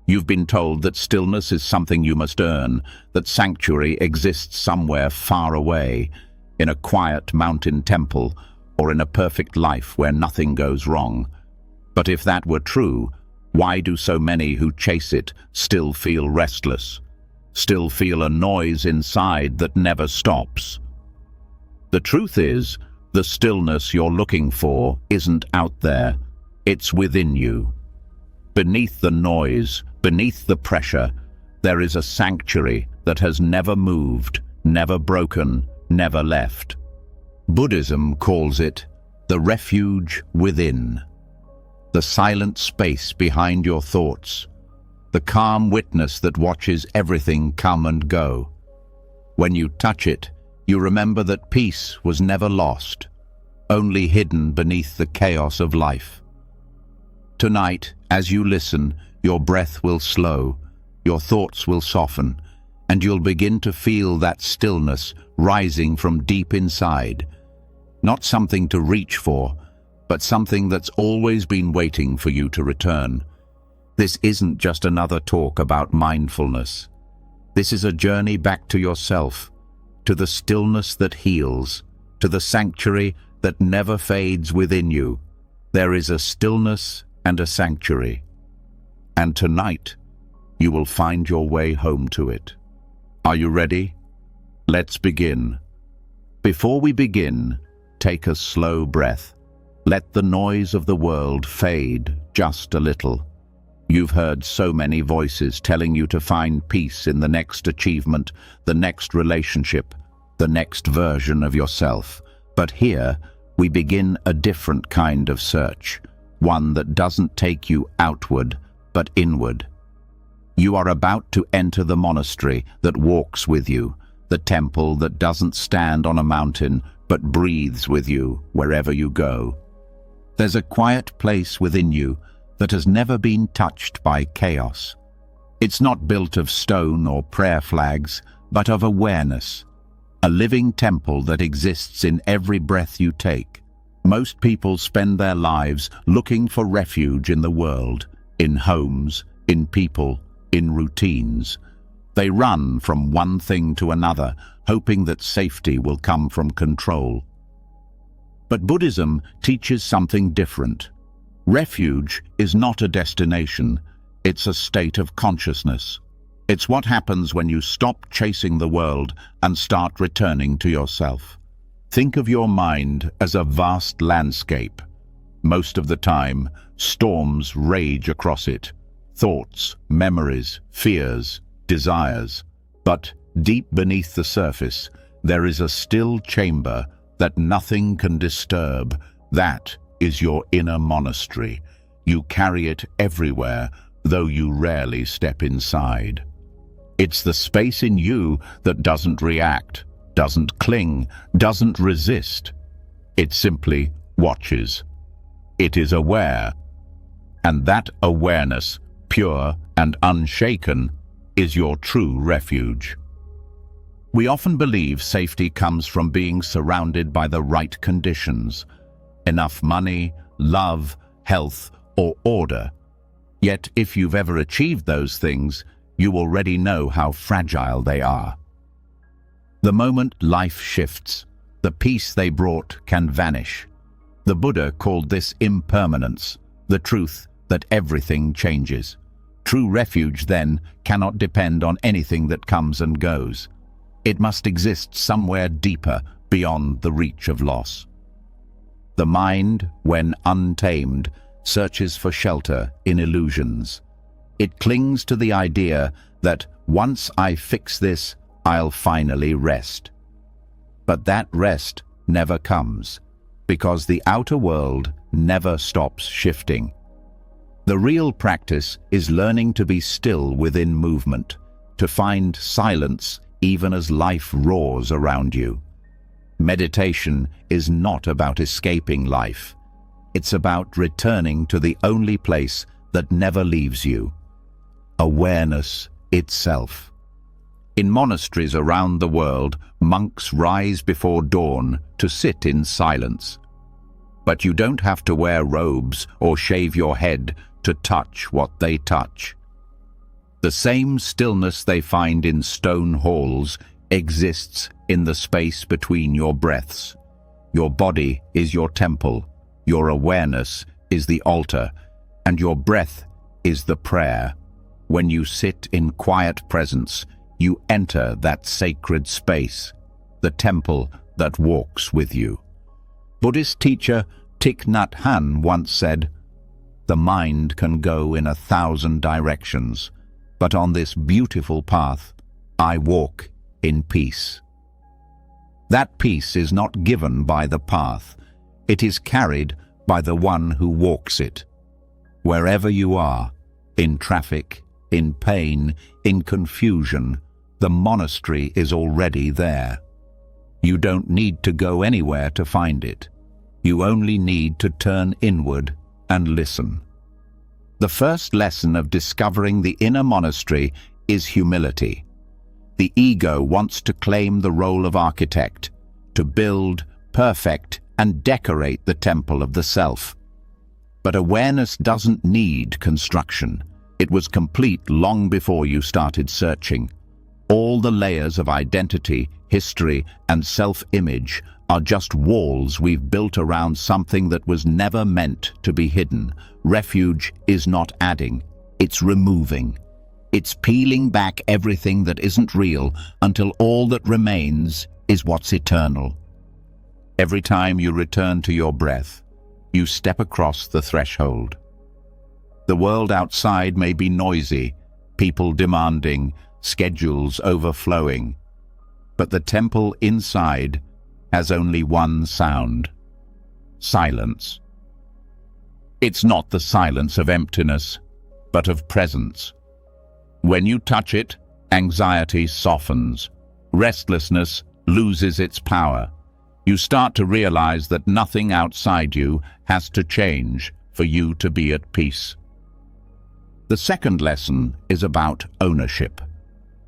You've been told that stillness is something you must earn, that sanctuary exists somewhere far away, in a quiet mountain temple, or in a perfect life where nothing goes wrong. But if that were true, why do so many who chase it still feel restless, still feel a noise inside that never stops? The truth is, the stillness you're looking for isn't out there, it's within you. Beneath the noise, beneath the pressure, there is a sanctuary that has never moved, never broken, never left. Buddhism calls it the refuge within. The silent space behind your thoughts, the calm witness that watches everything come and go. When you touch it, you remember that peace was never lost, only hidden beneath the chaos of life. Tonight, as you listen, your breath will slow, your thoughts will soften, and you'll begin to feel that stillness rising from deep inside. Not something to reach for, but something that's always been waiting for you to return. This isn't just another talk about mindfulness. This is a journey back to yourself, to the stillness that heals, to the sanctuary that never fades within you. There is a stillness and a sanctuary. And tonight, you will find your way home to it. Are you ready? Let's begin. Before we begin, take a slow breath. Let the noise of the world fade just a little. You've heard so many voices telling you to find peace in the next achievement, the next relationship, the next version of yourself. But here, we begin a different kind of search, one that doesn't take you outward, but inward. You are about to enter the monastery that walks with you, the temple that doesn't stand on a mountain, but breathes with you wherever you go. There's a quiet place within you that has never been touched by chaos. It's not built of stone or prayer flags, but of awareness, a living temple that exists in every breath you take. Most people spend their lives looking for refuge in the world, in homes, in people, in routines. They run from one thing to another, hoping that safety will come from control. But Buddhism teaches something different. Refuge is not a destination, it's a state of consciousness. It's what happens when you stop chasing the world and start returning to yourself. Think of your mind as a vast landscape. Most of the time, storms rage across it. Thoughts, memories, fears, desires. But deep beneath the surface, there is a still chamber that nothing can disturb. That is your inner monastery. You carry it everywhere, though you rarely step inside. It's the space in you that doesn't react, doesn't cling, doesn't resist. It simply watches. It is aware. And that awareness, pure and unshaken, is your true refuge. We often believe safety comes from being surrounded by the right conditions, enough money, love, health, or order. Yet if you've ever achieved those things, you already know how fragile they are. The moment life shifts, the peace they brought can vanish. The Buddha called this impermanence, the truth that everything changes. True refuge, then, cannot depend on anything that comes and goes. It must exist somewhere deeper, beyond the reach of loss. The mind, when untamed, searches for shelter in illusions. It clings to the idea that once I fix this, I'll finally rest. But that rest never comes, because the outer world never stops shifting. The real practice is learning to be still within movement, to find silence even as life roars around you. Meditation is not about escaping life. It's about returning to the only place that never leaves you. Awareness itself. In monasteries around the world, monks rise before dawn to sit in silence. But you don't have to wear robes or shave your head to touch what they touch. The same stillness they find in stone halls exists in the space between your breaths. Your body is your temple, your awareness is the altar, and your breath is the prayer. When you sit in quiet presence, you enter that sacred space, the temple that walks with you. Buddhist teacher Thich Nhat Hanh once said, "The mind can go in 1,000 directions, but on this beautiful path, I walk in peace." That peace is not given by the path, it is carried by the one who walks it. Wherever you are, in traffic, in pain, in confusion, the monastery is already there. You don't need to go anywhere to find it. You only need to turn inward and listen. The first lesson of discovering the inner monastery is humility. The ego wants to claim the role of architect, to build, perfect, and decorate the temple of the self. But awareness doesn't need construction. It was complete long before you started searching. All the layers of identity, history, and self-image are just walls we've built around something that was never meant to be hidden. Refuge is not adding, it's removing. It's peeling back everything that isn't real until all that remains is what's eternal. Every time you return to your breath, you step across the threshold. The world outside may be noisy, people demanding, schedules overflowing, but the temple inside has only one sound: silence. It's not the silence of emptiness, but of presence. When you touch it, anxiety softens, restlessness loses its power. You start to realize that nothing outside you has to change for you to be at peace. The second lesson is about ownership.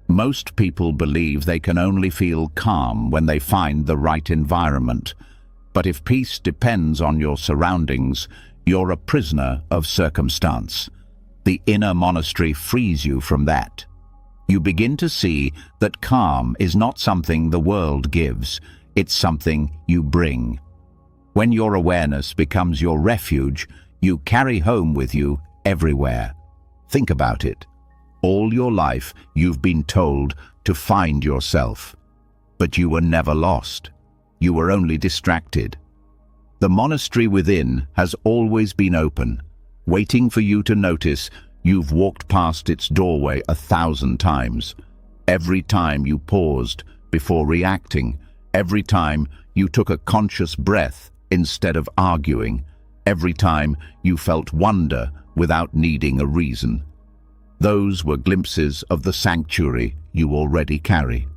Most people believe they can only feel calm when they find the right environment. But if peace depends on your surroundings, you're a prisoner of circumstance. The inner monastery frees you from that. You begin to see that calm is not something the world gives, it's something you bring. When your awareness becomes your refuge, you carry home with you everywhere. Think about it. All your life you've been told to find yourself, but you were never lost. You were only distracted. The monastery within has always been open, waiting for you to notice you've walked past its doorway 1,000 times. Every time you paused before reacting, every time you took a conscious breath instead of arguing, every time you felt wonder without needing a reason. Those were glimpses of the sanctuary you already carry.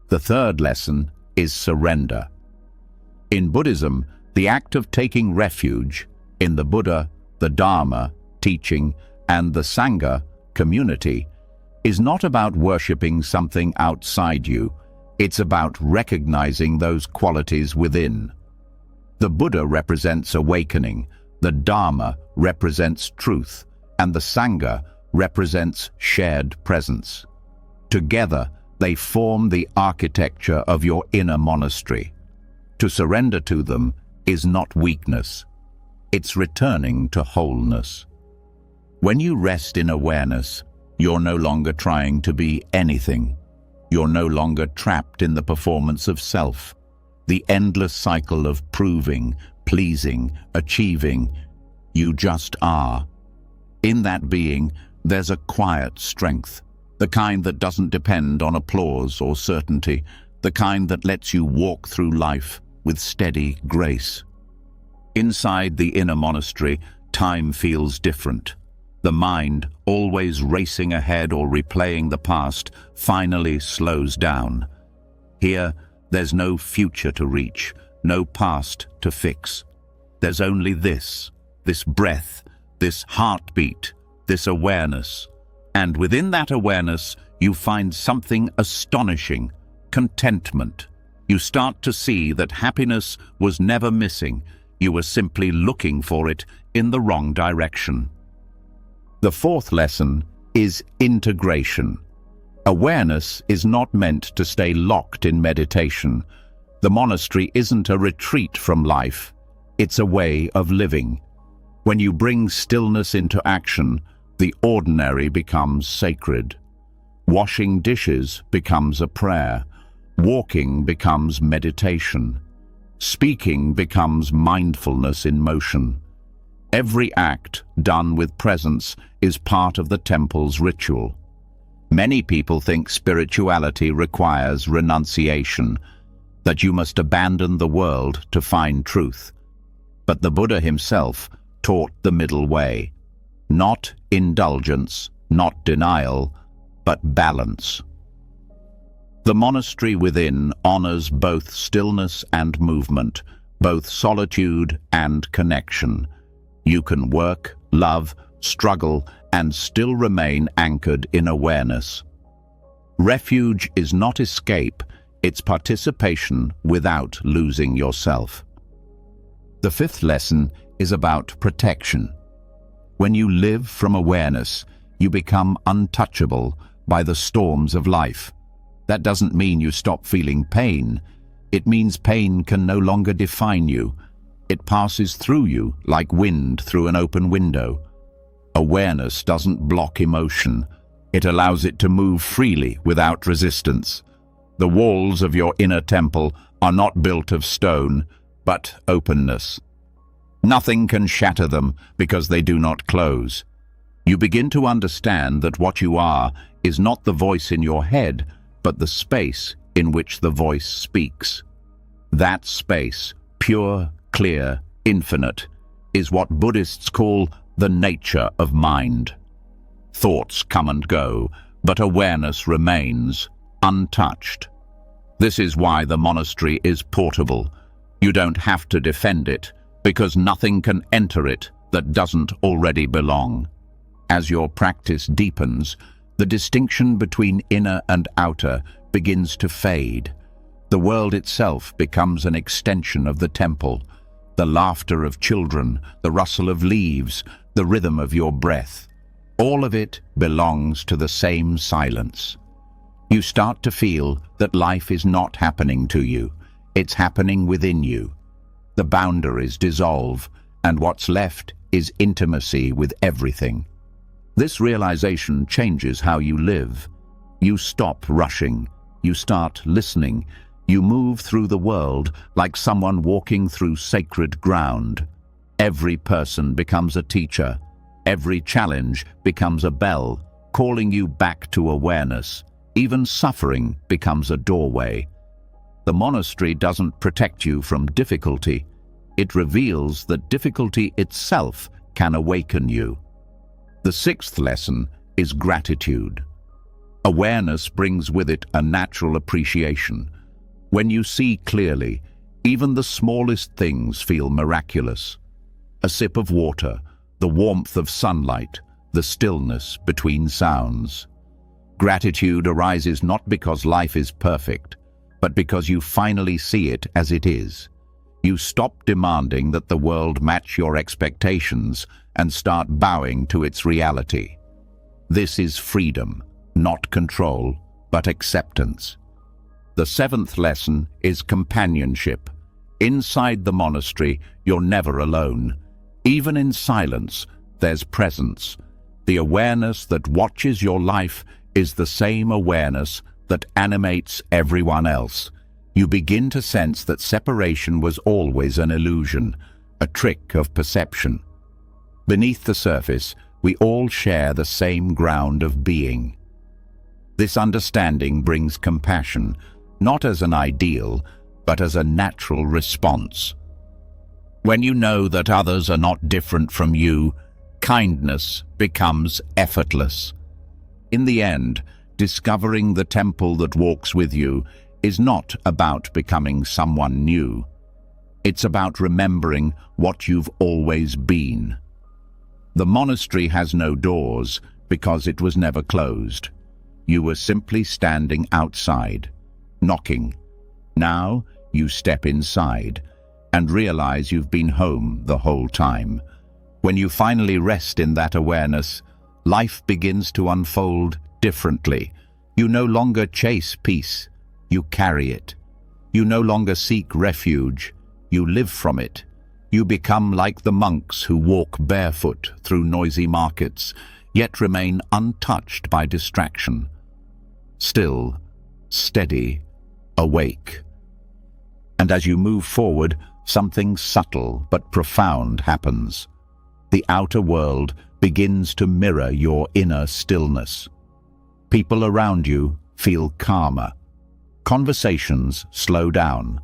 The third lesson is surrender. In Buddhism, the act of taking refuge in the Buddha, the Dharma, teaching, and the Sangha, community, is not about worshipping something outside you. It's about recognizing those qualities within. The Buddha represents awakening, the Dharma represents truth, and the Sangha represents shared presence. Together, they form the architecture of your inner monastery. To surrender to them is not weakness. It's returning to wholeness. When you rest in awareness, you're no longer trying to be anything. You're no longer trapped in the performance of self, the endless cycle of proving, pleasing, achieving. You just are. In that being, there's a quiet strength, the kind that doesn't depend on applause or certainty, the kind that lets you walk through life with steady grace. Inside the inner monastery, time feels different. The mind, always racing ahead or replaying the past, finally slows down. Here, there's no future to reach, no past to fix. There's only this breath, this heartbeat, this awareness. And within that awareness, you find something astonishing: contentment. You start to see that happiness was never missing. You were simply looking for it in the wrong direction. The fourth lesson is integration. Awareness is not meant to stay locked in meditation. The monastery isn't a retreat from life, it's a way of living. When you bring stillness into action, the ordinary becomes sacred. Washing dishes becomes a prayer. Walking becomes meditation. Speaking becomes mindfulness in motion. Every act done with presence is part of the temple's ritual. Many people think spirituality requires renunciation, that you must abandon the world to find truth. But the Buddha himself taught the middle way. Not indulgence, not denial, but balance. The monastery within honors both stillness and movement, both solitude and connection. You can work, love, struggle, and still remain anchored in awareness. Refuge is not escape, it's participation without losing yourself. The fifth lesson is about protection. When you live from awareness, you become untouchable by the storms of life. That doesn't mean you stop feeling pain. It means pain can no longer define you. It passes through you like wind through an open window. Awareness doesn't block emotion. It allows it to move freely without resistance. The walls of your inner temple are not built of stone, but openness. Nothing can shatter them because they do not close. You begin to understand that what you are is not the voice in your head, but the space in which the voice speaks. That space, pure, clear, infinite, is what Buddhists call the nature of mind. Thoughts come and go, but awareness remains, untouched. This is why the monastery is portable. You don't have to defend it, because nothing can enter it that doesn't already belong. As your practice deepens, the distinction between inner and outer begins to fade. The world itself becomes an extension of the temple. The laughter of children, the rustle of leaves, the rhythm of your breath. All of it belongs to the same silence. You start to feel that life is not happening to you. It's happening within you. The boundaries dissolve, and what's left is intimacy with everything. This realization changes how you live. You stop rushing. You start listening. You move through the world like someone walking through sacred ground. Every person becomes a teacher. Every challenge becomes a bell, calling you back to awareness. Even suffering becomes a doorway. The monastery doesn't protect you from difficulty. It reveals that difficulty itself can awaken you. The sixth lesson is gratitude. Awareness brings with it a natural appreciation. When you see clearly, even the smallest things feel miraculous. A sip of water, the warmth of sunlight, the stillness between sounds. Gratitude arises not because life is perfect, but because you finally see it as it is. You stop demanding that the world match your expectations and start bowing to its reality. This is freedom, not control, but acceptance. The seventh lesson is companionship. Inside the monastery, you're never alone. Even in silence, there's presence. The awareness that watches your life is the same awareness that animates everyone else. You begin to sense that separation was always an illusion, a trick of perception. Beneath the surface, we all share the same ground of being. This understanding brings compassion, not as an ideal, but as a natural response. When you know that others are not different from you, kindness becomes effortless. In the end, discovering the temple that walks with you is not about becoming someone new. It's about remembering what you've always been. The monastery has no doors because it was never closed. You were simply standing outside, knocking. Now you step inside and realize you've been home the whole time. When you finally rest in that awareness, life begins to unfold differently. You no longer chase peace, you carry it. You no longer seek refuge, you live from it. You become like the monks who walk barefoot through noisy markets, yet remain untouched by distraction. Still, steady, awake. And as you move forward, something subtle but profound happens. The outer world begins to mirror your inner stillness. People around you feel calmer. Conversations slow down.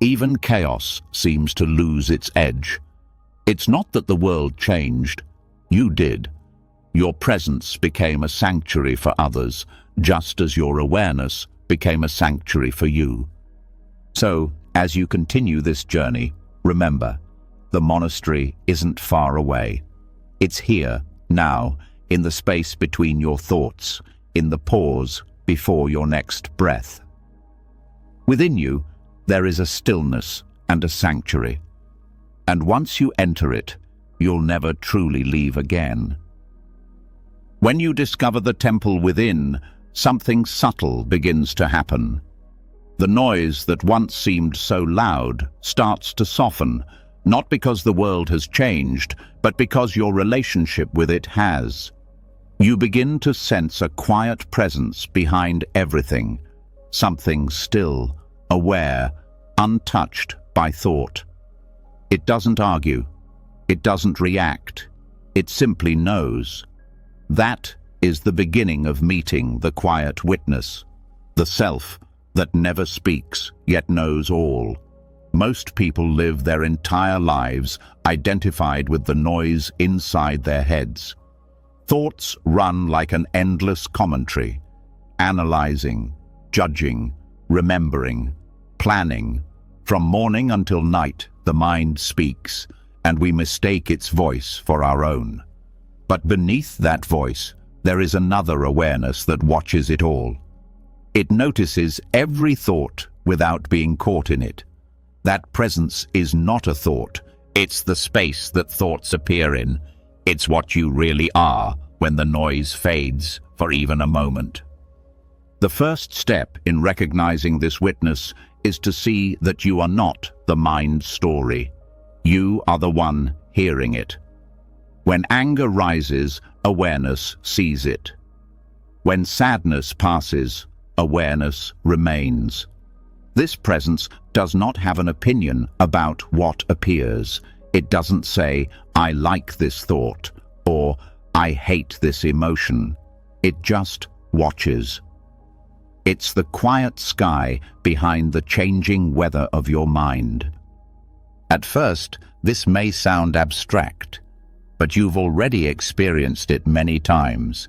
Even chaos seems to lose its edge. It's not that the world changed. You did. Your presence became a sanctuary for others, just as your awareness became a sanctuary for you. So, as you continue this journey, remember, the monastery isn't far away. It's here, now, in the space between your thoughts, in the pause before your next breath. Within you, there is a stillness and a sanctuary. And once you enter it, you'll never truly leave again. When you discover the temple within, something subtle begins to happen. The noise that once seemed so loud starts to soften, not because the world has changed, but because your relationship with it has. You begin to sense a quiet presence behind everything, something still, aware, untouched by thought. It doesn't argue. It doesn't react. It simply knows. That is the beginning of meeting the quiet witness, the self that never speaks yet knows all. Most people live their entire lives identified with the noise inside their heads. Thoughts run like an endless commentary, analyzing, judging, remembering, planning. From morning until night, the mind speaks, and we mistake its voice for our own. But beneath that voice, there is another awareness that watches it all. It notices every thought without being caught in it. That presence is not a thought. It's the space that thoughts appear in. It's what you really are when the noise fades for even a moment. The first step in recognizing this witness is to see that you are not the mind's story. You are the one hearing it. When anger rises, awareness sees it. When sadness passes, awareness remains. This presence does not have an opinion about what appears. It doesn't say, "I like this thought," or "I hate this emotion." It just watches. It's the quiet sky behind the changing weather of your mind. At first, this may sound abstract, but you've already experienced it many times.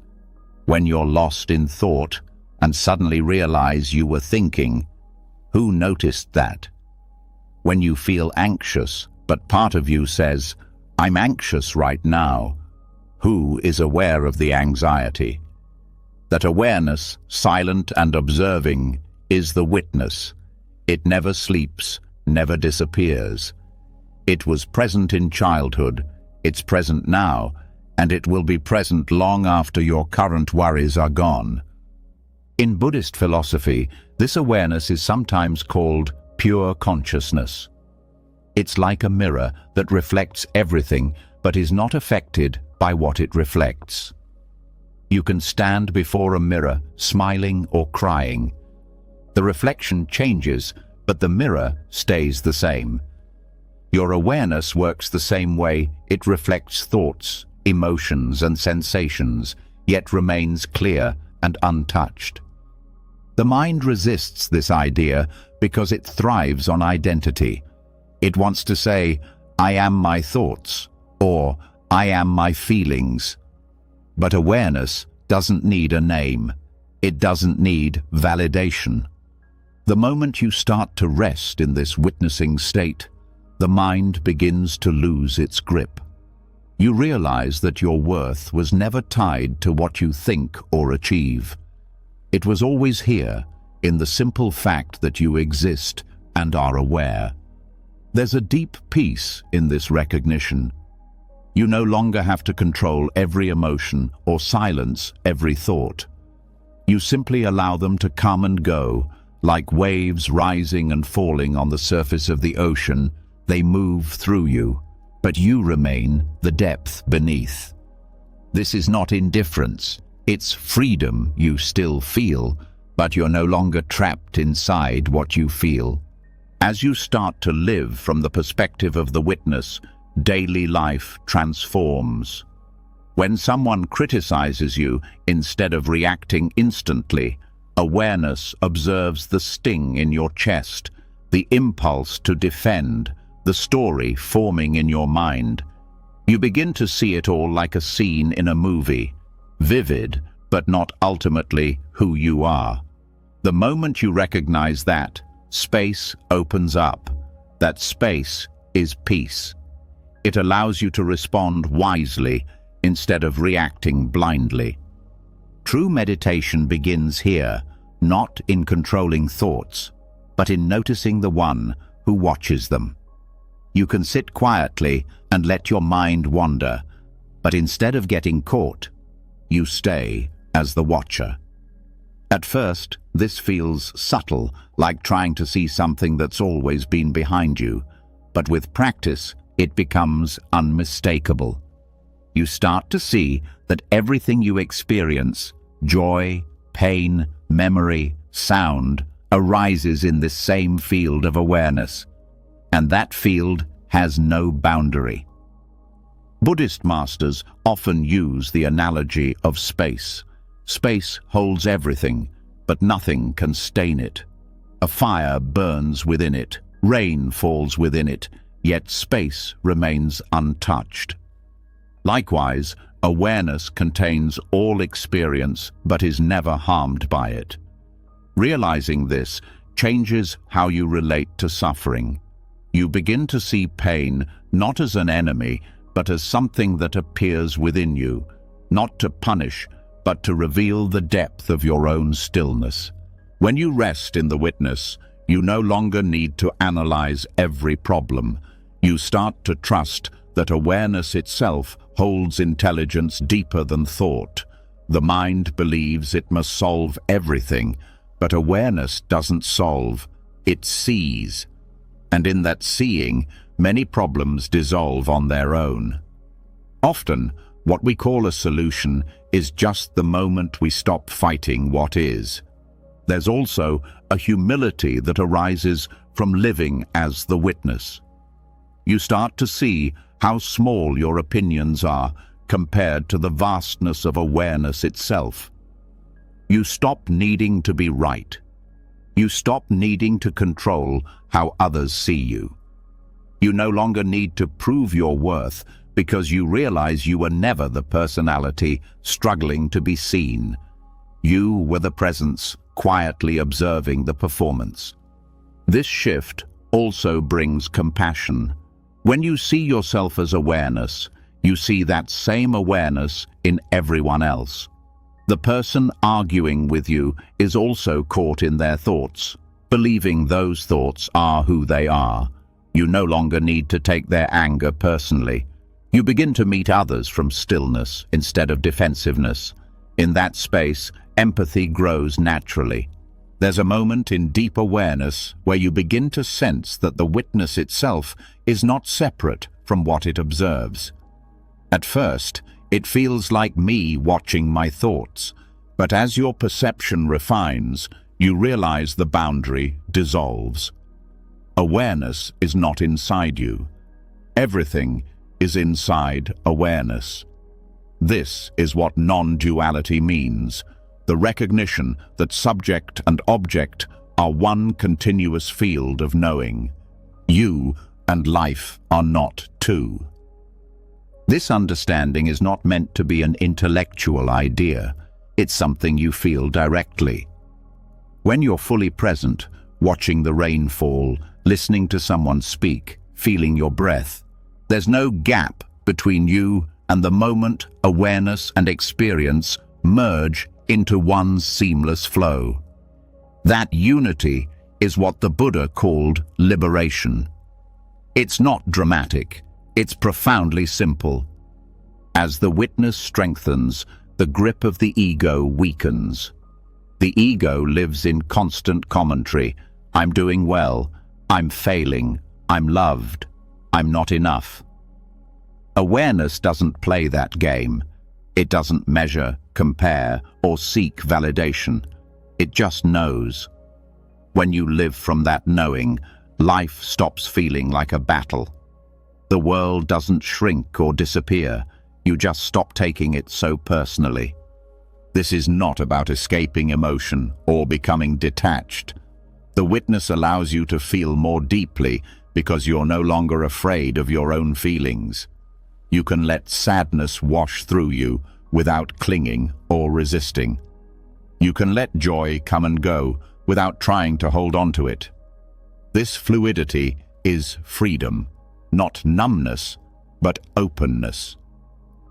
When you're lost in thought and suddenly realize you were thinking, who noticed that? When you feel anxious, but part of you says, "I'm anxious right now," who is aware of the anxiety? That awareness, silent and observing, is the witness. It never sleeps, never disappears. It was present in childhood, it's present now, and it will be present long after your current worries are gone. In Buddhist philosophy, this awareness is sometimes called pure consciousness. It's like a mirror that reflects everything but is not affected by what it reflects. You can stand before a mirror, smiling or crying. The reflection changes, but the mirror stays the same. Your awareness works the same way. It reflects thoughts, emotions, and sensations, yet remains clear and untouched. The mind resists this idea because it thrives on identity. It wants to say, "I am my thoughts," or "I am my feelings." But awareness doesn't need a name. It doesn't need validation. The moment you start to rest in this witnessing state, the mind begins to lose its grip. You realize that your worth was never tied to what you think or achieve. It was always here, in the simple fact that you exist and are aware. There's a deep peace in this recognition. You no longer have to control every emotion or silence every thought. You simply allow them to come and go, like waves rising and falling on the surface of the ocean. They move through you, but you remain the depth beneath. This is not indifference, it's freedom. You still feel, but you're no longer trapped inside what you feel. As you start to live from the perspective of the witness, daily life transforms. When someone criticizes you, instead of reacting instantly, awareness observes the sting in your chest, the impulse to defend, the story forming in your mind. You begin to see it all like a scene in a movie, vivid, but not ultimately who you are. The moment you recognize that, space opens up. That space is peace. It allows you to respond wisely instead of reacting blindly. True meditation begins here, not in controlling thoughts, but in noticing the one who watches them. You can sit quietly and let your mind wander, but instead of getting caught, you stay as the watcher. At first, this feels subtle, like trying to see something that's always been behind you, but with practice, it becomes unmistakable. You start to see that everything you experience, joy, pain, memory, sound, arises in this same field of awareness, and that field has no boundary. Buddhist masters often use the analogy of space. Space holds everything, but nothing can stain it. A fire burns within it, rain falls within it, yet space remains untouched. Likewise, awareness contains all experience but is never harmed by it. Realizing this changes how you relate to suffering. You begin to see pain not as an enemy, but as something that appears within you, not to punish, but to reveal the depth of your own stillness. When you rest in the witness, you no longer need to analyze every problem. You start to trust that awareness itself holds intelligence deeper than thought. The mind believes it must solve everything, but awareness doesn't solve, it sees. And in that seeing, many problems dissolve on their own. Often, what we call a solution is just the moment we stop fighting what is. There's also a humility that arises from living as the witness. You start to see how small your opinions are compared to the vastness of awareness itself. You stop needing to be right. You stop needing to control how others see you. You no longer need to prove your worth because you realize you were never the personality struggling to be seen. You were the presence quietly observing the performance. This shift also brings compassion. When you see yourself as awareness, you see that same awareness in everyone else. The person arguing with you is also caught in their thoughts, believing those thoughts are who they are. You no longer need to take their anger personally. You begin to meet others from stillness instead of defensiveness. In that space, empathy grows naturally. There's a moment in deep awareness where you begin to sense that the witness itself is not separate from what it observes. At first, it feels like me watching my thoughts, but as your perception refines, you realize the boundary dissolves. Awareness is not inside you. Everything is inside awareness. This is what non-duality means, the recognition that subject and object are one continuous field of knowing. You and life are not two. This understanding is not meant to be an intellectual idea. It's something you feel directly. When you're fully present, watching the rain fall, listening to someone speak, feeling your breath, there's no gap between you and the moment awareness and experience merge into one seamless flow. That unity is what the Buddha called liberation. It's not dramatic, it's profoundly simple. As the witness strengthens, the grip of the ego weakens. The ego lives in constant commentary. I'm doing well. I'm failing. I'm loved. I'm not enough. Awareness doesn't play that game. It doesn't measure, compare, or seek validation. It just knows. When you live from that knowing, life stops feeling like a battle. The world doesn't shrink or disappear. You just stop taking it so personally. This is not about escaping emotion or becoming detached. The witness allows you to feel more deeply because you're no longer afraid of your own feelings. You can let sadness wash through you without clinging or resisting. You can let joy come and go without trying to hold on to it. This fluidity is freedom, not numbness, but openness.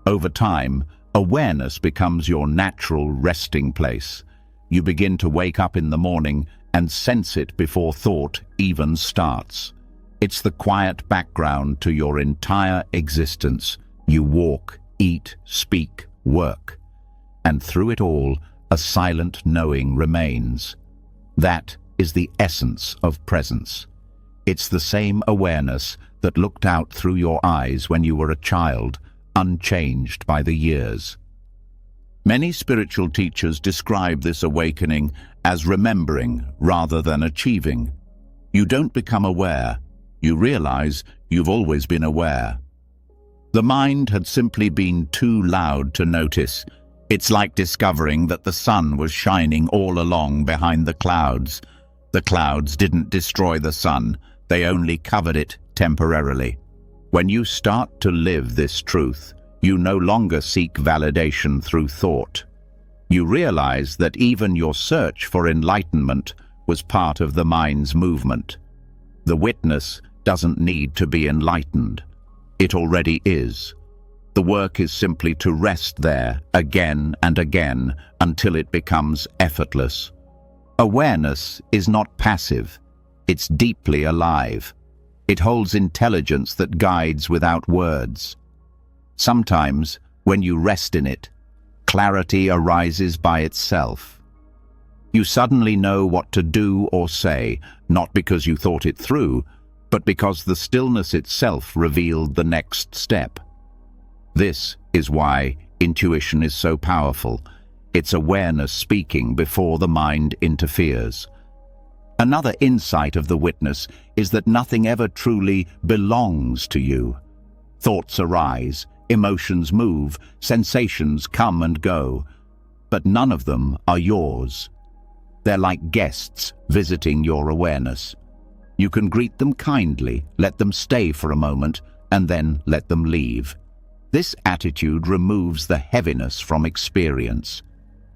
Over time, awareness becomes your natural resting place. You begin to wake up in the morning and sense it before thought even starts. It's the quiet background to your entire existence. You walk, eat, speak, work. And through it all, a silent knowing remains. That is the essence of presence. It's the same awareness that looked out through your eyes when you were a child, unchanged by the years. Many spiritual teachers describe this awakening as remembering rather than achieving. You don't become aware. You realize you've always been aware. The mind had simply been too loud to notice. It's like discovering that the sun was shining all along behind the clouds. The clouds didn't destroy the sun. They only covered it temporarily. When you start to live this truth, you no longer seek validation through thought. You realize that even your search for enlightenment was part of the mind's movement. The witness doesn't need to be enlightened. It already is. The work is simply to rest there again and again until it becomes effortless. Awareness is not passive. It's deeply alive. It holds intelligence that guides without words. Sometimes, when you rest in it, clarity arises by itself. You suddenly know what to do or say, not because you thought it through, but because the stillness itself revealed the next step. This is why intuition is so powerful. It's awareness speaking before the mind interferes. Another insight of the witness is that nothing ever truly belongs to you. Thoughts arise, emotions move, sensations come and go, but none of them are yours. They're like guests visiting your awareness. You can greet them kindly, let them stay for a moment, and then let them leave. This attitude removes the heaviness from experience.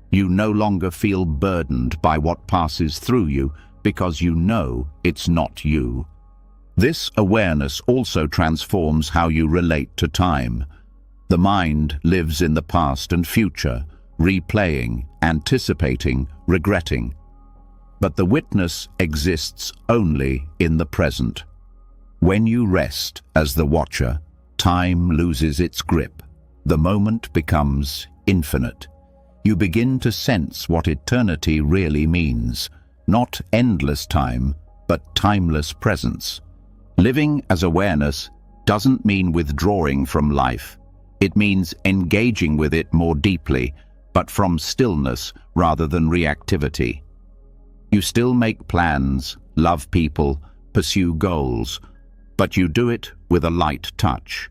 You no longer feel burdened by what passes through you because you know it's not you. This awareness also transforms how you relate to time. The mind lives in the past and future, replaying, anticipating, regretting. But the witness exists only in the present. When you rest as the watcher, time loses its grip. The moment becomes infinite. You begin to sense what eternity really means. Not endless time, but timeless presence. Living as awareness doesn't mean withdrawing from life. It means engaging with it more deeply, but from stillness rather than reactivity. You still make plans, love people, pursue goals, but you do it with a light touch.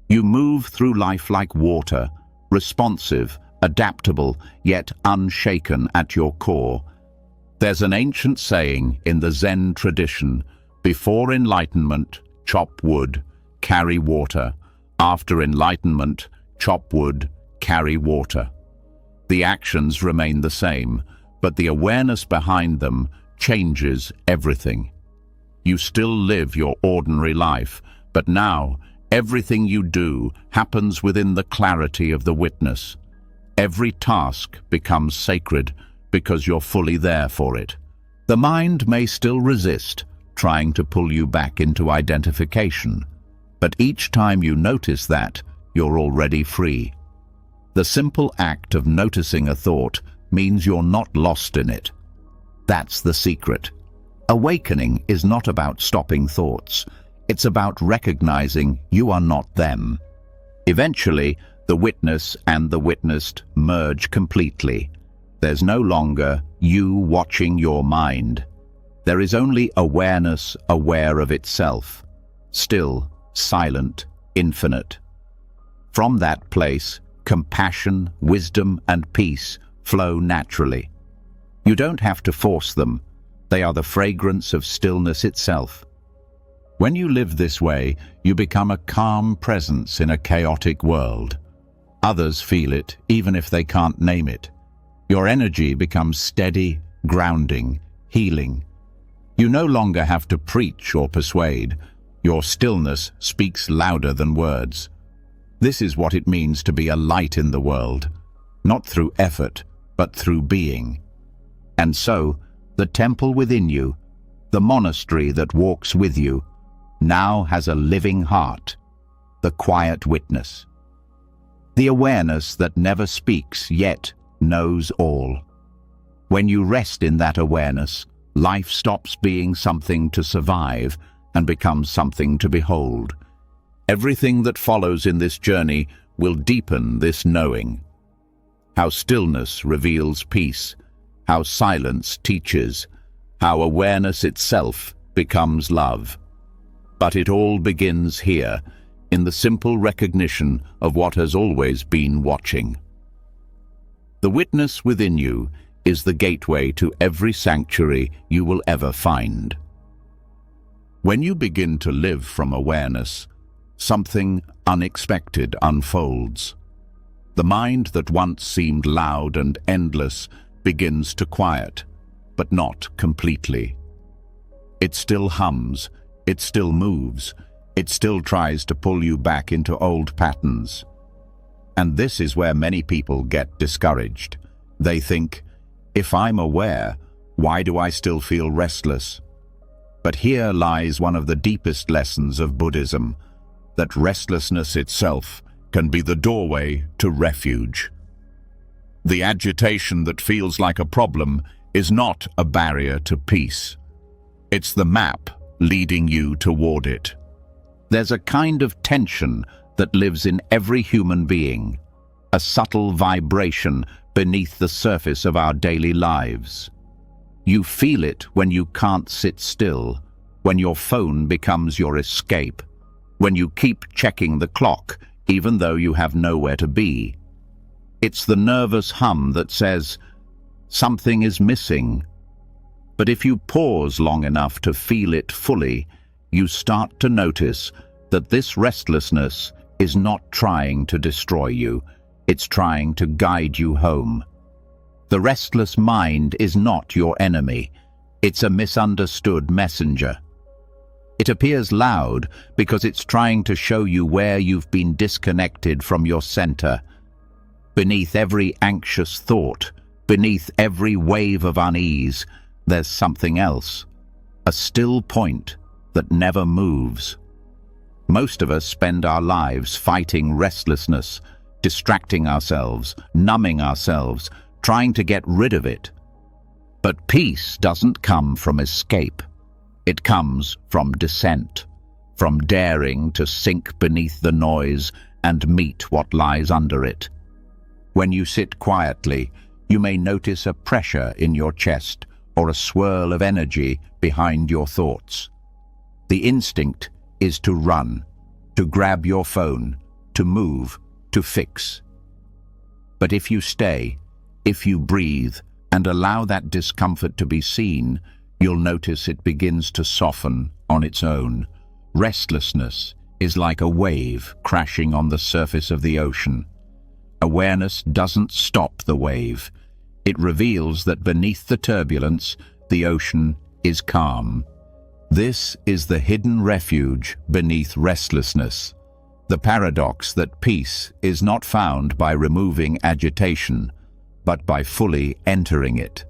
You move through life like water, responsive, adaptable, yet unshaken at your core. There's an ancient saying in the Zen tradition: before enlightenment, chop wood, carry water. After enlightenment, chop wood, carry water. The actions remain the same, but the awareness behind them changes everything. You still live your ordinary life, but now everything you do happens within the clarity of the witness. Every task becomes sacred because you're fully there for it. The mind may still resist, trying to pull you back into identification. But each time you notice that, you're already free. The simple act of noticing a thought means you're not lost in it. That's the secret. Awakening is not about stopping thoughts. It's about recognizing you are not them. Eventually, the witness and the witnessed merge completely. There's no longer you watching your mind. There is only awareness aware of itself, still, silent, infinite. From that place, compassion, wisdom, and peace flow naturally. You don't have to force them. They are the fragrance of stillness itself. When you live this way, you become a calm presence in a chaotic world. Others feel it, even if they can't name it. Your energy becomes steady, grounding, healing. You no longer have to preach or persuade. Your stillness speaks louder than words. This is what it means to be a light in the world, not through effort, but through being. And so, the temple within you, the monastery that walks with you, now has a living heart, the quiet witness. The awareness that never speaks yet knows all. When you rest in that awareness, life stops being something to survive and becomes something to behold. Everything that follows in this journey will deepen this knowing. How stillness reveals peace, how silence teaches, how awareness itself becomes love. But it all begins here, in the simple recognition of what has always been watching. The witness within you is the gateway to every sanctuary you will ever find. When you begin to live from awareness, something unexpected unfolds. The mind that once seemed loud and endless begins to quiet, but not completely. It still hums, it still moves, it still tries to pull you back into old patterns. And this is where many people get discouraged. They think, if I'm aware, why do I still feel restless? But here lies one of the deepest lessons of Buddhism, that restlessness itself can be the doorway to refuge. The agitation that feels like a problem is not a barrier to peace. It's the map leading you toward it. There's a kind of tension that lives in every human being, a subtle vibration beneath the surface of our daily lives. You feel it when you can't sit still, when your phone becomes your escape, when you keep checking the clock even though you have nowhere to be. It's the nervous hum that says, something is missing. But if you pause long enough to feel it fully, you start to notice that this restlessness is not trying to destroy you, it's trying to guide you home. The restless mind is not your enemy, it's a misunderstood messenger. It appears loud because it's trying to show you where you've been disconnected from your center. Beneath every anxious thought, beneath every wave of unease, there's something else, a still point that never moves. Most of us spend our lives fighting restlessness, distracting ourselves, numbing ourselves, trying to get rid of it. But peace doesn't come from escape. It comes from descent, from daring to sink beneath the noise and meet what lies under it. When you sit quietly, you may notice a pressure in your chest or a swirl of energy behind your thoughts. The instinct is to run, to grab your phone, to move, to fix. But if you stay, if you breathe, and allow that discomfort to be seen, you'll notice it begins to soften on its own. Restlessness is like a wave crashing on the surface of the ocean. Awareness doesn't stop the wave. It reveals that beneath the turbulence, the ocean is calm. This is the hidden refuge beneath restlessness. The paradox that peace is not found by removing agitation, but by fully entering it.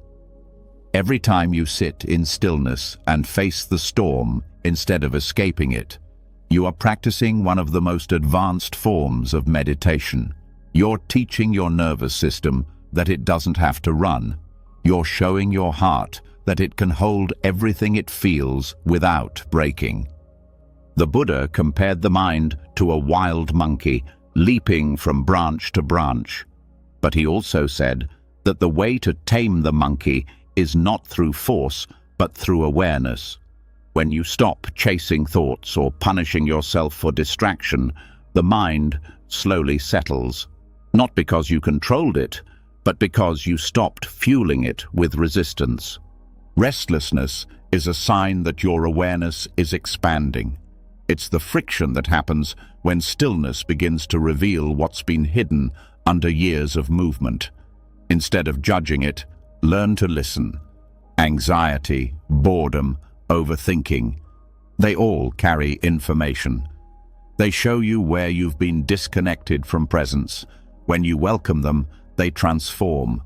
Every time you sit in stillness and face the storm instead of escaping it, You are practicing one of the most advanced forms of meditation. You're teaching your nervous system that it doesn't have to run. You're showing your heart that it can hold everything it feels without breaking. The Buddha compared the mind to a wild monkey leaping from branch to branch. But he also said that the way to tame the monkey is not through force, but through awareness. When you stop chasing thoughts or punishing yourself for distraction, the mind slowly settles. Not because you controlled it, but because you stopped fueling it with resistance. Restlessness is a sign that your awareness is expanding. It's the friction that happens when stillness begins to reveal what's been hidden under years of movement. Instead of judging it, learn to listen. Anxiety, boredom, overthinking, they all carry information. They show you where you've been disconnected from presence. When you welcome them, they transform.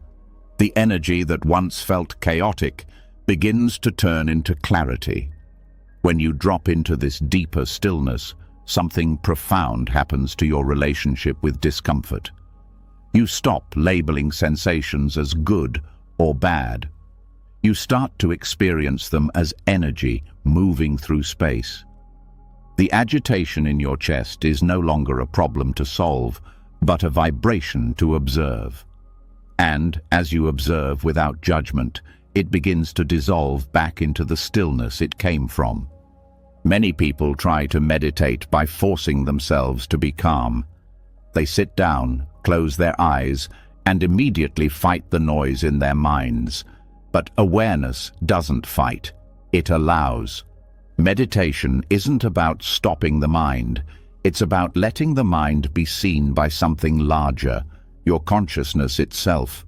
The energy that once felt chaotic begins to turn into clarity. When you drop into this deeper stillness, something profound happens to your relationship with discomfort. You stop labeling sensations as good or bad. You start to experience them as energy moving through space. The agitation in your chest is no longer a problem to solve, but a vibration to observe. And as you observe without judgment, it begins to dissolve back into the stillness it came from. Many people try to meditate by forcing themselves to be calm. They sit down, close their eyes, and immediately fight the noise in their minds. But awareness doesn't fight, it allows. Meditation isn't about stopping the mind. It's about letting the mind be seen by something larger, your consciousness itself.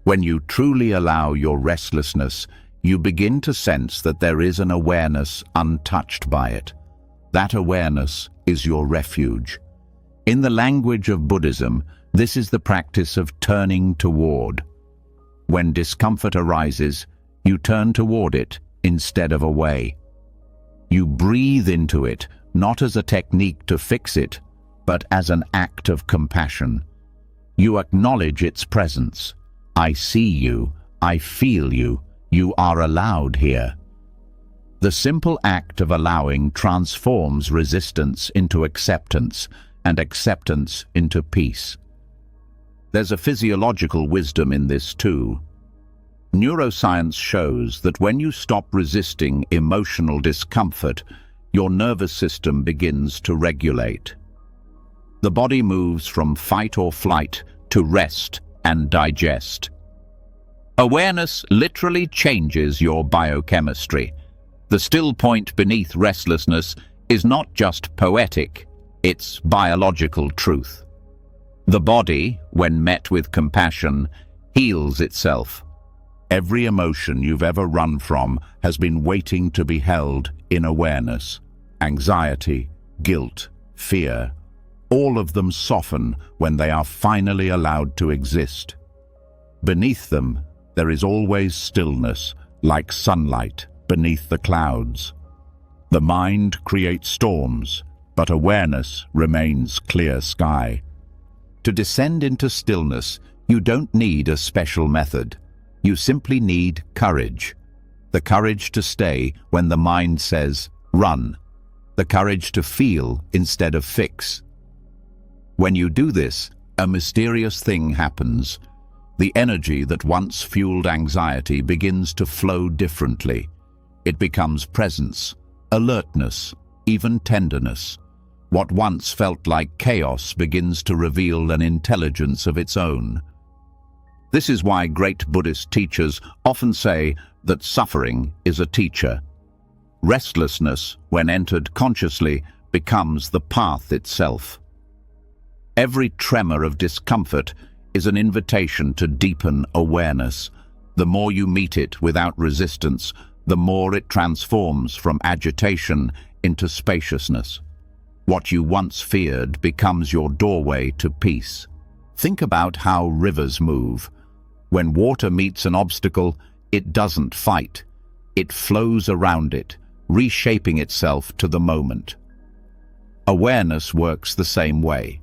When you truly allow your restlessness, you begin to sense that there is an awareness untouched by it. That awareness is your refuge. In the language of Buddhism, this is the practice of turning toward. When discomfort arises, you turn toward it instead of away. You breathe into it, not as a technique to fix it, but as an act of compassion. You acknowledge its presence. I see you, I feel you, you are allowed here. The simple act of allowing transforms resistance into acceptance, and acceptance into peace. There's a physiological wisdom in this too. Neuroscience shows that when you stop resisting emotional discomfort, your nervous system begins to regulate. The body moves from fight or flight to rest and digest. Awareness literally changes your biochemistry. The still point beneath restlessness is not just poetic, it's biological truth. The body, when met with compassion, heals itself. Every emotion you've ever run from has been waiting to be held in awareness. Anxiety, guilt, fear, all of them soften when they are finally allowed to exist. Beneath them, there is always stillness, like sunlight beneath the clouds. The mind creates storms, but awareness remains clear sky. To descend into stillness, you don't need a special method. You simply need courage. The courage to stay when the mind says, run. The courage to feel instead of fix. When you do this, a mysterious thing happens. The energy that once fueled anxiety begins to flow differently. It becomes presence, alertness, even tenderness. What once felt like chaos begins to reveal an intelligence of its own. This is why great Buddhist teachers often say that suffering is a teacher. Restlessness, when entered consciously, becomes the path itself. Every tremor of discomfort is an invitation to deepen awareness. The more you meet it without resistance, the more it transforms from agitation into spaciousness. What you once feared becomes your doorway to peace. Think about how rivers move. When water meets an obstacle, it doesn't fight. It flows around it, reshaping itself to the moment. Awareness works the same way.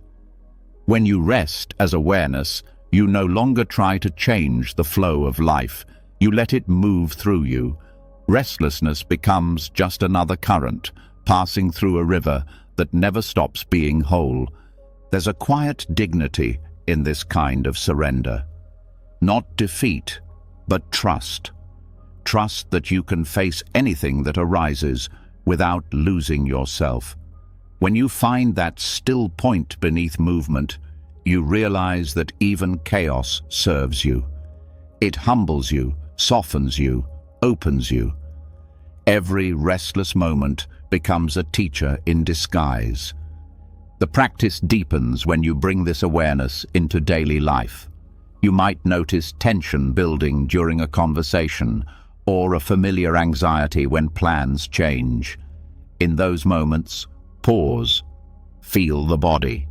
When you rest as awareness, you no longer try to change the flow of life. You let it move through you. Restlessness becomes just another current, passing through a river that never stops being whole. There's a quiet dignity in this kind of surrender. Not defeat, but trust. Trust that you can face anything that arises without losing yourself. When you find that still point beneath movement, you realize that even chaos serves you. It humbles you, softens you, opens you. Every restless moment becomes a teacher in disguise. The practice deepens when you bring this awareness into daily life. You might notice tension building during a conversation, or a familiar anxiety when plans change. In those moments, pause, feel the body.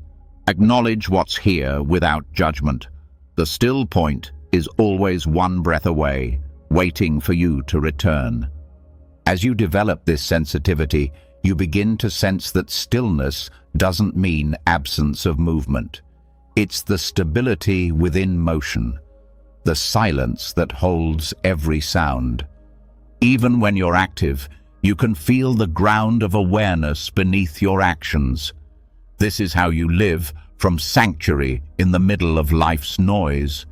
Acknowledge what's here without judgment. The still point is always one breath away, waiting for you to return. As you develop this sensitivity, you begin to sense that stillness doesn't mean absence of movement. It's the stability within motion, the silence that holds every sound. Even when you're active, you can feel the ground of awareness beneath your actions. This is how you live from sanctuary in the middle of life's noise.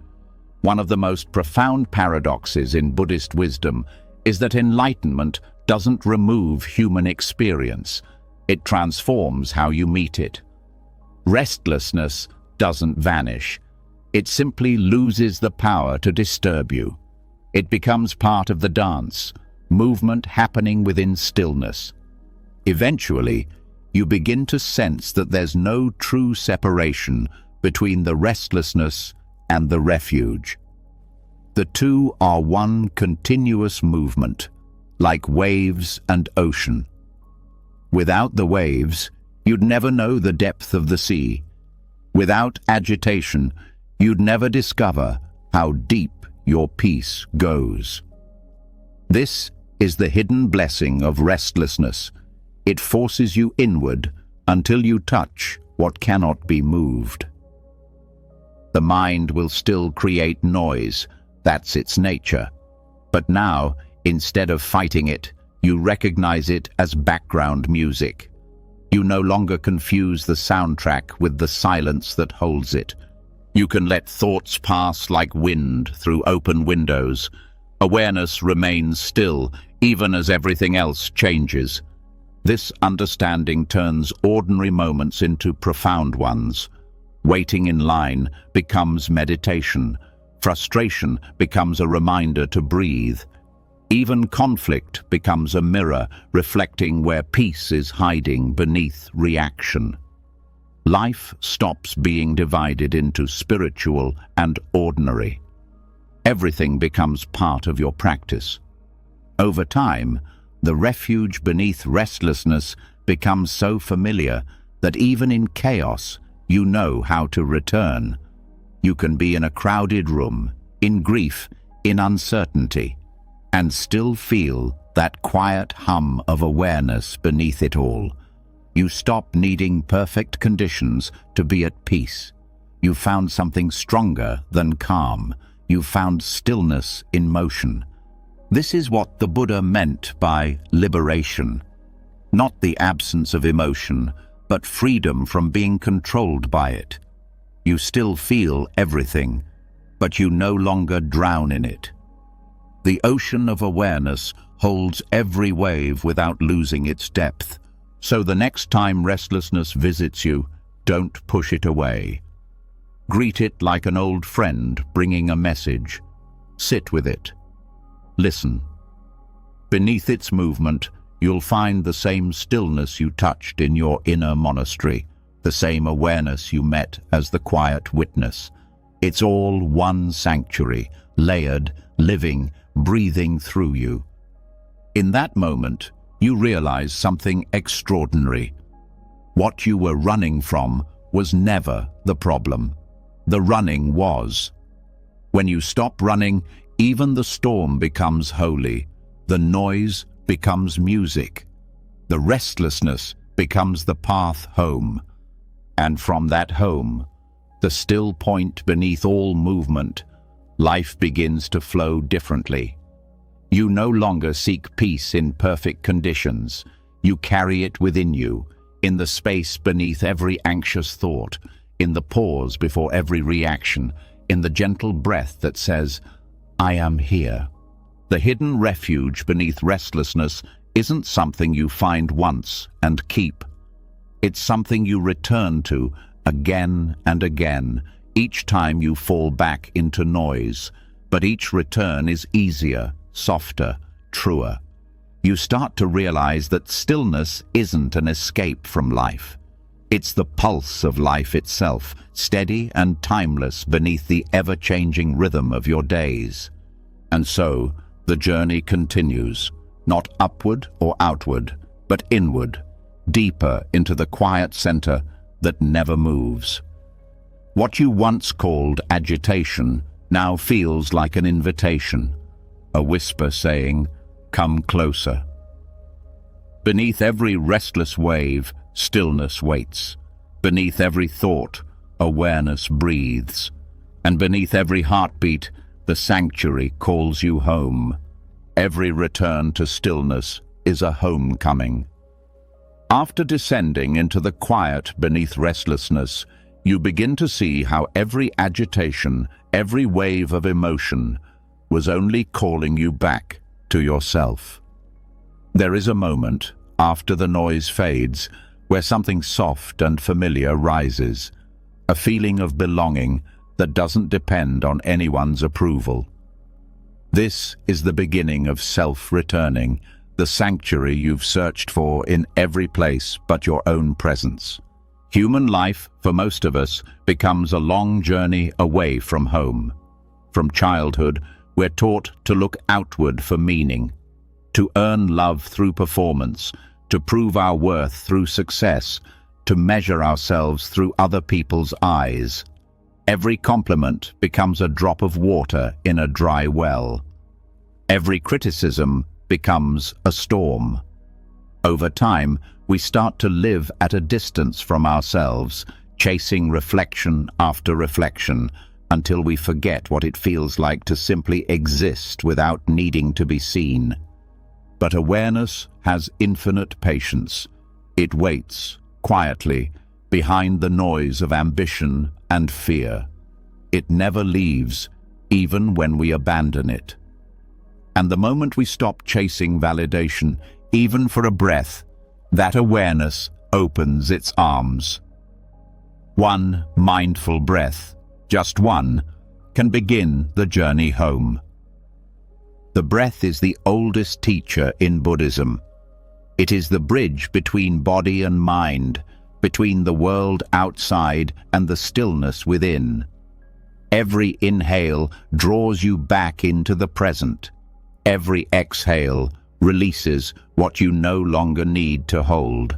One of the most profound paradoxes in Buddhist wisdom is that enlightenment doesn't remove human experience. It transforms how you meet it. Restlessness doesn't vanish. It simply loses the power to disturb you. It becomes part of the dance, movement happening within stillness. Eventually, you begin to sense that there's no true separation between the restlessness and the refuge. The two are one continuous movement, like waves and ocean. Without the waves, you'd never know the depth of the sea. Without agitation, you'd never discover how deep your peace goes. This is the hidden blessing of restlessness. It forces you inward until you touch what cannot be moved. The mind will still create noise, that's its nature. But now, instead of fighting it, you recognize it as background music. You no longer confuse the soundtrack with the silence that holds it. You can let thoughts pass like wind through open windows. Awareness remains still, even as everything else changes. This understanding turns ordinary moments into profound ones. Waiting in line becomes meditation. Frustration becomes a reminder to breathe. Even conflict becomes a mirror reflecting where peace is hiding beneath reaction. Life stops being divided into spiritual and ordinary. Everything becomes part of your practice. Over time, the refuge beneath restlessness becomes so familiar that even in chaos, you know how to return. You can be in a crowded room, in grief, in uncertainty, and still feel that quiet hum of awareness beneath it all. You stop needing perfect conditions to be at peace. You found something stronger than calm. You found stillness in motion. This is what the Buddha meant by liberation. Not the absence of emotion, but freedom from being controlled by it. You still feel everything, but you no longer drown in it. The ocean of awareness holds every wave without losing its depth. So the next time restlessness visits you, don't push it away. Greet it like an old friend bringing a message. Sit with it. Listen. Beneath its movement, you'll find the same stillness you touched in your inner monastery, the same awareness you met as the quiet witness. It's all one sanctuary, layered, living, breathing through you. In that moment, you realize something extraordinary. What you were running from was never the problem. The running was. When you stop running, even the storm becomes holy. The noise becomes music. The restlessness becomes the path home. And from that home, the still point beneath all movement, life begins to flow differently. You no longer seek peace in perfect conditions. You carry it within you, in the space beneath every anxious thought, in the pause before every reaction, in the gentle breath that says, "I am here." The hidden refuge beneath restlessness isn't something you find once and keep. It's something you return to again and again, each time you fall back into noise. But each return is easier, softer, truer. You start to realize that stillness isn't an escape from life. It's the pulse of life itself, steady and timeless beneath the ever-changing rhythm of your days. And so, the journey continues, not upward or outward, but inward, deeper into the quiet center that never moves. What you once called agitation now feels like an invitation, a whisper saying, "Come closer." Beneath every restless wave, stillness waits. Beneath every thought, awareness breathes. And beneath every heartbeat, the sanctuary calls you home. Every return to stillness is a homecoming. After descending into the quiet beneath restlessness, you begin to see how every agitation, every wave of emotion, was only calling you back to yourself. There is a moment, after the noise fades, where something soft and familiar rises, a feeling of belonging that doesn't depend on anyone's approval. This is the beginning of self-returning, the sanctuary you've searched for in every place but your own presence. Human life, for most of us, becomes a long journey away from home. From childhood, we're taught to look outward for meaning, to earn love through performance, to prove our worth through success, to measure ourselves through other people's eyes. Every compliment becomes a drop of water in a dry well. Every criticism becomes a storm. Over time, we start to live at a distance from ourselves, chasing reflection after reflection, until we forget what it feels like to simply exist without needing to be seen. But awareness has infinite patience. It waits, quietly, behind the noise of ambition and fear. It never leaves, even when we abandon it. And the moment we stop chasing validation, even for a breath, that awareness opens its arms. One mindful breath, just one, can begin the journey home. The breath is the oldest teacher in Buddhism. It is the bridge between body and mind, between the world outside and the stillness within. Every inhale draws you back into the present. Every exhale releases what you no longer need to hold.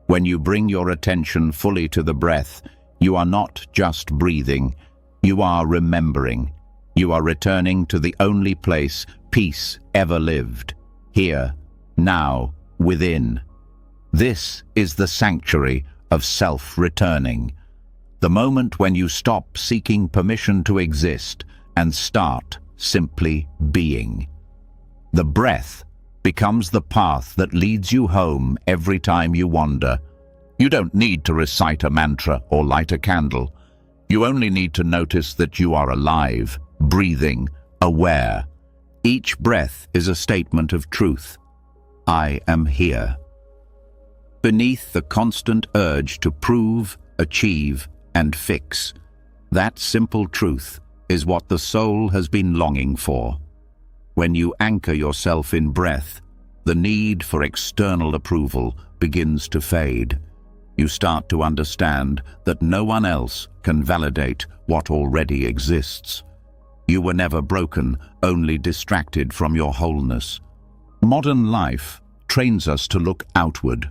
When you bring your attention fully to the breath, you are not just breathing, you are remembering. You are returning to the only place peace ever lived, here, now, within. This is the sanctuary of self-returning, the moment when you stop seeking permission to exist and start simply being. The breath becomes the path that leads you home every time you wander. You don't need to recite a mantra or light a candle. You only need to notice that you are alive, breathing, aware. Each breath is a statement of truth. I am here. Beneath the constant urge to prove, achieve, and fix, that simple truth is what the soul has been longing for. When you anchor yourself in breath, the need for external approval begins to fade. You start to understand that no one else can validate what already exists. You were never broken, only distracted from your wholeness. Modern life trains us to look outward.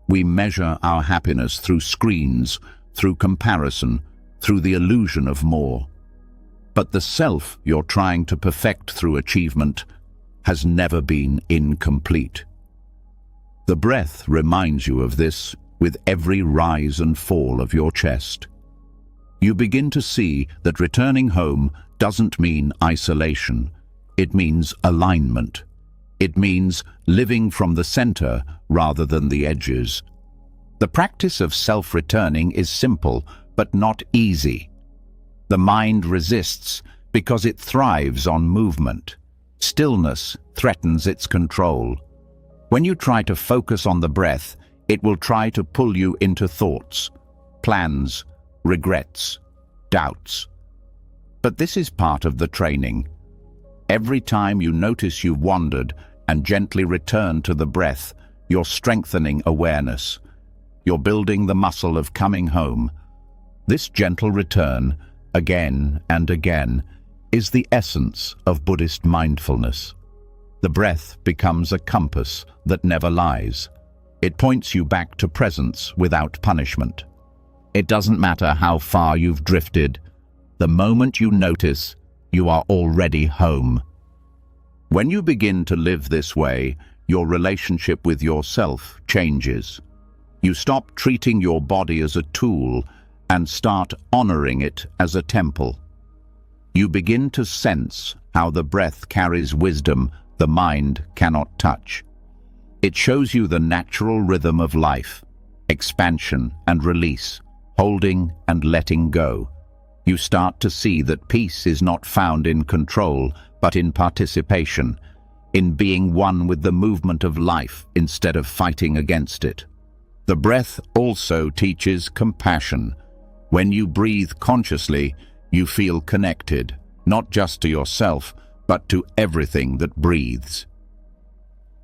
We measure our happiness through screens, through comparison, through the illusion of more. But the self you're trying to perfect through achievement has never been incomplete. The breath reminds you of this with every rise and fall of your chest. You begin to see that returning home doesn't mean isolation. It means alignment. It means living from the center rather than the edges. The practice of self-returning is simple, but not easy. The mind resists because it thrives on movement. Stillness threatens its control. When you try to focus on the breath, it will try to pull you into thoughts, plans, regrets, doubts. But this is part of the training. Every time you notice you've wandered and gently return to the breath, you're strengthening awareness. You're building the muscle of coming home. This gentle return, again and again, is the essence of Buddhist mindfulness. The breath becomes a compass that never lies. It points you back to presence without punishment. It doesn't matter how far you've drifted. The moment you notice, you are already home. When you begin to live this way, your relationship with yourself changes. You stop treating your body as a tool and start honoring it as a temple. You begin to sense how the breath carries wisdom the mind cannot touch. It shows you the natural rhythm of life, expansion and release, holding and letting go. You start to see that peace is not found in control, but in participation, in being one with the movement of life instead of fighting against it. The breath also teaches compassion. When you breathe consciously, you feel connected, not just to yourself, but to everything that breathes.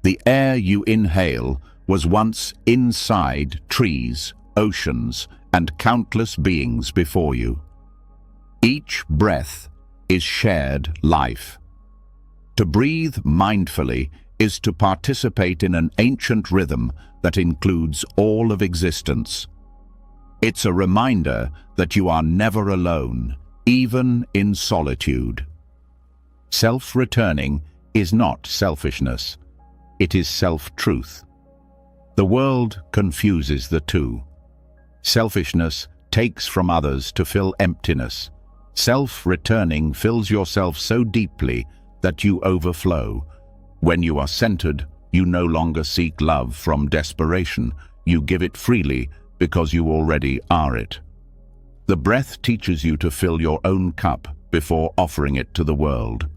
The air you inhale was once inside trees, oceans, and countless beings before you. Each breath is shared life. To breathe mindfully is to participate in an ancient rhythm that includes all of existence. It's a reminder that you are never alone, even in solitude. Self-returning is not selfishness. It is self-truth. The world confuses the two. Selfishness takes from others to fill emptiness. Self-returning fills yourself so deeply that you overflow. When you are centered, you no longer seek love from desperation. You give it freely because you already are it. The breath teaches you to fill your own cup before offering it to the world.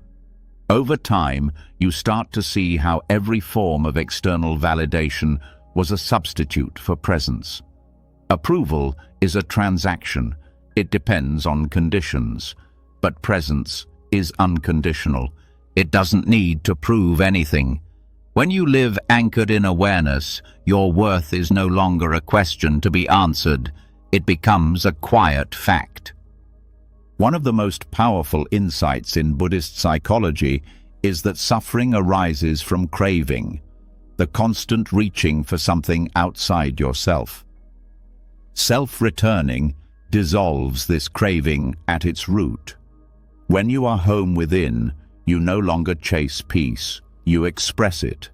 Over time, you start to see how every form of external validation was a substitute for presence. Approval is a transaction. It depends on conditions. But presence is unconditional. It doesn't need to prove anything. When you live anchored in awareness, your worth is no longer a question to be answered. It becomes a quiet fact. One of the most powerful insights in Buddhist psychology is that suffering arises from craving, the constant reaching for something outside yourself. Self-returning dissolves this craving at its root. When you are home within, you no longer chase peace, you express it.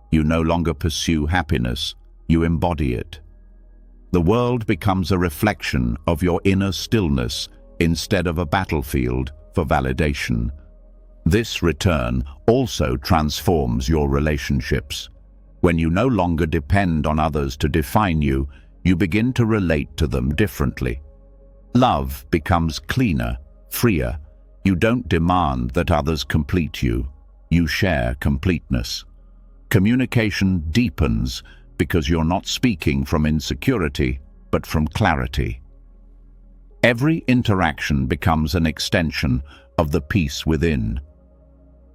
You no longer pursue happiness, you embody it. The world becomes a reflection of your inner stillness instead of a battlefield for validation. This return also transforms your relationships. When you no longer depend on others to define you, you begin to relate to them differently. Love becomes cleaner, freer. You don't demand that others complete you. You share completeness. Communication deepens because you're not speaking from insecurity, but from clarity. Every interaction becomes an extension of the peace within.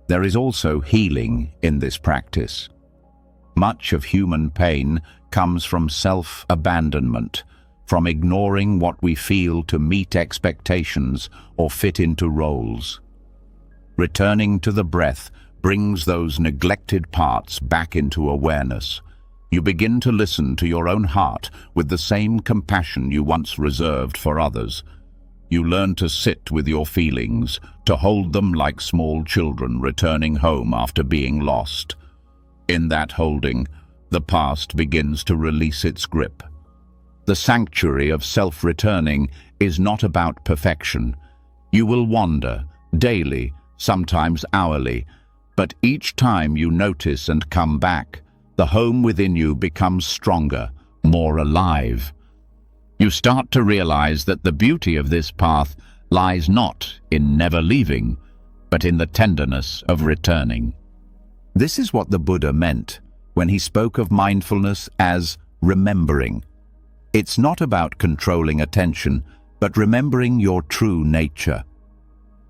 There is also healing in this practice. Much of human pain comes from self-abandonment, from ignoring what we feel to meet expectations or fit into roles. Returning to the breath brings those neglected parts back into awareness. You begin to listen to your own heart with the same compassion you once reserved for others. You learn to sit with your feelings, to hold them like small children returning home after being lost. In that holding, the past begins to release its grip. The sanctuary of self-returning is not about perfection. You will wander, daily, sometimes hourly, but each time you notice and come back, the home within you becomes stronger, more alive. You start to realize that the beauty of this path lies not in never leaving, but in the tenderness of returning. This is what the Buddha meant when he spoke of mindfulness as remembering. It's not about controlling attention, but remembering your true nature,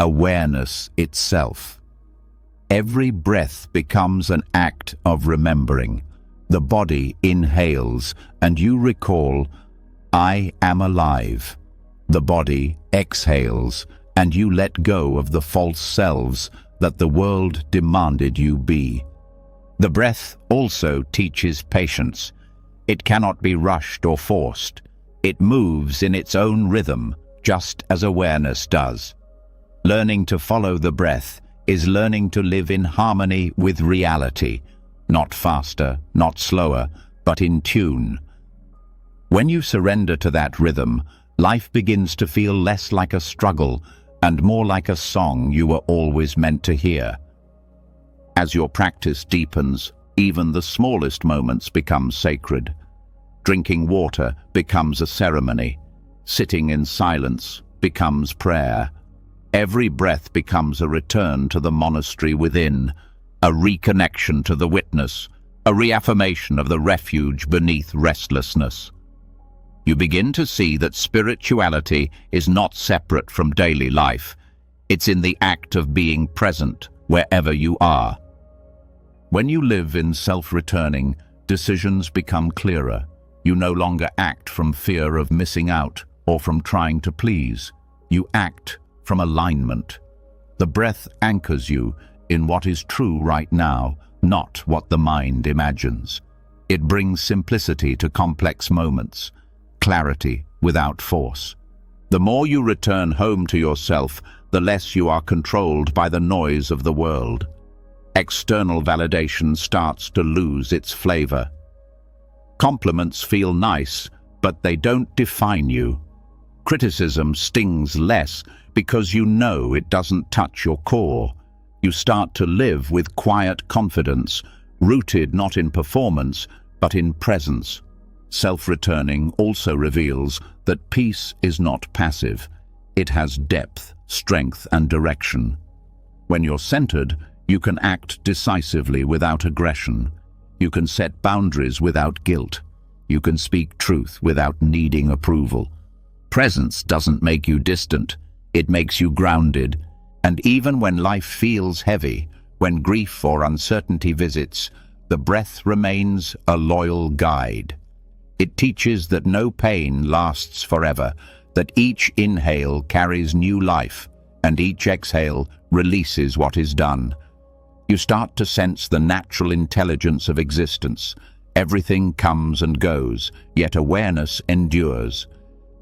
awareness itself. Every breath becomes an act of remembering. The body inhales, and you recall, I am alive. The body exhales, and you let go of the false selves that the world demanded you be. The breath also teaches patience. It cannot be rushed or forced. It moves in its own rhythm, just as awareness does. Learning to follow the breath is learning to live in harmony with reality, not faster, not slower, but in tune. When you surrender to that rhythm, life begins to feel less like a struggle and more like a song you were always meant to hear. As your practice deepens, even the smallest moments become sacred. Drinking water becomes a ceremony. Sitting in silence becomes prayer. Every breath becomes a return to the monastery within, a reconnection to the witness, a reaffirmation of the refuge beneath restlessness. You begin to see that spirituality is not separate from daily life. It's in the act of being present wherever you are. When you live in self-returning, decisions become clearer. You no longer act from fear of missing out or from trying to please. You act from alignment. The breath anchors you in what is true right now, not what the mind imagines. It brings simplicity to complex moments, clarity without force. The more you return home to yourself, the less you are controlled by the noise of the world. External validation starts to lose its flavor. Compliments feel nice, but they don't define you. Criticism stings less because you know it doesn't touch your core. You start to live with quiet confidence, rooted not in performance, but in presence. Self-returning also reveals that peace is not passive. It has depth, strength, and direction. When you're centered, you can act decisively without aggression. You can set boundaries without guilt. You can speak truth without needing approval. Presence doesn't make you distant. It makes you grounded. And even when life feels heavy, when grief or uncertainty visits, the breath remains a loyal guide. It teaches that no pain lasts forever, that each inhale carries new life, and each exhale releases what is done. You start to sense the natural intelligence of existence. Everything comes and goes, yet awareness endures.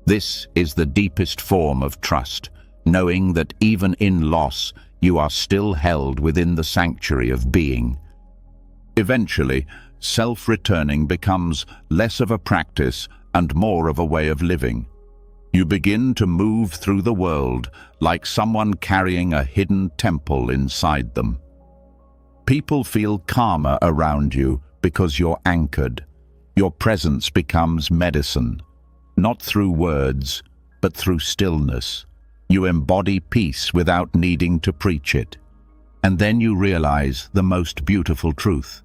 This is the deepest form of trust, knowing that even in loss, you are still held within the sanctuary of being. Eventually, self-returning becomes less of a practice and more of a way of living. You begin to move through the world like someone carrying a hidden temple inside them. People feel calmer around you because you're anchored. Your presence becomes medicine, not through words, but through stillness. You embody peace without needing to preach it. And then you realize the most beautiful truth.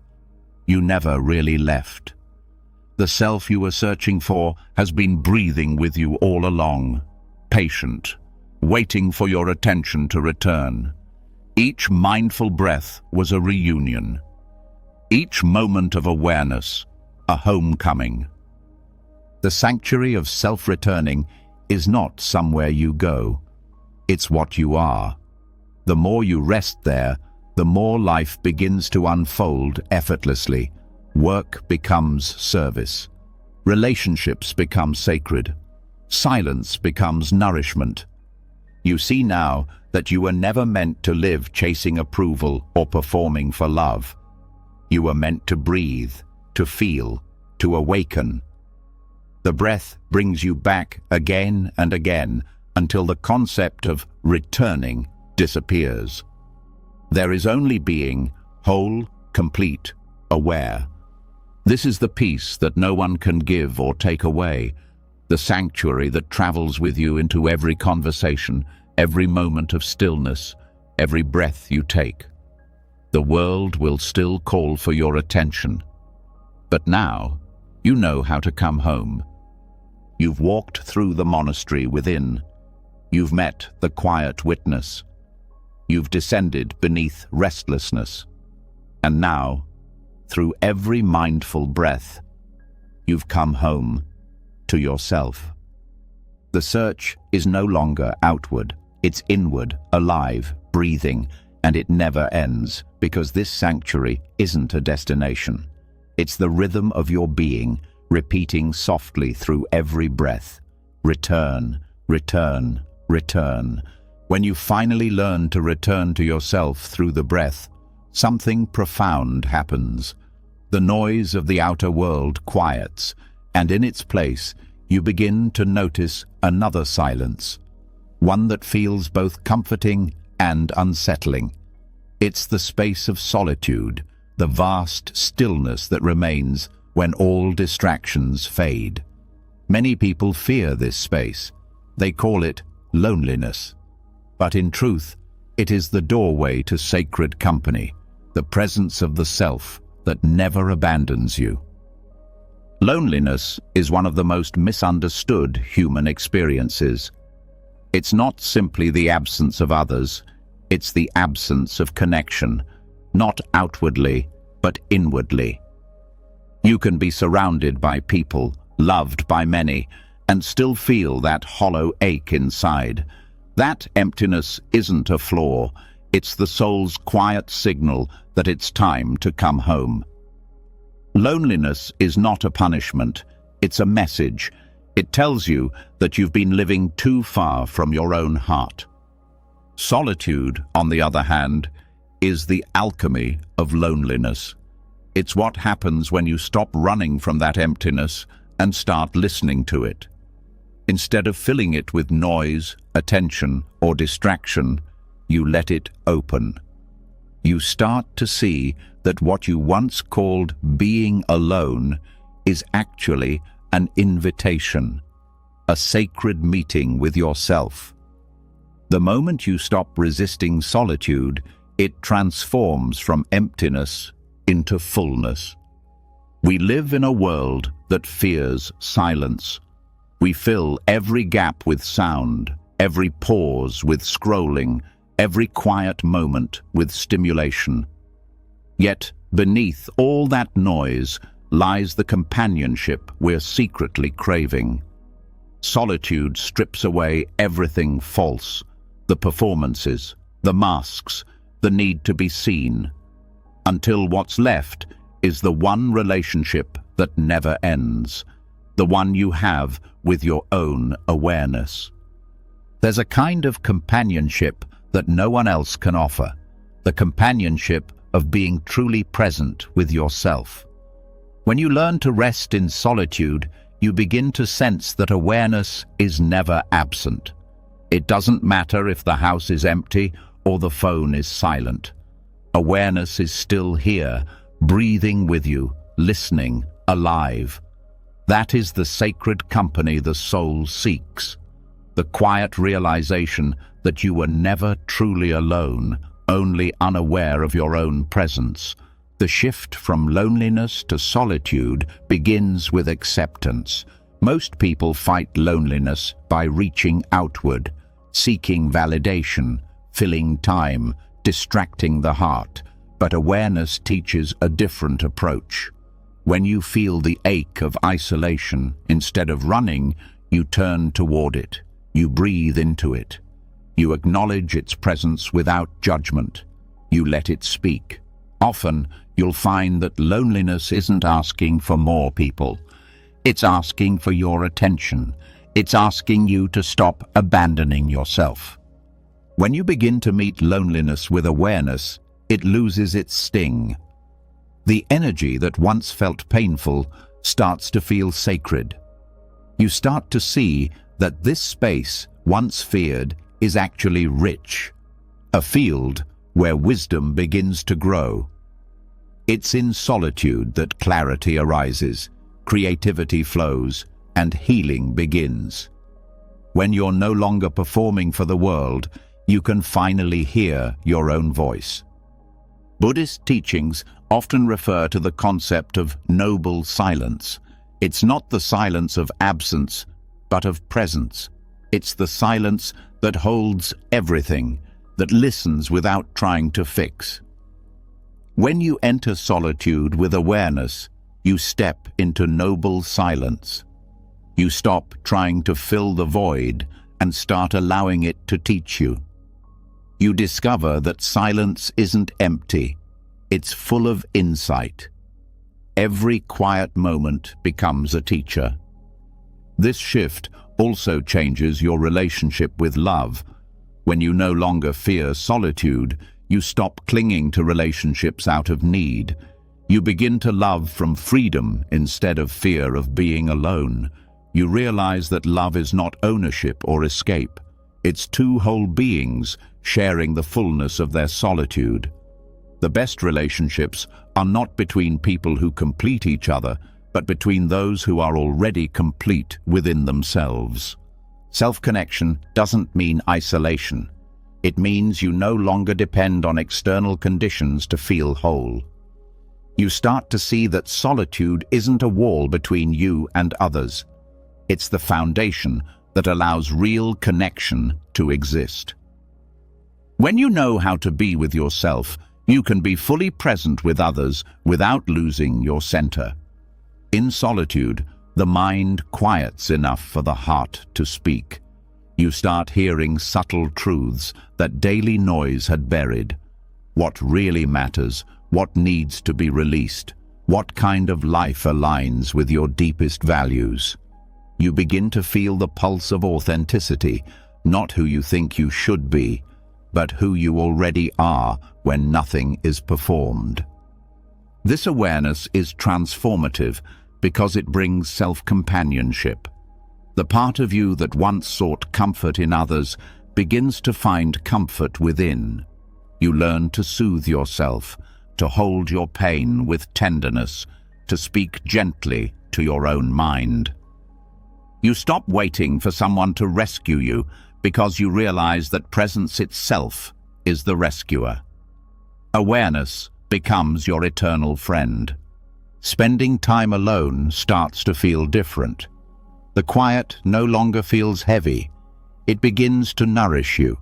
You never really left. The self you were searching for has been breathing with you all along, patient, waiting for your attention to return. Each mindful breath was a reunion. Each moment of awareness, a homecoming. The sanctuary of self-returning is not somewhere you go. It's what you are. The more you rest there, the more life begins to unfold effortlessly. Work becomes service. Relationships become sacred. Silence becomes nourishment. You see now that you were never meant to live chasing approval or performing for love. You were meant to breathe, to feel, to awaken. The breath brings you back again and again until the concept of returning disappears. There is only being, whole, complete, aware. This is the peace that no one can give or take away, the sanctuary that travels with you into every conversation, every moment of stillness, every breath you take. The world will still call for your attention. But now, you know how to come home. You've walked through the monastery within. You've met the quiet witness. You've descended beneath restlessness. And now, through every mindful breath, you've come home to yourself. The search is no longer outward. It's inward, alive, breathing, and it never ends, because this sanctuary isn't a destination. It's the rhythm of your being, repeating softly through every breath. Return, return, return. When you finally learn to return to yourself through the breath, something profound happens. The noise of the outer world quiets, and in its place, you begin to notice another silence, one that feels both comforting and unsettling. It's the space of solitude, the vast stillness that remains when all distractions fade. Many people fear this space. They call it loneliness. But in truth, it is the doorway to sacred company, the presence of the self that never abandons you. Loneliness is one of the most misunderstood human experiences. It's not simply the absence of others, it's the absence of connection, not outwardly, but inwardly. You can be surrounded by people, loved by many, and still feel that hollow ache inside. That emptiness isn't a flaw, it's the soul's quiet signal that it's time to come home. Loneliness is not a punishment, it's a message. It tells you that you've been living too far from your own heart. Solitude, on the other hand, is the alchemy of loneliness. It's what happens when you stop running from that emptiness and start listening to it. Instead of filling it with noise, attention, or distraction, you let it open. You start to see that what you once called being alone is actually an invitation, a sacred meeting with yourself. The moment you stop resisting solitude, it transforms from emptiness into fullness. We live in a world that fears silence. We fill every gap with sound, every pause with scrolling, every quiet moment with stimulation. Yet, beneath all that noise lies the companionship we're secretly craving. Solitude strips away everything false, the performances, the masks, the need to be seen, until what's left is the one relationship that never ends, the one you have with your own awareness. There's a kind of companionship that no one else can offer, the companionship of being truly present with yourself. When you learn to rest in solitude, you begin to sense that awareness is never absent. It doesn't matter if the house is empty or the phone is silent. Awareness is still here, breathing with you, listening, alive. That is the sacred company the soul seeks. The quiet realization that you were never truly alone, only unaware of your own presence. The shift from loneliness to solitude begins with acceptance. Most people fight loneliness by reaching outward, seeking validation, filling time, distracting the heart. But awareness teaches a different approach. When you feel the ache of isolation, instead of running, you turn toward it. You breathe into it. You acknowledge its presence without judgment. You let it speak. Often, you'll find that loneliness isn't asking for more people. It's asking for your attention. It's asking you to stop abandoning yourself. When you begin to meet loneliness with awareness, it loses its sting. The energy that once felt painful starts to feel sacred. You start to see that this space, once feared, is actually rich, a field where wisdom begins to grow. It's in solitude that clarity arises, creativity flows, and healing begins. When you're no longer performing for the world, you can finally hear your own voice. Buddhist teachings often refer to the concept of noble silence. It's not the silence of absence, but of presence. It's the silence that holds everything, that listens without trying to fix. When you enter solitude with awareness, you step into noble silence. You stop trying to fill the void and start allowing it to teach you. You discover that silence isn't empty, it's full of insight. Every quiet moment becomes a teacher. This shift also changes your relationship with love. When you no longer fear solitude, you stop clinging to relationships out of need. You begin to love from freedom instead of fear of being alone. You realize that love is not ownership or escape. It's two whole beings sharing the fullness of their solitude. The best relationships are not between people who complete each other, but between those who are already complete within themselves. Self-connection doesn't mean isolation. It means you no longer depend on external conditions to feel whole. You start to see that solitude isn't a wall between you and others. It's the foundation that allows real connection to exist. When you know how to be with yourself, you can be fully present with others without losing your center. In solitude, the mind quiets enough for the heart to speak. You start hearing subtle truths that daily noise had buried. What really matters, what needs to be released, what kind of life aligns with your deepest values. You begin to feel the pulse of authenticity, not who you think you should be, but who you already are when nothing is performed. This awareness is transformative because it brings self-companionship. The part of you that once sought comfort in others begins to find comfort within. You learn to soothe yourself, to hold your pain with tenderness, to speak gently to your own mind. You stop waiting for someone to rescue you because you realize that presence itself is the rescuer. Awareness becomes your eternal friend. Spending time alone starts to feel different. The quiet no longer feels heavy. It begins to nourish you.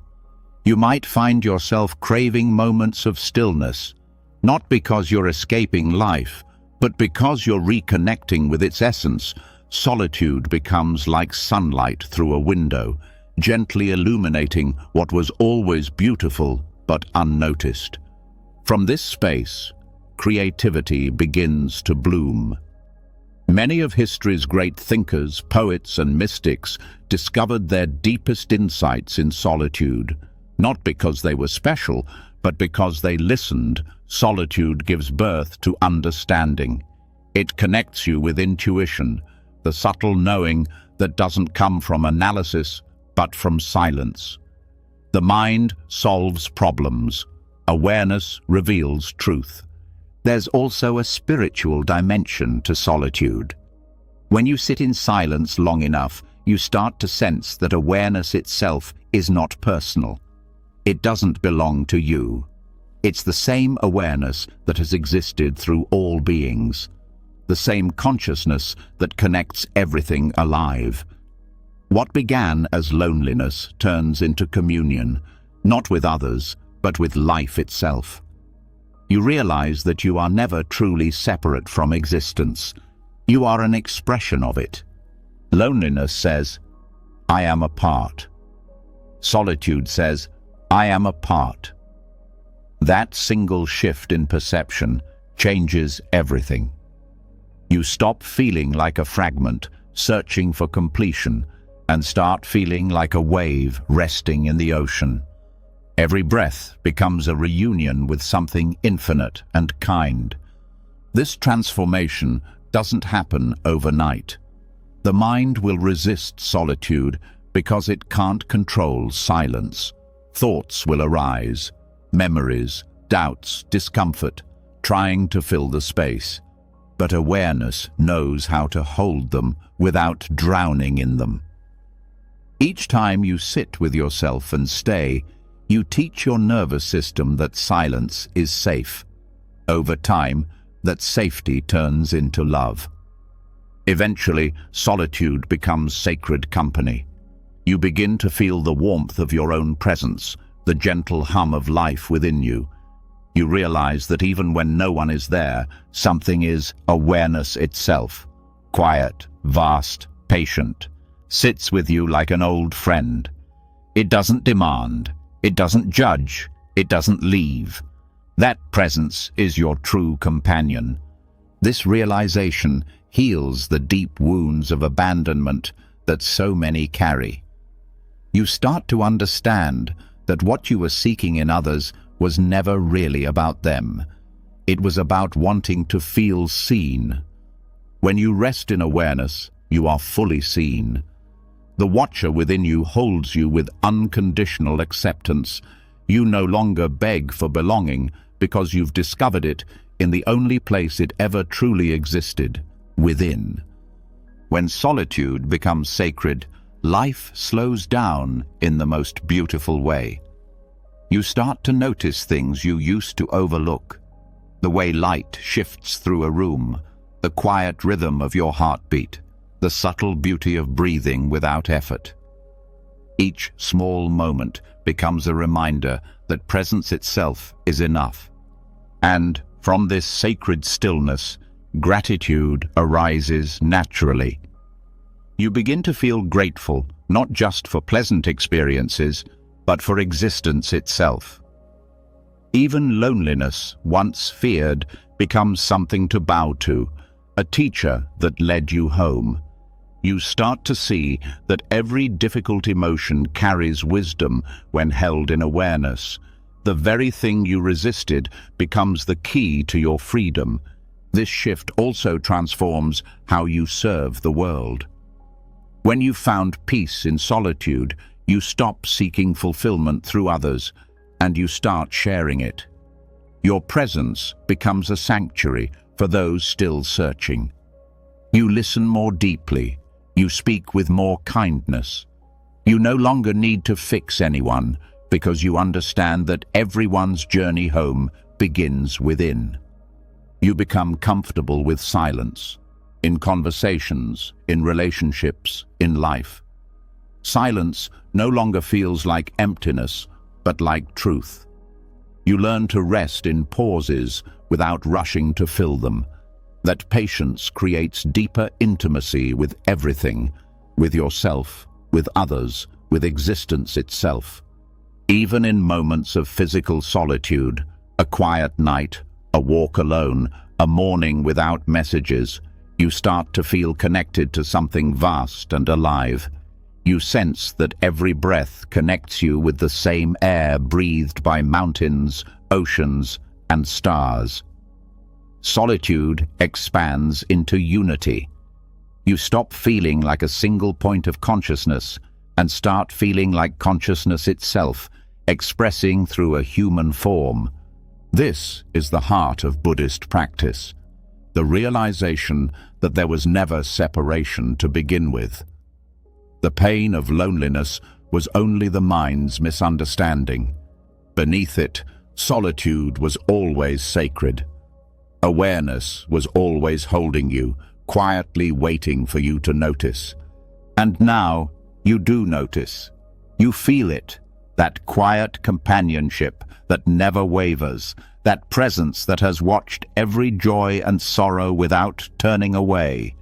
You might find yourself craving moments of stillness, not because you're escaping life, but because you're reconnecting with its essence. Solitude becomes like sunlight through a window, gently illuminating what was always beautiful but unnoticed. From this space, creativity begins to bloom. Many of history's great thinkers, poets, and mystics discovered their deepest insights in solitude, not because they were special, but because they listened. Solitude gives birth to understanding. It connects you with intuition, the subtle knowing that doesn't come from analysis, but from silence. The mind solves problems. Awareness reveals truth. There's also a spiritual dimension to solitude. When you sit in silence long enough, you start to sense that awareness itself is not personal. It doesn't belong to you. It's the same awareness that has existed through all beings, the same consciousness that connects everything alive. What began as loneliness turns into communion, not with others, but with life itself. You realize that you are never truly separate from existence. You are an expression of it. Loneliness says, "I am a part." Solitude says, "I am a part." That single shift in perception changes everything. You stop feeling like a fragment, searching for completion, and start feeling like a wave resting in the ocean. Every breath becomes a reunion with something infinite and kind. This transformation doesn't happen overnight. The mind will resist solitude because it can't control silence. Thoughts will arise, memories, doubts, discomfort, trying to fill the space. But awareness knows how to hold them without drowning in them. Each time you sit with yourself and stay, you teach your nervous system that silence is safe. Over time, that safety turns into love. Eventually, solitude becomes sacred company. You begin to feel the warmth of your own presence, the gentle hum of life within you. You realize that even when no one is there, something is awareness itself. Quiet, vast, patient, sits with you like an old friend. It doesn't demand, it doesn't judge, it doesn't leave. That presence is your true companion. This realization heals the deep wounds of abandonment that so many carry. You start to understand that what you were seeking in others was never really about them. It was about wanting to feel seen. When you rest in awareness, you are fully seen. The watcher within you holds you with unconditional acceptance. You no longer beg for belonging because you've discovered it in the only place it ever truly existed, within. When solitude becomes sacred, life slows down in the most beautiful way. You start to notice things you used to overlook. The way light shifts through a room, the quiet rhythm of your heartbeat, the subtle beauty of breathing without effort. Each small moment becomes a reminder that presence itself is enough. And from this sacred stillness, gratitude arises naturally. You begin to feel grateful, not just for pleasant experiences, but for existence itself. Even loneliness, once feared, becomes something to bow to, a teacher that led you home. You start to see that every difficult emotion carries wisdom when held in awareness. The very thing you resisted becomes the key to your freedom. This shift also transforms how you serve the world. When you've found peace in solitude, you stop seeking fulfillment through others, and you start sharing it. Your presence becomes a sanctuary for those still searching. You listen more deeply. You speak with more kindness. You no longer need to fix anyone, because you understand that everyone's journey home begins within. You become comfortable with silence, in conversations, in relationships, in life. Silence no longer feels like emptiness, but like truth. You learn to rest in pauses without rushing to fill them. That patience creates deeper intimacy with everything, with yourself, with others, with existence itself. Even in moments of physical solitude, a quiet night, a walk alone, a morning without messages, you start to feel connected to something vast and alive. You sense that every breath connects you with the same air breathed by mountains, oceans, and stars. Solitude expands into unity. You stop feeling like a single point of consciousness and start feeling like consciousness itself, expressing through a human form. This is the heart of Buddhist practice, the realization that there was never separation to begin with. The pain of loneliness was only the mind's misunderstanding. Beneath it, solitude was always sacred. Awareness was always holding you, quietly waiting for you to notice. And now, you do notice. You feel it, that quiet companionship that never wavers, that presence that has watched every joy and sorrow without turning away.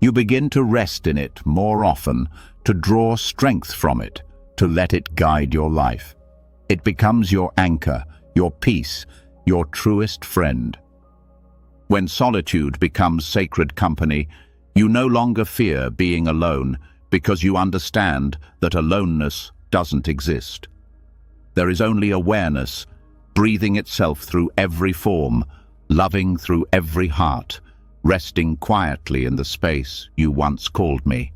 You begin to rest in it more often, to draw strength from it, to let it guide your life. It becomes your anchor, your peace, your truest friend. When solitude becomes sacred company, you no longer fear being alone because you understand that aloneness doesn't exist. There is only awareness, breathing itself through every form, loving through every heart, resting quietly in the space you once called me.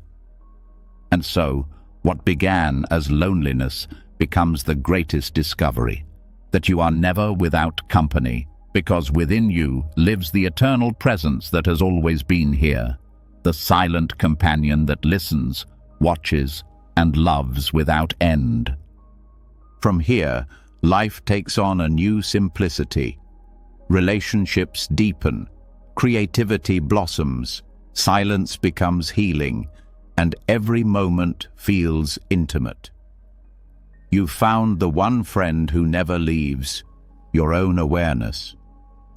And so, what began as loneliness becomes the greatest discovery, that you are never without company, because within you lives the eternal presence that has always been here, the silent companion that listens, watches, and loves without end. From here, life takes on a new simplicity. Relationships deepen, creativity blossoms, silence becomes healing, and every moment feels intimate. You've found the one friend who never leaves, your own awareness.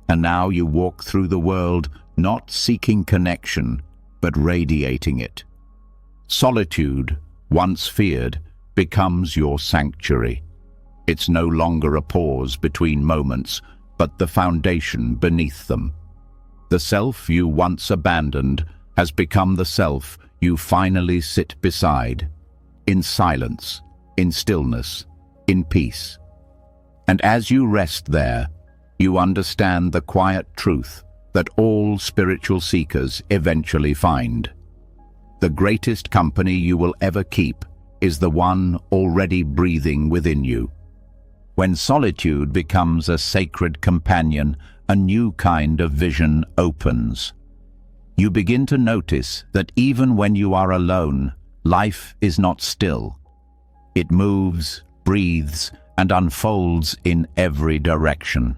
And now you walk through the world not seeking connection, but radiating it. Solitude, once feared, becomes your sanctuary. It's no longer a pause between moments, but the foundation beneath them. The self you once abandoned has become the self you finally sit beside, in silence, in stillness, in peace. And as you rest there, you understand the quiet truth that all spiritual seekers eventually find. The greatest company you will ever keep is the one already breathing within you. When solitude becomes a sacred companion, a new kind of vision opens. You begin to notice that even when you are alone, life is not still. It moves, breathes, and unfolds in every direction.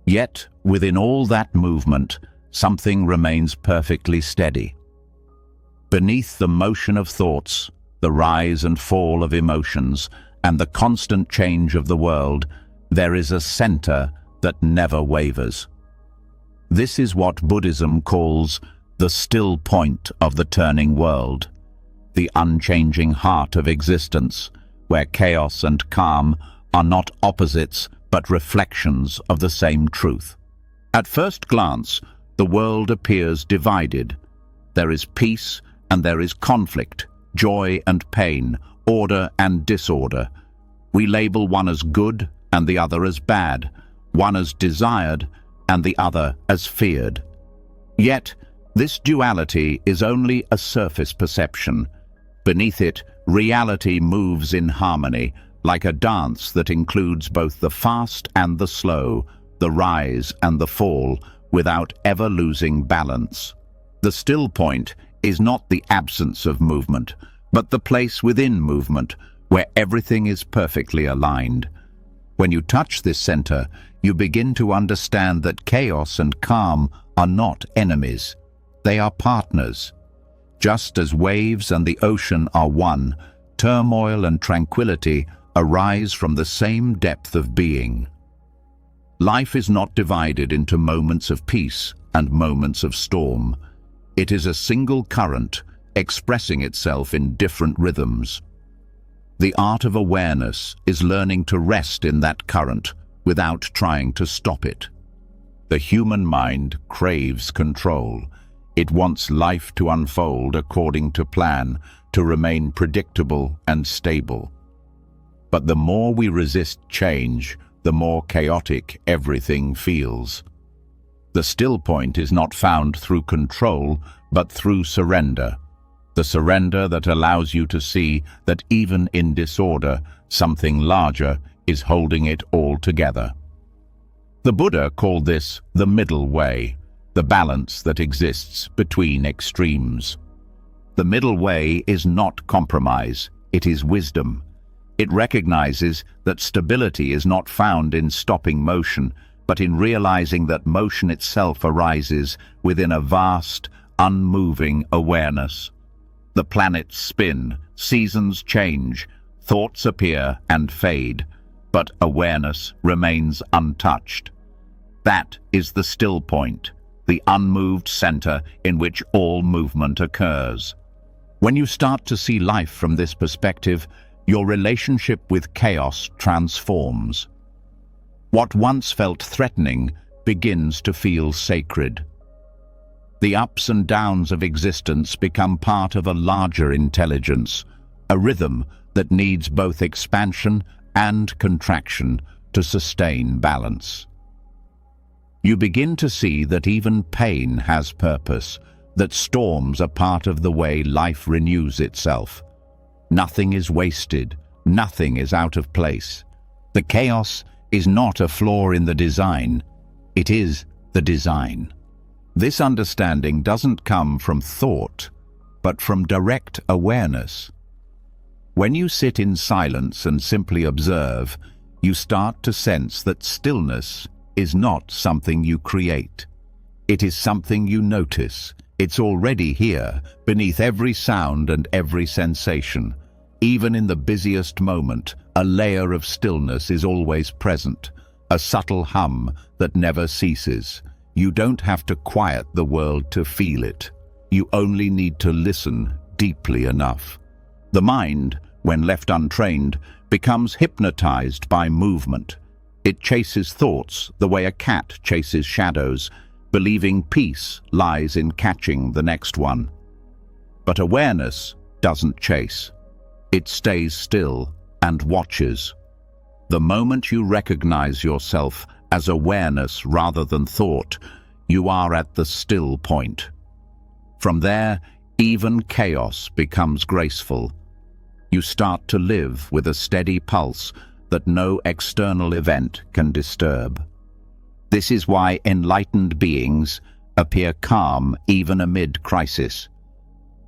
Yet, within all that movement, something remains perfectly steady. Beneath the motion of thoughts, the rise and fall of emotions, and the constant change of the world, there is a center that never wavers. This is what Buddhism calls the still point of the turning world, the unchanging heart of existence, where chaos and calm are not opposites but reflections of the same truth. At first glance, the world appears divided. There is peace and there is conflict, joy and pain, order and disorder. We label one as good and the other as bad, one as desired and the other as feared. Yet, this duality is only a surface perception. Beneath it, reality moves in harmony, like a dance that includes both the fast and the slow, the rise and the fall, without ever losing balance. The still point is not the absence of movement, but the place within movement, where everything is perfectly aligned. When you touch this center, you begin to understand that chaos and calm are not enemies. They are partners. Just as waves and the ocean are one, turmoil and tranquility arise from the same depth of being. Life is not divided into moments of peace and moments of storm. It is a single current expressing itself in different rhythms. The art of awareness is learning to rest in that current without trying to stop it. The human mind craves control. It wants life to unfold according to plan, to remain predictable and stable. But the more we resist change, the more chaotic everything feels. The still point is not found through control, but through surrender. The surrender that allows you to see that even in disorder, something larger is holding it all together. The Buddha called this the middle way, the balance that exists between extremes. The middle way is not compromise, it is wisdom. It recognizes that stability is not found in stopping motion, but in realizing that motion itself arises within a vast, unmoving awareness. The planets spin, seasons change, thoughts appear and fade, but awareness remains untouched. That is the still point, the unmoved center in which all movement occurs. When you start to see life from this perspective, your relationship with chaos transforms. What once felt threatening begins to feel sacred. The ups and downs of existence become part of a larger intelligence, a rhythm that needs both expansion and contraction to sustain balance. You begin to see that even pain has purpose, that storms are part of the way life renews itself. Nothing is wasted, nothing is out of place. The chaos is not a flaw in the design, it is the design. This understanding doesn't come from thought, but from direct awareness. When you sit in silence and simply observe, you start to sense that stillness is not something you create. It is something you notice. It's already here, beneath every sound and every sensation. Even in the busiest moment, a layer of stillness is always present, a subtle hum that never ceases. You don't have to quiet the world to feel it. You only need to listen deeply enough. The mind, when left untrained, becomes hypnotized by movement. It chases thoughts the way a cat chases shadows, believing peace lies in catching the next one. But awareness doesn't chase. It stays still and watches. The moment you recognize yourself as awareness rather than thought, you are at the still point. From there, even chaos becomes graceful. You start to live with a steady pulse that no external event can disturb. This is why enlightened beings appear calm even amid crisis.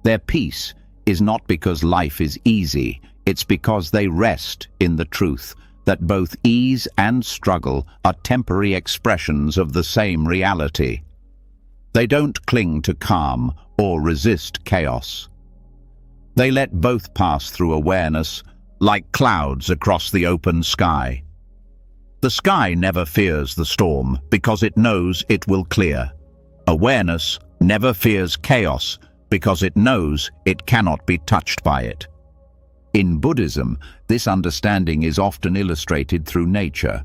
Their peace is not because life is easy, it's because they rest in the truth that both ease and struggle are temporary expressions of the same reality. They don't cling to calm or resist chaos. They let both pass through awareness, like clouds across the open sky. The sky never fears the storm because it knows it will clear. Awareness never fears chaos because it knows it cannot be touched by it. In Buddhism, this understanding is often illustrated through nature.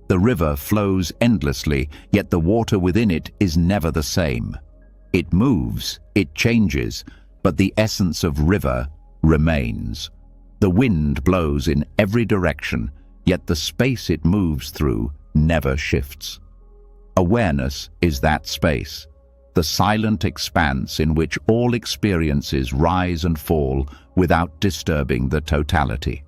The river flows endlessly, yet the water within it is never the same. It moves, it changes, but the essence of river remains. The wind blows in every direction, yet the space it moves through never shifts. Awareness is that space, the silent expanse in which all experiences rise and fall without disturbing the totality.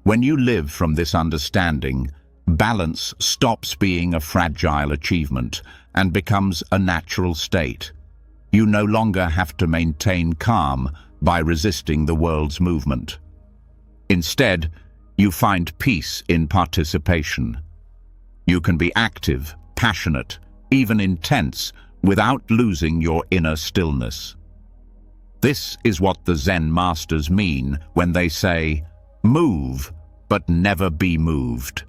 When you live from this understanding, balance stops being a fragile achievement and becomes a natural state. You no longer have to maintain calm by resisting the world's movement. Instead, you find peace in participation. You can be active, passionate, even intense, without losing your inner stillness. This is what the Zen masters mean when they say, "Move, but never be moved."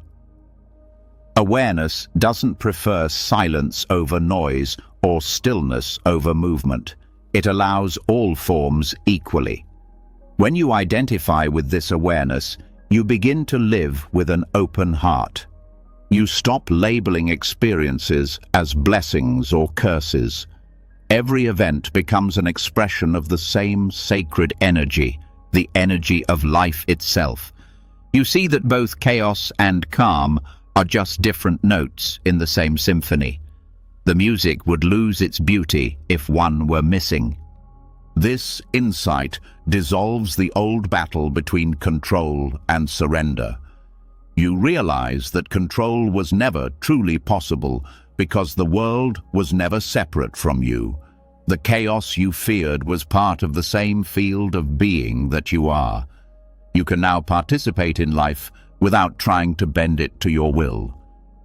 Awareness doesn't prefer silence over noise or stillness over movement. It allows all forms equally. When you identify with this awareness, you begin to live with an open heart. You stop labeling experiences as blessings or curses. Every event becomes an expression of the same sacred energy, the energy of life itself. You see that both chaos and calm are just different notes in the same symphony. The music would lose its beauty if one were missing. This insight dissolves the old battle between control and surrender. You realize that control was never truly possible because the world was never separate from you. The chaos you feared was part of the same field of being that you are. You can now participate in life without trying to bend it to your will.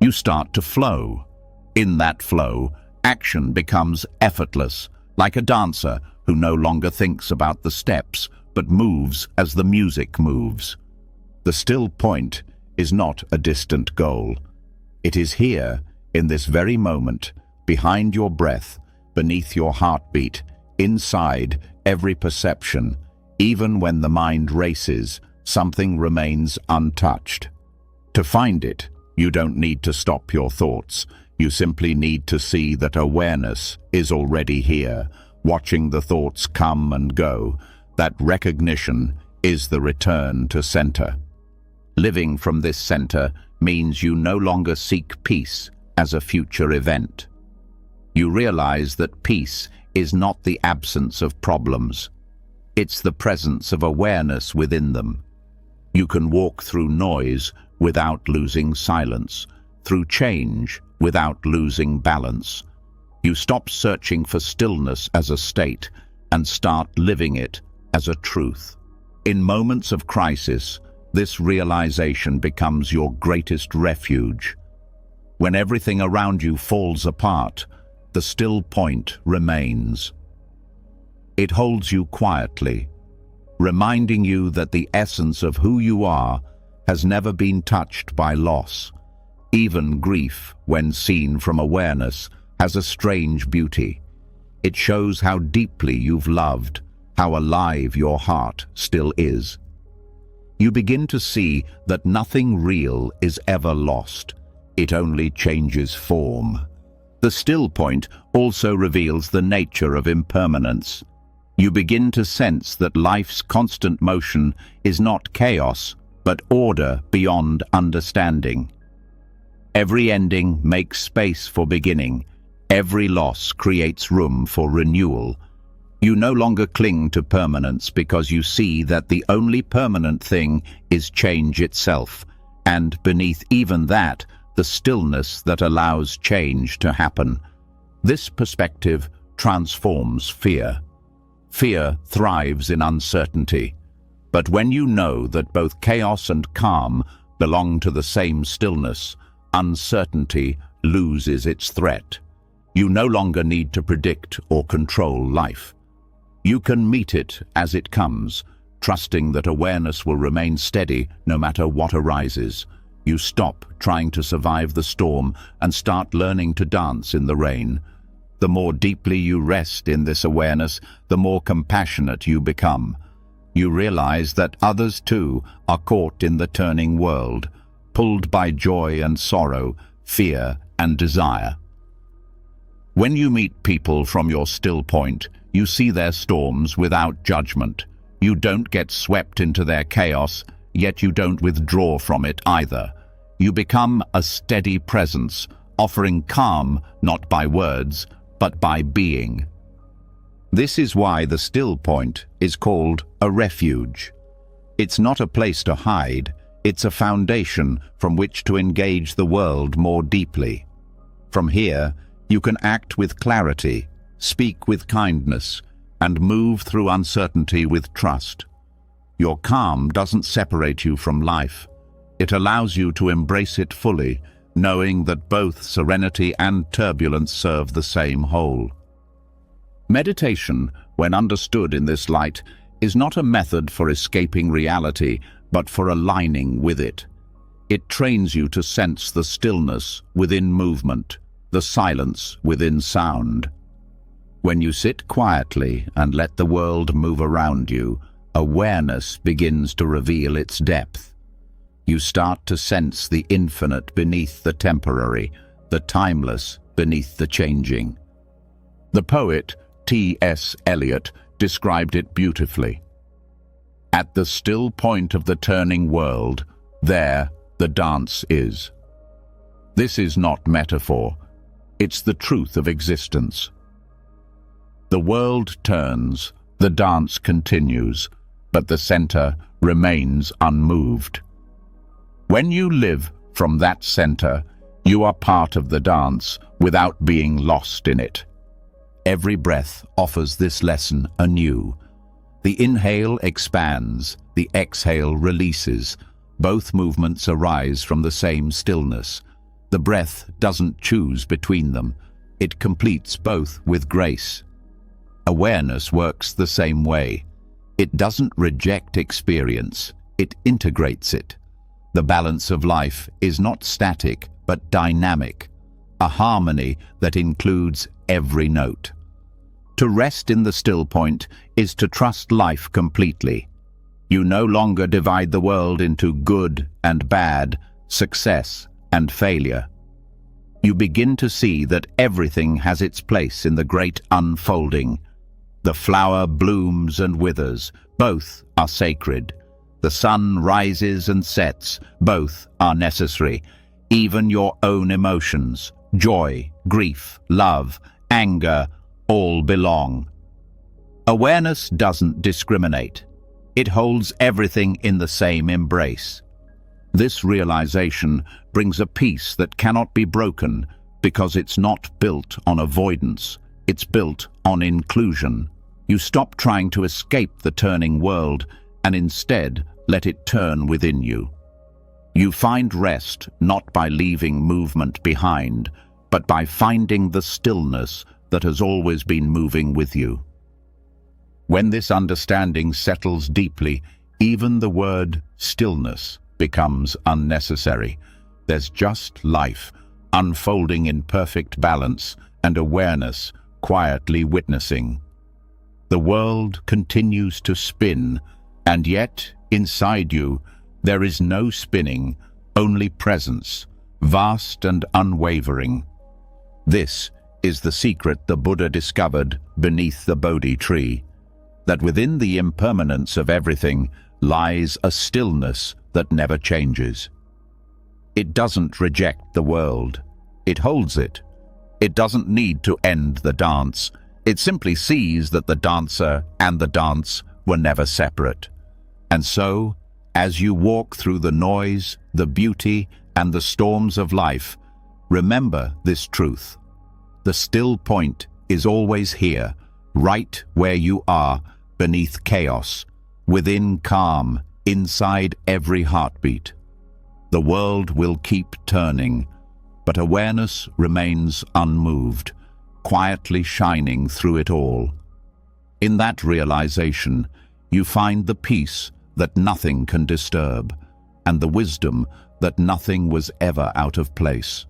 You start to flow. In that flow, action becomes effortless, like a dancer who no longer thinks about the steps, but moves as the music moves. The still point is not a distant goal. It is here, in this very moment, behind your breath, beneath your heartbeat, inside every perception. Even when the mind races, something remains untouched. To find it, you don't need to stop your thoughts. You simply need to see that awareness is already here, watching the thoughts come and go. That recognition is the return to center. Living from this center means you no longer seek peace, as a future event. You realize that peace is not the absence of problems. It's the presence of awareness within them. You can walk through noise without losing silence, through change without losing balance. You stop searching for stillness as a state and start living it as a truth. In moments of crisis, this realization becomes your greatest refuge. When everything around you falls apart, the still point remains. It holds you quietly, reminding you that the essence of who you are has never been touched by loss. Even grief, when seen from awareness, has a strange beauty. It shows how deeply you've loved, how alive your heart still is. You begin to see that nothing real is ever lost. It only changes form. The still point also reveals the nature of impermanence. You begin to sense that life's constant motion is not chaos, but order beyond understanding. Every ending makes space for beginning. Every loss creates room for renewal. You no longer cling to permanence because you see that the only permanent thing is change itself, and beneath even that, the stillness that allows change to happen. This perspective transforms fear. Fear thrives in uncertainty. But when you know that both chaos and calm belong to the same stillness, uncertainty loses its threat. You no longer need to predict or control life. You can meet it as it comes, trusting that awareness will remain steady no matter what arises. You stop trying to survive the storm and start learning to dance in the rain. The more deeply you rest in this awareness, the more compassionate you become. You realize that others too are caught in the turning world, pulled by joy and sorrow, fear and desire. When you meet people from your still point, you see their storms without judgment. You don't get swept into their chaos, yet you don't withdraw from it either. You become a steady presence, offering calm not by words, but by being. This is why the still point is called a refuge. It's not a place to hide, it's a foundation from which to engage the world more deeply. From here, you can act with clarity, speak with kindness, and move through uncertainty with trust. Your calm doesn't separate you from life. It allows you to embrace it fully, knowing that both serenity and turbulence serve the same whole. Meditation, when understood in this light, is not a method for escaping reality, but for aligning with it. It trains you to sense the stillness within movement, the silence within sound. When you sit quietly and let the world move around you, awareness begins to reveal its depth. You start to sense the infinite beneath the temporary, the timeless beneath the changing. The poet T.S. Eliot described it beautifully. At the still point of the turning world, there the dance is. This is not metaphor. It's the truth of existence. The world turns, the dance continues, but the center remains unmoved. When you live from that center, you are part of the dance without being lost in it. Every breath offers this lesson anew. The inhale expands, the exhale releases. Both movements arise from the same stillness. The breath doesn't choose between them. It completes both with grace. Awareness works the same way. It doesn't reject experience, it integrates it. The balance of life is not static, but dynamic, a harmony that includes every note. To rest in the still point is to trust life completely. You no longer divide the world into good and bad, success and failure. You begin to see that everything has its place in the great unfolding. The flower blooms and withers, both are sacred. The sun rises and sets, both are necessary. Even your own emotions, joy, grief, love, anger, all belong. Awareness doesn't discriminate. It holds everything in the same embrace. This realization brings a peace that cannot be broken because it's not built on avoidance, it's built on inclusion. You stop trying to escape the turning world and instead let it turn within you. You find rest not by leaving movement behind, but by finding the stillness that has always been moving with you. When this understanding settles deeply, even the word stillness becomes unnecessary. There's just life, unfolding in perfect balance, and awareness quietly witnessing. The world continues to spin, and yet, inside you, there is no spinning, only presence, vast and unwavering. This is the secret the Buddha discovered beneath the Bodhi tree, that within the impermanence of everything lies a stillness that never changes. It doesn't reject the world. It holds it. It doesn't need to end the dance. It simply sees that the dancer and the dance were never separate. And so, as you walk through the noise, the beauty, and the storms of life, remember this truth. The still point is always here, right where you are, beneath chaos, within calm, inside every heartbeat. The world will keep turning, but awareness remains unmoved, quietly shining through it all. In that realization, you find the peace that nothing can disturb, and the wisdom that nothing was ever out of place.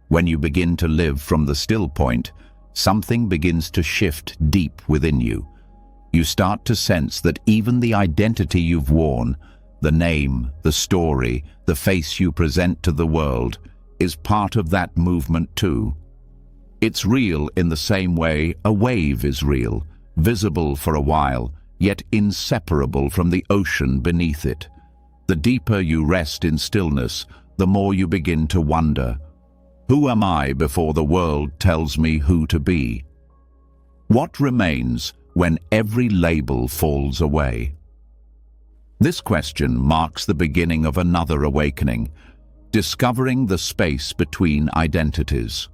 When you begin to live from the still point, something begins to shift deep within you. You start to sense that even the identity you've worn, the name, the story, the face you present to the world, is part of that movement too. It's real in the same way a wave is real, visible for a while, yet inseparable from the ocean beneath it. The deeper you rest in stillness, the more you begin to wonder, who am I before the world tells me who to be? What remains when every label falls away? This question marks the beginning of another awakening, discovering the space between identities.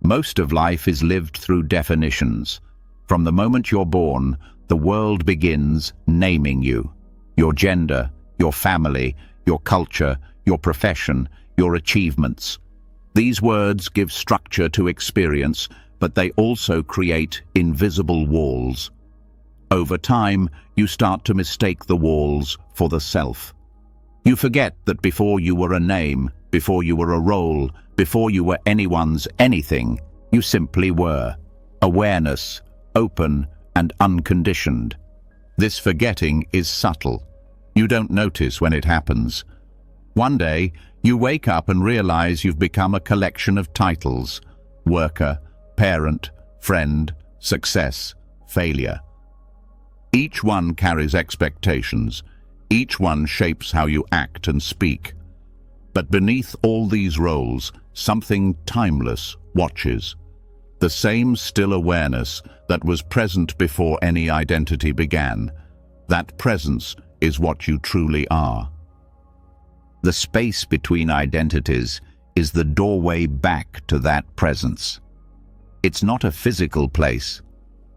Most of life is lived through definitions. From the moment you're born, the world begins naming you. Your gender, your family, your culture, your profession, your achievements. These words give structure to experience, but they also create invisible walls. Over time, you start to mistake the walls for the self. You forget that before you were a name, before you were a role, before you were anyone's anything, you simply were. Awareness, open and unconditioned. This forgetting is subtle. You don't notice when it happens. One day, you wake up and realize you've become a collection of titles: worker, parent, friend, success, failure. Each one carries expectations. Each one shapes how you act and speak. But beneath all these roles, something timeless watches. The same still awareness that was present before any identity began. That presence is what you truly are. The space between identities is the doorway back to that presence. It's not a physical place,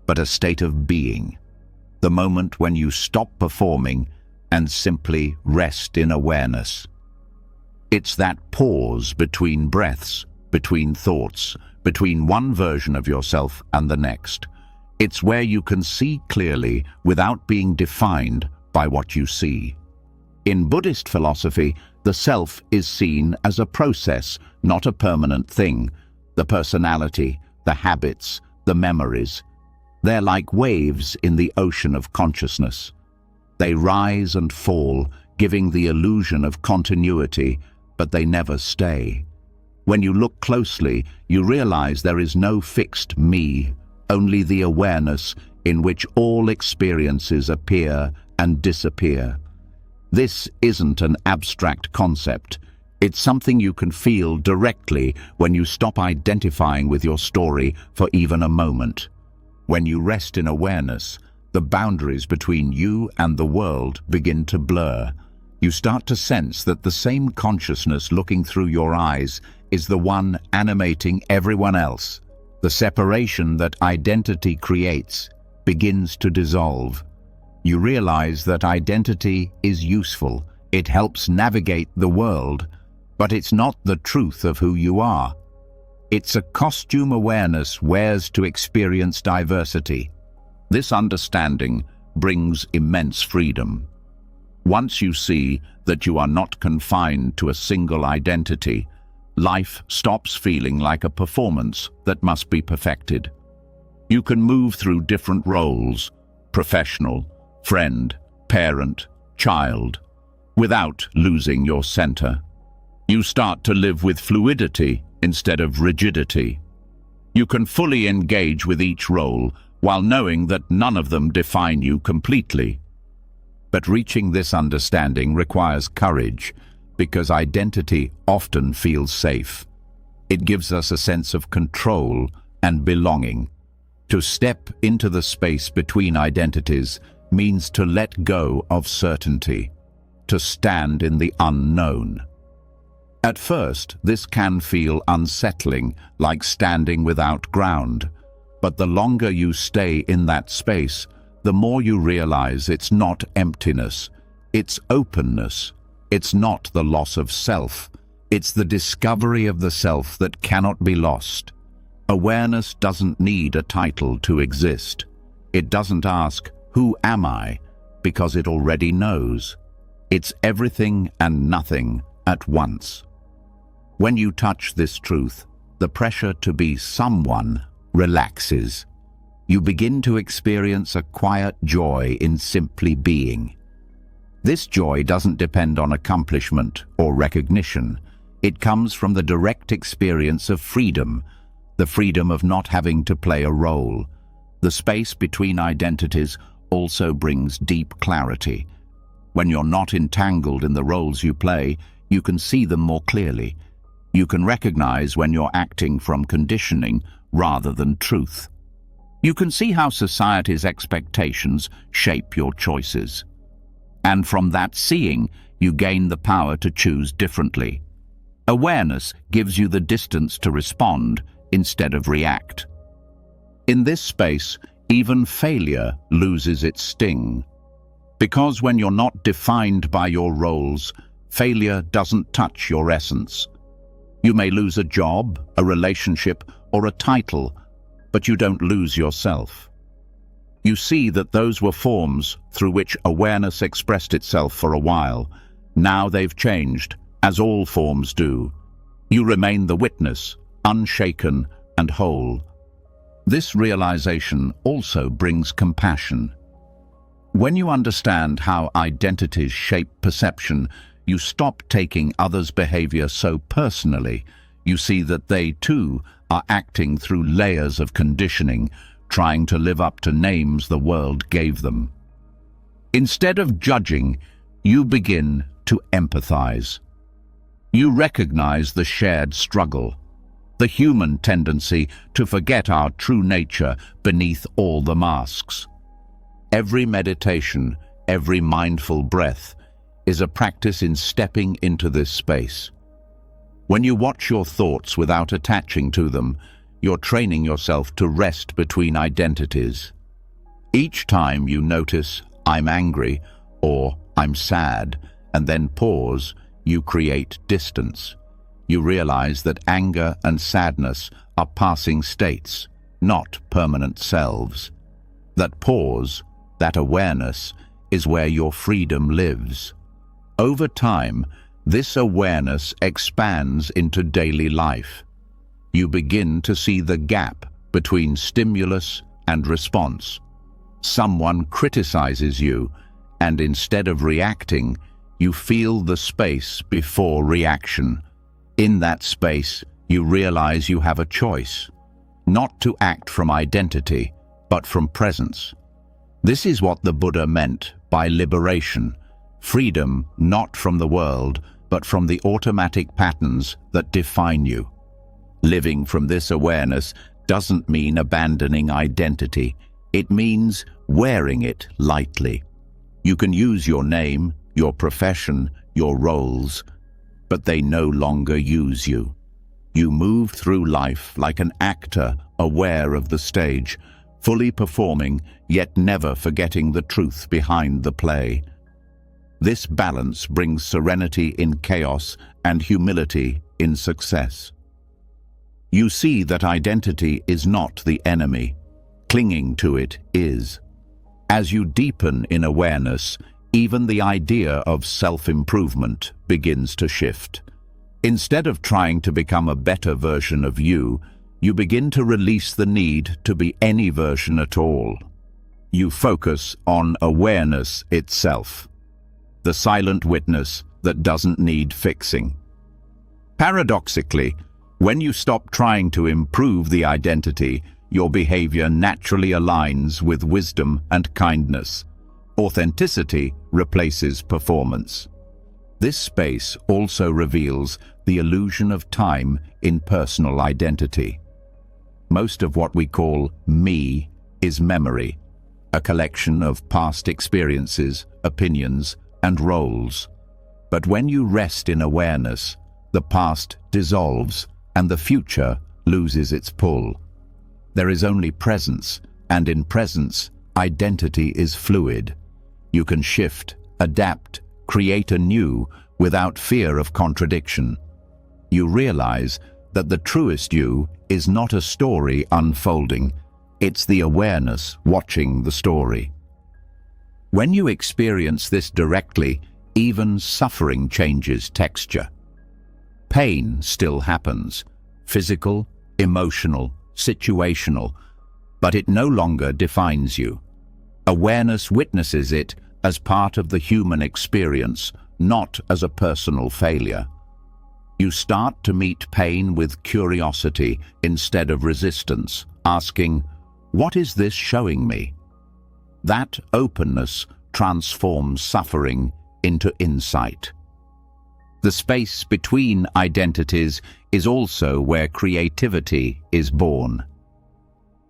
but a state of being. The moment when you stop performing and simply rest in awareness. It's that pause between breaths, between thoughts, between one version of yourself and the next. It's where you can see clearly without being defined by what you see. In Buddhist philosophy, the self is seen as a process, not a permanent thing. The personality, the habits, the memories. They're like waves in the ocean of consciousness. They rise and fall, giving the illusion of continuity, but they never stay. When you look closely, you realize there is no fixed me, only the awareness in which all experiences appear and disappear. This isn't an abstract concept. It's something you can feel directly when you stop identifying with your story for even a moment. When you rest in awareness, the boundaries between you and the world begin to blur. You start to sense that the same consciousness looking through your eyes is the one animating everyone else. The separation that identity creates begins to dissolve. You realize that identity is useful. It helps navigate the world, but it's not the truth of who you are. It's a costume awareness wears to experience diversity. This understanding brings immense freedom. Once you see that you are not confined to a single identity, life stops feeling like a performance that must be perfected. You can move through different roles, professional, friend, parent, child, without losing your center. You start to live with fluidity instead of rigidity. You can fully engage with each role while knowing that none of them define you completely. But reaching this understanding requires courage, because identity often feels safe. It gives us a sense of control and belonging. To step into the space between identities means to let go of certainty, to stand in the unknown. At first, this can feel unsettling, like standing without ground. But the longer you stay in that space, the more you realize it's not emptiness, it's openness. It's not the loss of self, it's the discovery of the self that cannot be lost. Awareness doesn't need a title to exist. It doesn't ask, "Who am I?" because it already knows. It's everything and nothing at once. When you touch this truth, the pressure to be someone relaxes. You begin to experience a quiet joy in simply being. This joy doesn't depend on accomplishment or recognition. It comes from the direct experience of freedom, the freedom of not having to play a role. The space between identities also brings deep clarity. When you're not entangled in the roles you play, you can see them more clearly. You can recognize when you're acting from conditioning rather than truth. You can see how society's expectations shape your choices. And from that seeing, you gain the power to choose differently. Awareness gives you the distance to respond instead of react. In this space, even failure loses its sting. Because when you're not defined by your roles, failure doesn't touch your essence. You may lose a job, a relationship, or a title, but you don't lose yourself. You see that those were forms through which awareness expressed itself for a while. Now they've changed, as all forms do. You remain the witness, unshaken and whole. This realization also brings compassion. When you understand how identities shape perception, you stop taking others' behavior so personally. You see that they, too, are acting through layers of conditioning, trying to live up to names the world gave them. Instead of judging, you begin to empathize. You recognize the shared struggle, the human tendency to forget our true nature beneath all the masks. Every meditation, every mindful breath, is a practice in stepping into this space. When you watch your thoughts without attaching to them, you're training yourself to rest between identities. Each time you notice, "I'm angry," or "I'm sad," and then pause, you create distance. You realize that anger and sadness are passing states, not permanent selves. That pause, that awareness, is where your freedom lives. Over time, this awareness expands into daily life. You begin to see the gap between stimulus and response. Someone criticizes you, and instead of reacting, you feel the space before reaction. In that space, you realize you have a choice, not to act from identity, but from presence. This is what the Buddha meant by liberation, freedom not from the world, but from the automatic patterns that define you. Living from this awareness doesn't mean abandoning identity. It means wearing it lightly. You can use your name, your profession, your roles, but they no longer use you. You move through life like an actor aware of the stage, fully performing, yet never forgetting the truth behind the play. This balance brings serenity in chaos and humility in success. You see that identity is not the enemy. Clinging to it is. As you deepen in awareness, even the idea of self-improvement begins to shift. Instead of trying to become a better version of you, you begin to release the need to be any version at all. You focus on awareness itself, the silent witness that doesn't need fixing. Paradoxically, when you stop trying to improve the identity, your behavior naturally aligns with wisdom and kindness. Authenticity replaces performance. This space also reveals the illusion of time in personal identity. Most of what we call me is memory, a collection of past experiences, opinions, and roles. But when you rest in awareness, the past dissolves and the future loses its pull. There is only presence, and in presence, identity is fluid. You can shift, adapt, create anew without fear of contradiction. You realize that the truest you is not a story unfolding, it's the awareness watching the story. When you experience this directly, even suffering changes texture. Pain still happens, physical, emotional, situational, but it no longer defines you. Awareness witnesses it as part of the human experience, not as a personal failure. You start to meet pain with curiosity instead of resistance, asking, "What is this showing me?" That openness transforms suffering into insight. The space between identities is also where creativity is born.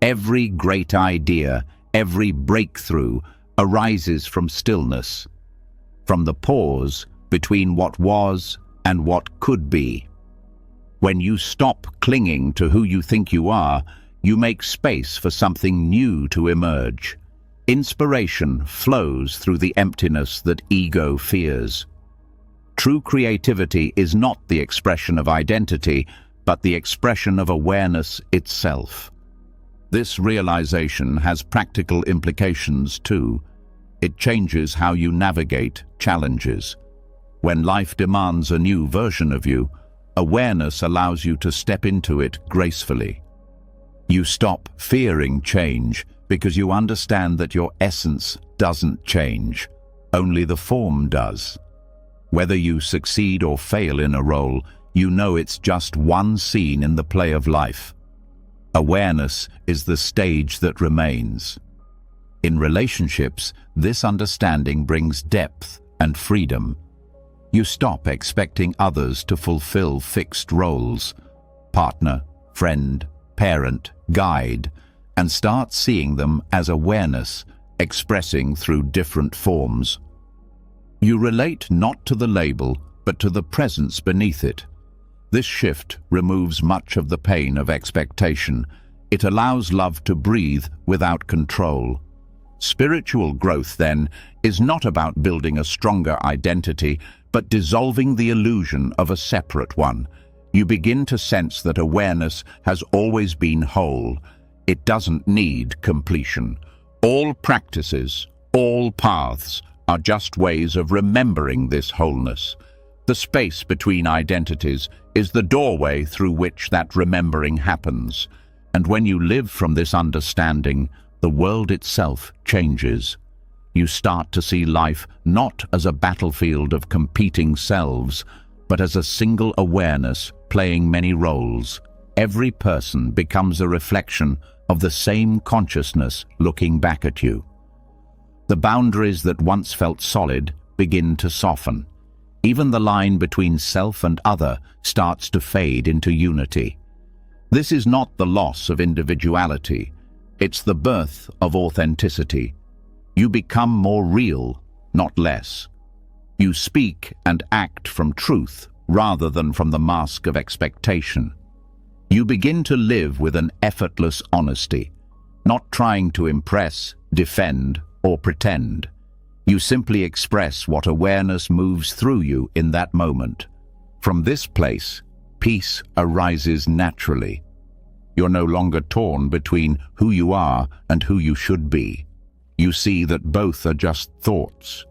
Every great idea, every breakthrough arises from stillness, from the pause between what was and what could be. When you stop clinging to who you think you are, you make space for something new to emerge. Inspiration flows through the emptiness that ego fears. True creativity is not the expression of identity, but the expression of awareness itself. This realization has practical implications too. It changes how you navigate challenges. When life demands a new version of you, awareness allows you to step into it gracefully. You stop fearing change because you understand that your essence doesn't change, only the form does. Whether you succeed or fail in a role, you know it's just one scene in the play of life. Awareness is the stage that remains. In relationships, this understanding brings depth and freedom. You stop expecting others to fulfill fixed roles, partner, friend, parent, guide, and start seeing them as awareness, expressing through different forms. You relate not to the label, but to the presence beneath it. This shift removes much of the pain of expectation. It allows love to breathe without control. Spiritual growth, then, is not about building a stronger identity, but dissolving the illusion of a separate one. You begin to sense that awareness has always been whole. It doesn't need completion. All practices, all paths, are just ways of remembering this wholeness. The space between identities is the doorway through which that remembering happens. And when you live from this understanding, the world itself changes. You start to see life not as a battlefield of competing selves, but as a single awareness playing many roles. Every person becomes a reflection of the same consciousness looking back at you. The boundaries that once felt solid begin to soften. Even the line between self and other starts to fade into unity. This is not the loss of individuality, it's the birth of authenticity. You become more real, not less. You speak and act from truth rather than from the mask of expectation. You begin to live with an effortless honesty, not trying to impress, defend, or pretend. You simply express what awareness moves through you in that moment. From this place, peace arises naturally. You're no longer torn between who you are and who you should be. You see that both are just thoughts.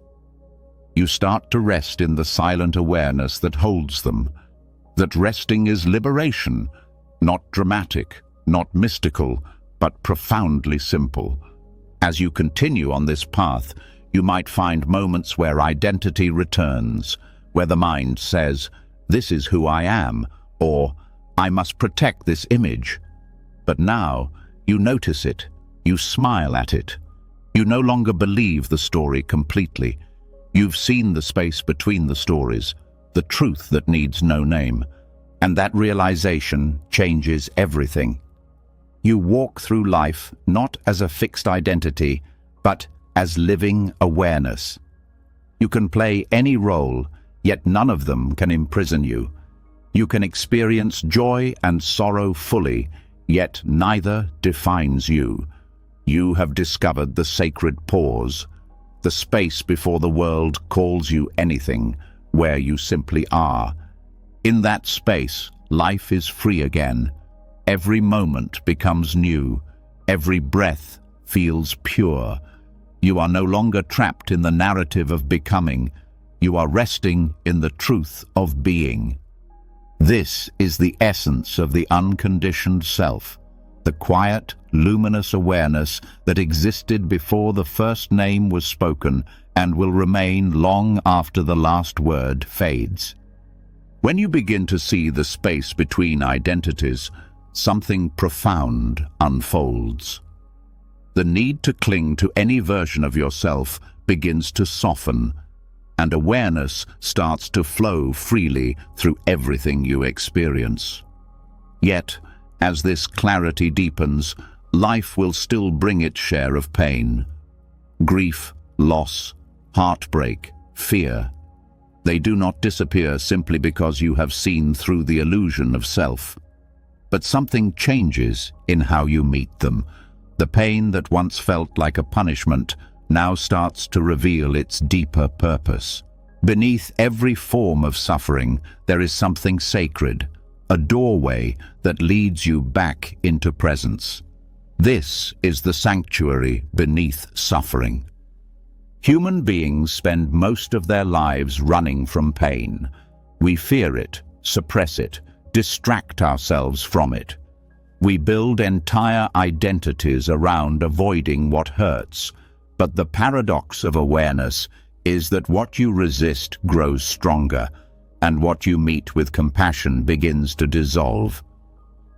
You start to rest in the silent awareness that holds them, that resting is liberation, not dramatic, not mystical, but profoundly simple. As you continue on this path, you might find moments where identity returns, where the mind says, "This is who I am," or "I must protect this image." But now, you notice it, you smile at it. You no longer believe the story completely. You've seen the space between the stories, the truth that needs no name, and that realization changes everything. You walk through life not as a fixed identity, but as living awareness. You can play any role, yet none of them can imprison you. You can experience joy and sorrow fully, yet neither defines you. You have discovered the sacred pause, the space before the world calls you anything, where you simply are. In that space, life is free again. Every moment becomes new. Every breath feels pure. You are no longer trapped in the narrative of becoming. You are resting in the truth of being. This is the essence of the unconditioned self, the quiet, luminous awareness that existed before the first name was spoken and will remain long after the last word fades. When you begin to see the space between identities, something profound unfolds. The need to cling to any version of yourself begins to soften, and awareness starts to flow freely through everything you experience. Yet, as this clarity deepens, life will still bring its share of pain. Grief, loss, heartbreak, fear. They do not disappear simply because you have seen through the illusion of self. But something changes in how you meet them. The pain that once felt like a punishment now starts to reveal its deeper purpose. Beneath every form of suffering, there is something sacred, a doorway that leads you back into presence. This is the sanctuary beneath suffering. Human beings spend most of their lives running from pain. We fear it, suppress it, distract ourselves from it. We build entire identities around avoiding what hurts. But the paradox of awareness is that what you resist grows stronger, and what you meet with compassion begins to dissolve.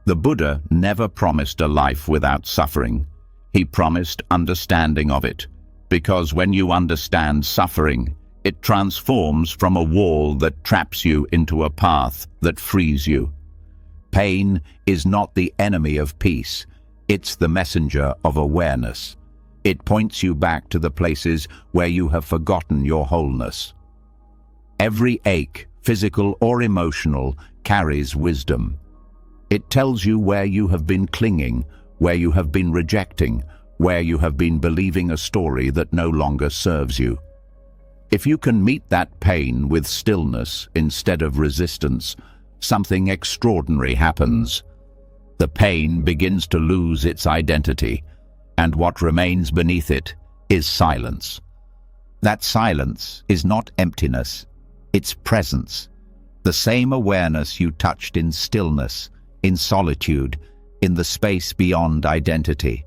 The Buddha never promised a life without suffering. He promised understanding of it, because when you understand suffering, it transforms from a wall that traps you into a path that frees you. Pain is not the enemy of peace, it's the messenger of awareness. It points you back to the places where you have forgotten your wholeness. Every ache, physical or emotional, carries wisdom. It tells you where you have been clinging, where you have been rejecting, where you have been believing a story that no longer serves you. If you can meet that pain with stillness instead of resistance, something extraordinary happens. The pain begins to lose its identity, and what remains beneath it is silence. That silence is not emptiness, it's presence. The same awareness you touched in stillness, in solitude, in the space beyond identity.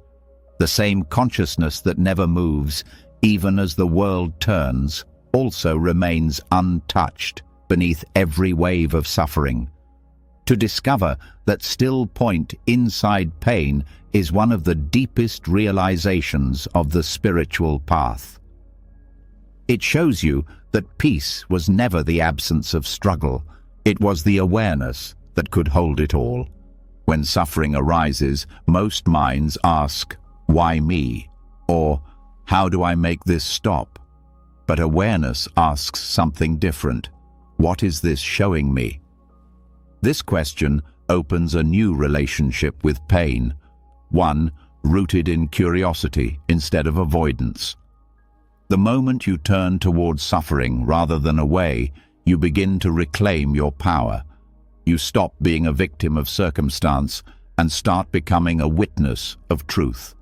The same consciousness that never moves, even as the world turns, also remains untouched beneath every wave of suffering. To discover that still point inside pain is one of the deepest realizations of the spiritual path. It shows you that peace was never the absence of struggle. It was the awareness that could hold it all. When suffering arises, most minds ask, "Why me?" or "How do I make this stop?" But awareness asks something different. What is this showing me? This question opens a new relationship with pain, one rooted in curiosity instead of avoidance. The moment you turn towards suffering rather than away, you begin to reclaim your power. You stop being a victim of circumstance and start becoming a witness of truth.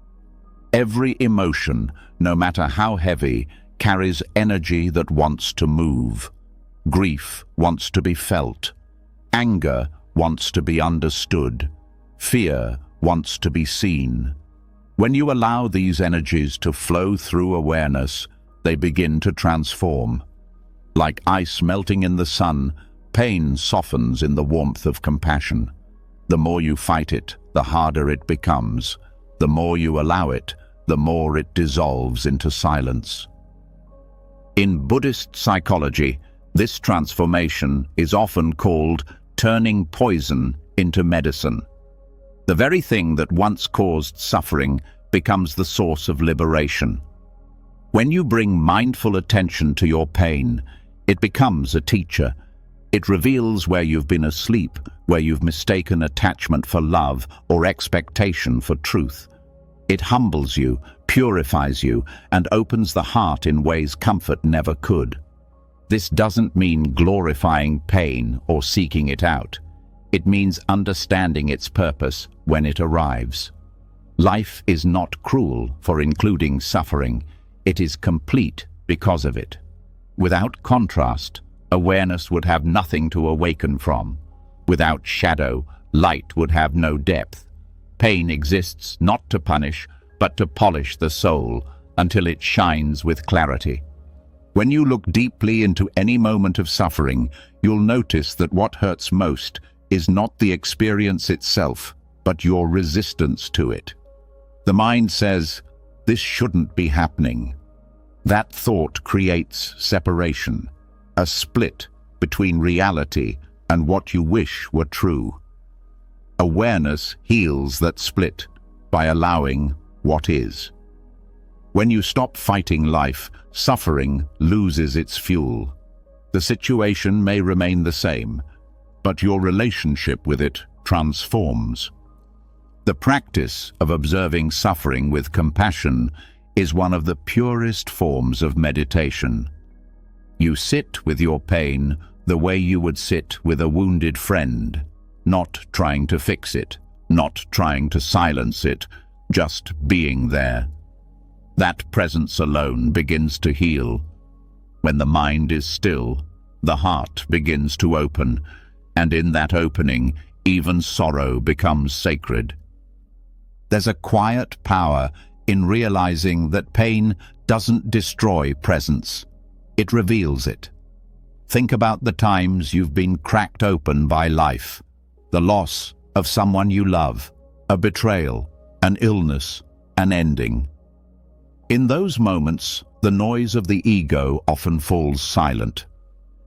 Every emotion, no matter how heavy, carries energy that wants to move. Grief wants to be felt. Anger wants to be understood. Fear wants to be seen. When you allow these energies to flow through awareness, they begin to transform. Like ice melting in the sun, pain softens in the warmth of compassion. The more you fight it, the harder it becomes. The more you allow it, the more it dissolves into silence. In Buddhist psychology, this transformation is often called turning poison into medicine. The very thing that once caused suffering becomes the source of liberation. When you bring mindful attention to your pain, it becomes a teacher. It reveals where you've been asleep, where you've mistaken attachment for love or expectation for truth. It humbles you, purifies you, and opens the heart in ways comfort never could. This doesn't mean glorifying pain or seeking it out. It means understanding its purpose when it arrives. Life is not cruel for including suffering. It is complete because of it. Without contrast, awareness would have nothing to awaken from. Without shadow, light would have no depth. Pain exists not to punish, but to polish the soul until it shines with clarity. When you look deeply into any moment of suffering, you'll notice that what hurts most is not the experience itself, but your resistance to it. The mind says, "This shouldn't be happening." That thought creates separation, a split between reality and what you wish were true. Awareness heals that split by allowing what is. When you stop fighting life, suffering loses its fuel. The situation may remain the same, but your relationship with it transforms. The practice of observing suffering with compassion is one of the purest forms of meditation. You sit with your pain the way you would sit with a wounded friend, not trying to fix it, not trying to silence it, just being there. That presence alone begins to heal. When the mind is still, the heart begins to open, and in that opening, even sorrow becomes sacred. There's a quiet power in realizing that pain doesn't destroy presence. It reveals it. Think about the times you've been cracked open by life, the loss of someone you love, a betrayal, an illness, an ending. In those moments, the noise of the ego often falls silent.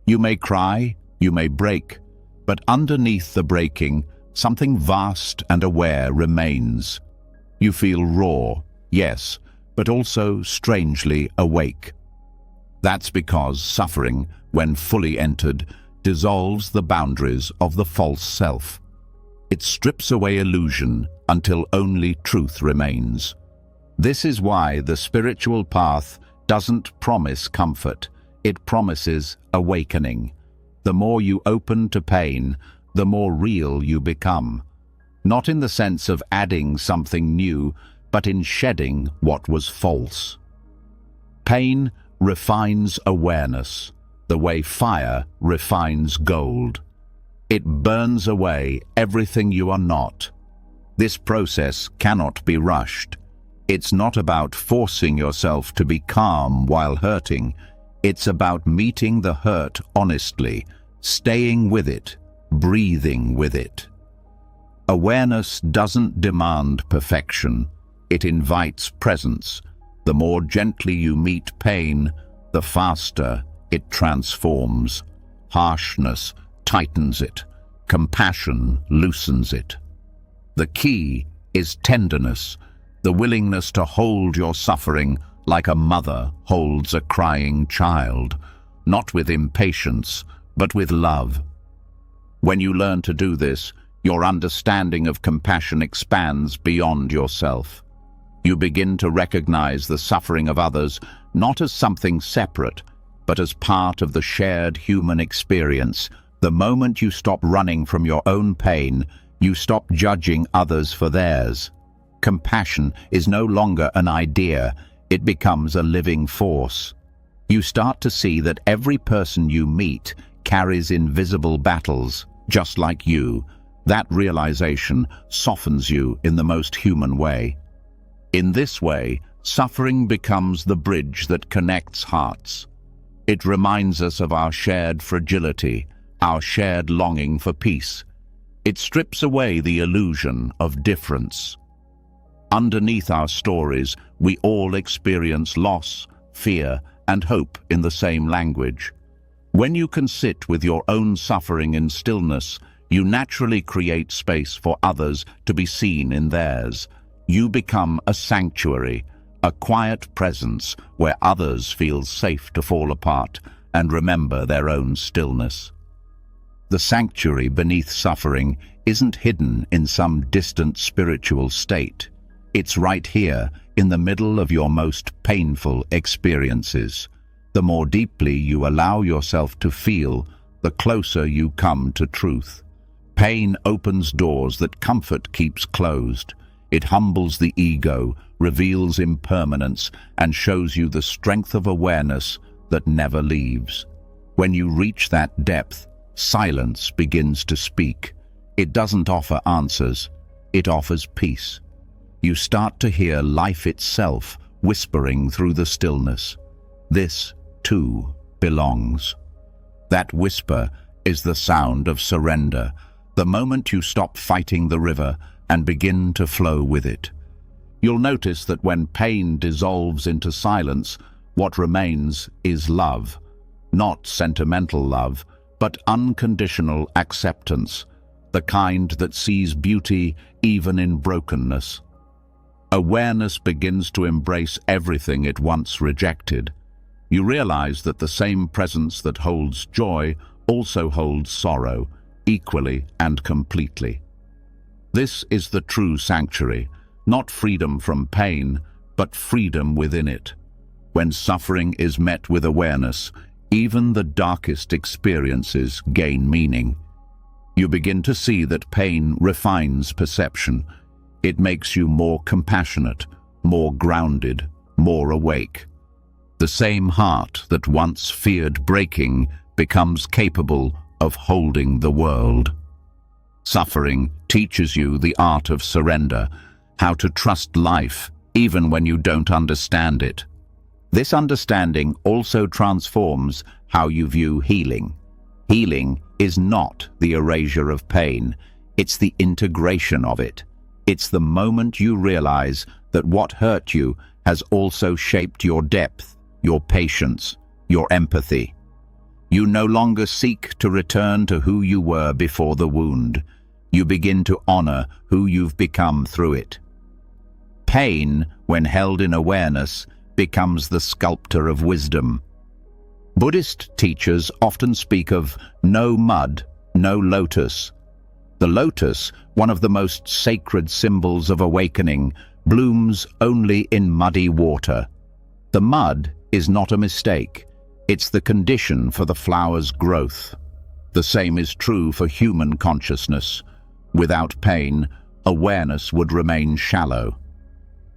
You may cry, you may break, but underneath the breaking, something vast and aware remains. You feel raw, yes, but also strangely awake. That's because suffering, when fully entered, dissolves the boundaries of the false self. It strips away illusion until only truth remains. This is why the spiritual path doesn't promise comfort, it promises awakening. The more you open to pain, the more real you become. Not in the sense of adding something new, but in shedding what was false. Pain refines awareness, the way fire refines gold. It burns away everything you are not. This process cannot be rushed. It's not about forcing yourself to be calm while hurting. It's about meeting the hurt honestly, staying with it, breathing with it. Awareness doesn't demand perfection. It invites presence. The more gently you meet pain, the faster it transforms. Harshness tightens it. Compassion loosens it. The key is tenderness, the willingness to hold your suffering like a mother holds a crying child, not with impatience, but with love. When you learn to do this, your understanding of compassion expands beyond yourself. You begin to recognize the suffering of others not as something separate, but as part of the shared human experience. The moment you stop running from your own pain, you stop judging others for theirs. Compassion is no longer an idea, it becomes a living force. You start to see that every person you meet carries invisible battles, just like you. That realization softens you in the most human way. In this way, suffering becomes the bridge that connects hearts. It reminds us of our shared fragility, our shared longing for peace. It strips away the illusion of difference. Underneath our stories, we all experience loss, fear, and hope in the same language. When you can sit with your own suffering in stillness, you naturally create space for others to be seen in theirs. You become a sanctuary, a quiet presence where others feel safe to fall apart and remember their own stillness. The sanctuary beneath suffering isn't hidden in some distant spiritual state. It's right here, in the middle of your most painful experiences. The more deeply you allow yourself to feel, the closer you come to truth. Pain opens doors that comfort keeps closed. It humbles the ego, reveals impermanence, and shows you the strength of awareness that never leaves. When you reach that depth, silence begins to speak. It doesn't offer answers, it offers peace. You start to hear life itself whispering through the stillness. This, too, belongs. That whisper is the sound of surrender, the moment you stop fighting the river and begin to flow with it. You'll notice that when pain dissolves into silence, what remains is love. Not sentimental love, but unconditional acceptance, the kind that sees beauty even in brokenness. Awareness begins to embrace everything it once rejected. You realize that the same presence that holds joy also holds sorrow, equally and completely. This is the true sanctuary, not freedom from pain, but freedom within it. When suffering is met with awareness, even the darkest experiences gain meaning. You begin to see that pain refines perception. It makes you more compassionate, more grounded, more awake. The same heart that once feared breaking becomes capable of holding the world. Suffering teaches you the art of surrender, how to trust life even when you don't understand it. This understanding also transforms how you view healing. Healing is not the erasure of pain, it's the integration of it. It's the moment you realize that what hurt you has also shaped your depth, your patience, your empathy. You no longer seek to return to who you were before the wound. You begin to honor who you've become through it. Pain, when held in awareness, becomes the sculptor of wisdom. Buddhist teachers often speak of no mud, no lotus. The lotus, one of the most sacred symbols of awakening, blooms only in muddy water. The mud is not a mistake. It's the condition for the flower's growth. The same is true for human consciousness. Without pain, awareness would remain shallow.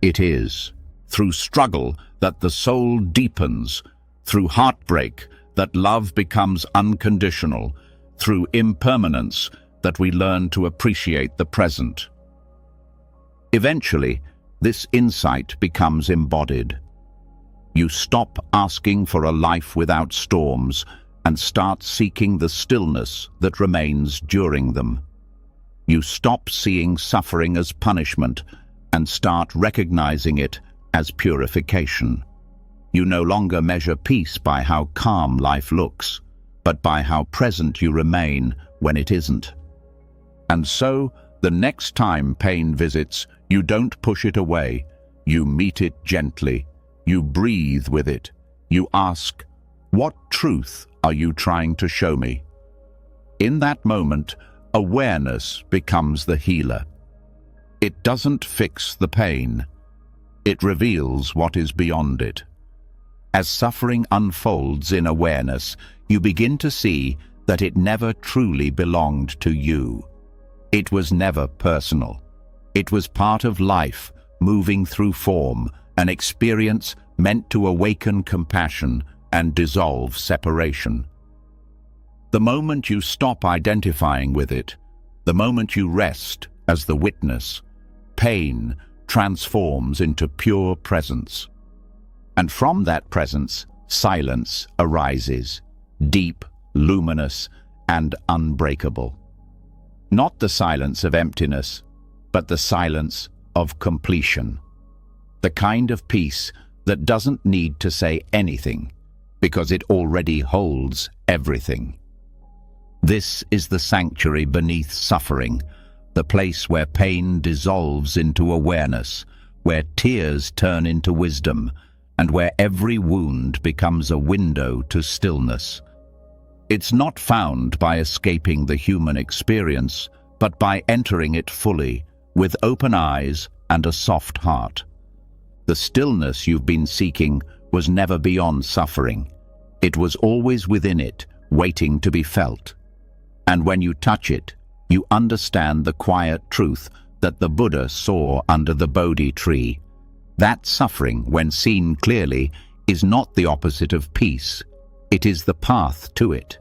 It is through struggle that the soul deepens, through heartbreak that love becomes unconditional, through impermanence that we learn to appreciate the present. Eventually, this insight becomes embodied. You stop asking for a life without storms and start seeking the stillness that remains during them. You stop seeing suffering as punishment and start recognizing it as purification. You no longer measure peace by how calm life looks, but by how present you remain when it isn't. And so, the next time pain visits, you don't push it away. You meet it gently. You breathe with it. You ask, "What truth are you trying to show me?" In that moment, awareness becomes the healer. It doesn't fix the pain. It reveals what is beyond it. As suffering unfolds in awareness, you begin to see that it never truly belonged to you. It was never personal. It was part of life, moving through form, an experience meant to awaken compassion and dissolve separation. The moment you stop identifying with it, the moment you rest as the witness, pain transforms into pure presence. And from that presence, silence arises, deep, luminous, and unbreakable. Not the silence of emptiness, but the silence of completion. The kind of peace that doesn't need to say anything, because it already holds everything. This is the sanctuary beneath suffering, the place where pain dissolves into awareness, where tears turn into wisdom, and where every wound becomes a window to stillness. It's not found by escaping the human experience, but by entering it fully, with open eyes and a soft heart. The stillness you've been seeking was never beyond suffering. It was always within it, waiting to be felt. And when you touch it, you understand the quiet truth that the Buddha saw under the Bodhi tree. That suffering, when seen clearly, is not the opposite of peace. It is the path to it.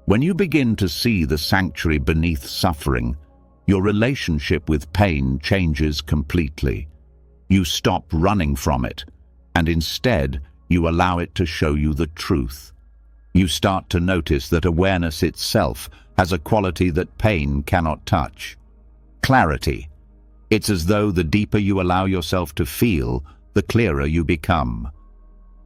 When you begin to see the sanctuary beneath suffering, your relationship with pain changes completely. You stop running from it, and instead you allow it to show you the truth. You start to notice that awareness itself has a quality that pain cannot touch. Clarity. It's as though the deeper you allow yourself to feel, the clearer you become.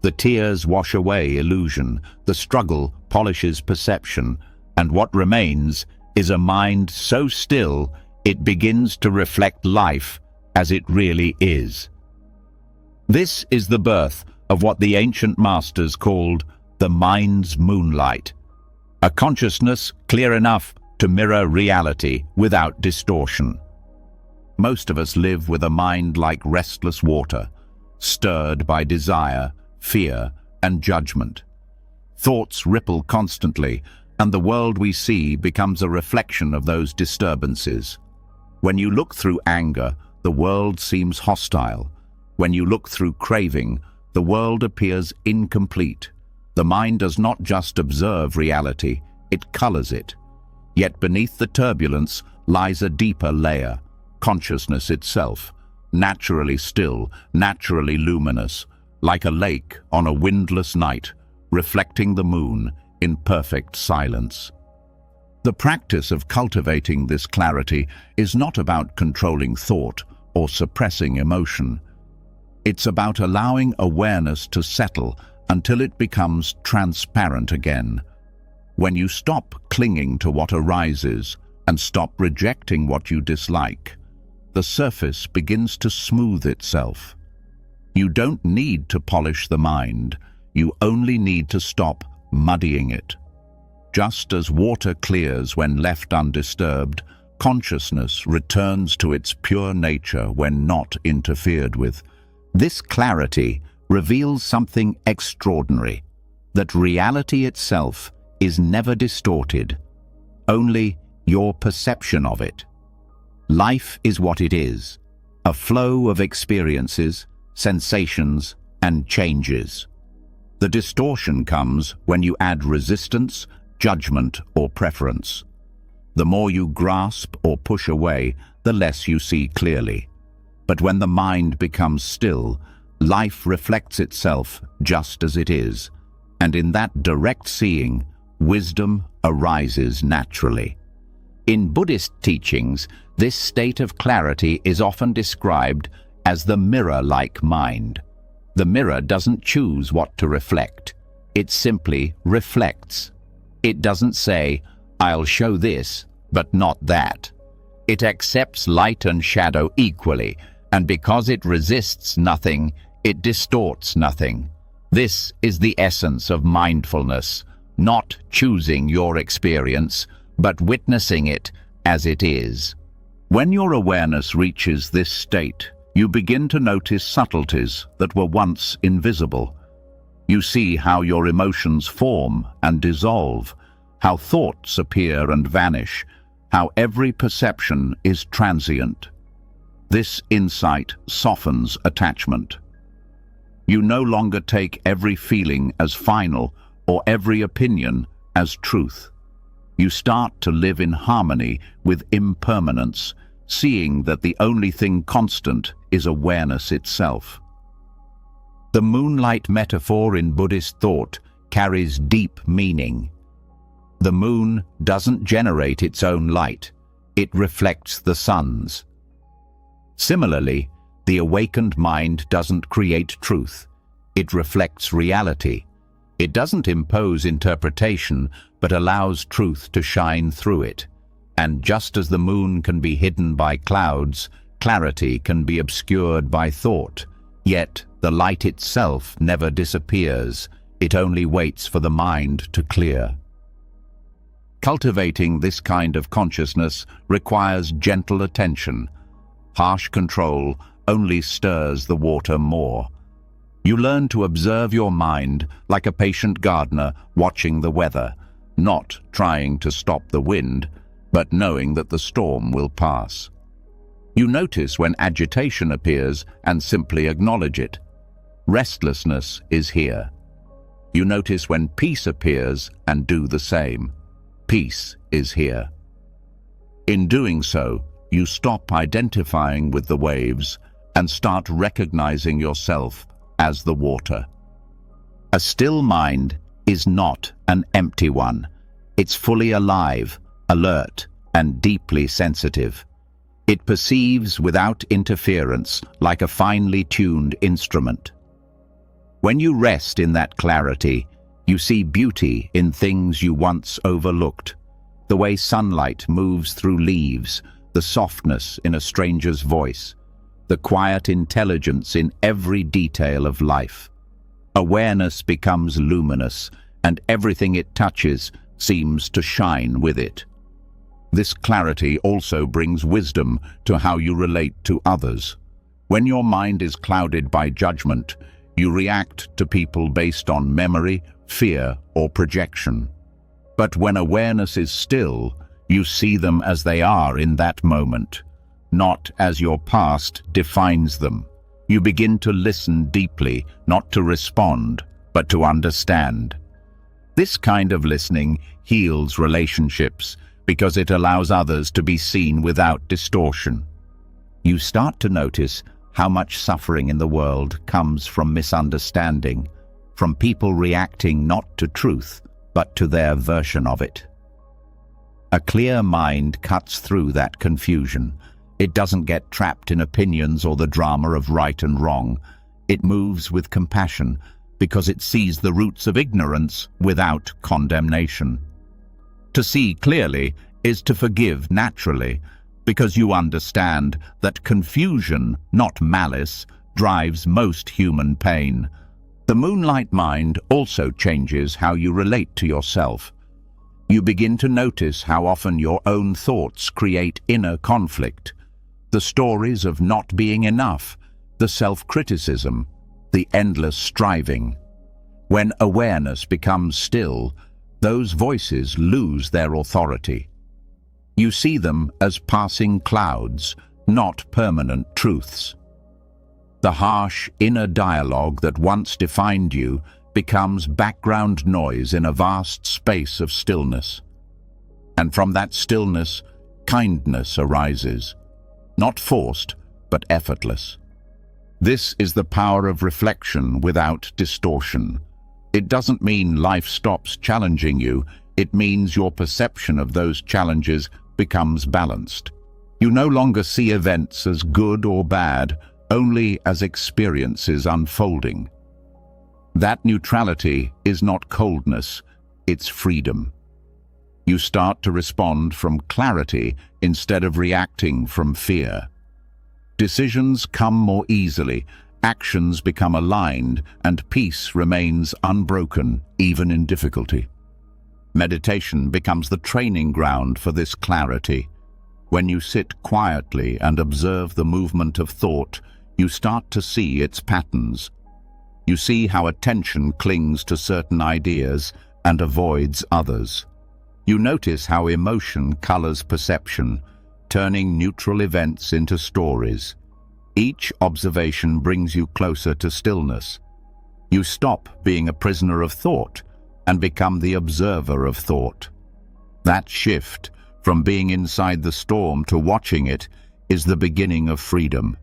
The tears wash away illusion, the struggle polishes perception, and what remains is a mind so still it begins to reflect life as it really is. This is the birth of what the ancient masters called the mind's moonlight, a consciousness clear enough to mirror reality without distortion. Most of us live with a mind like restless water, stirred by desire, fear, and judgment. Thoughts ripple constantly, and the world we see becomes a reflection of those disturbances. When you look through anger, the world seems hostile. When you look through craving, the world appears incomplete. The mind does not just observe reality, it colors it. Yet beneath the turbulence lies a deeper layer, consciousness itself, naturally still, naturally luminous, like a lake on a windless night, reflecting the moon in perfect silence. The practice of cultivating this clarity is not about controlling thought or suppressing emotion. It's about allowing awareness to settle until it becomes transparent again. When you stop clinging to what arises and stop rejecting what you dislike, the surface begins to smooth itself. You don't need to polish the mind, you only need to stop muddying it. Just as water clears when left undisturbed, consciousness returns to its pure nature when not interfered with. This clarity reveals something extraordinary, that reality itself is never distorted, only your perception of it. Life is what it is, a flow of experiences, sensations, and changes. The distortion comes when you add resistance, judgment, or preference. The more you grasp or push away, the less you see clearly. But when the mind becomes still, life reflects itself just as it is, and in that direct seeing, wisdom arises naturally. In Buddhist teachings, this state of clarity is often described as the mirror-like mind. The mirror doesn't choose what to reflect. It simply reflects. It doesn't say, "I'll show this, but not that." It accepts light and shadow equally, and because it resists nothing, it distorts nothing. This is the essence of mindfulness, not choosing your experience, but witnessing it as it is. When your awareness reaches this state, you begin to notice subtleties that were once invisible. You see how your emotions form and dissolve, how thoughts appear and vanish, how every perception is transient. This insight softens attachment. You no longer take every feeling as final or every opinion as truth. You start to live in harmony with impermanence, seeing that the only thing constant is awareness itself. The moonlight metaphor in Buddhist thought carries deep meaning. The moon doesn't generate its own light, it reflects the sun's. Similarly, the awakened mind doesn't create truth, it reflects reality. It doesn't impose interpretation, but allows truth to shine through it. And just as the moon can be hidden by clouds, clarity can be obscured by thought. Yet the light itself never disappears, it only waits for the mind to clear. Cultivating this kind of consciousness requires gentle attention. Harsh control only stirs the water more. You learn to observe your mind like a patient gardener watching the weather, not trying to stop the wind, but knowing that the storm will pass. You notice when agitation appears and simply acknowledge it. Restlessness is here. You notice when peace appears and do the same. Peace is here. In doing so, you stop identifying with the waves and start recognizing yourself as the water. A still mind is not an empty one. It's fully alive, alert, and deeply sensitive. It perceives without interference, like a finely tuned instrument. When you rest in that clarity, you see beauty in things you once overlooked. The way sunlight moves through leaves, the softness in a stranger's voice, the quiet intelligence in every detail of life. Awareness becomes luminous, and everything it touches seems to shine with it. This clarity also brings wisdom to how you relate to others. When your mind is clouded by judgment, you react to people based on memory, fear, or projection. But when awareness is still, you see them as they are in that moment, not as your past defines them. You begin to listen deeply, not to respond, but to understand. This kind of listening heals relationships because it allows others to be seen without distortion. You start to notice how much suffering in the world comes from misunderstanding, from people reacting not to truth, but to their version of it. A clear mind cuts through that confusion. It doesn't get trapped in opinions or the drama of right and wrong. It moves with compassion because it sees the roots of ignorance without condemnation. To see clearly is to forgive naturally, because you understand that confusion, not malice, drives most human pain. The moonlight mind also changes how you relate to yourself. You begin to notice how often your own thoughts create inner conflict. The stories of not being enough, the self-criticism, the endless striving. When awareness becomes still, those voices lose their authority. You see them as passing clouds, not permanent truths. The harsh inner dialogue that once defined you becomes background noise in a vast space of stillness. And from that stillness, kindness arises, not forced, but effortless. This is the power of reflection without distortion. It doesn't mean life stops challenging you, it means your perception of those challenges becomes balanced. You no longer see events as good or bad, only as experiences unfolding. That neutrality is not coldness, it's freedom. You start to respond from clarity instead of reacting from fear. Decisions come more easily, actions become aligned, and peace remains unbroken, even in difficulty. Meditation becomes the training ground for this clarity. When you sit quietly and observe the movement of thought, you start to see its patterns. You see how attention clings to certain ideas and avoids others. You notice how emotion colors perception, turning neutral events into stories. Each observation brings you closer to stillness. You stop being a prisoner of thought and become the observer of thought. That shift, from being inside the storm to watching it, is the beginning of freedom.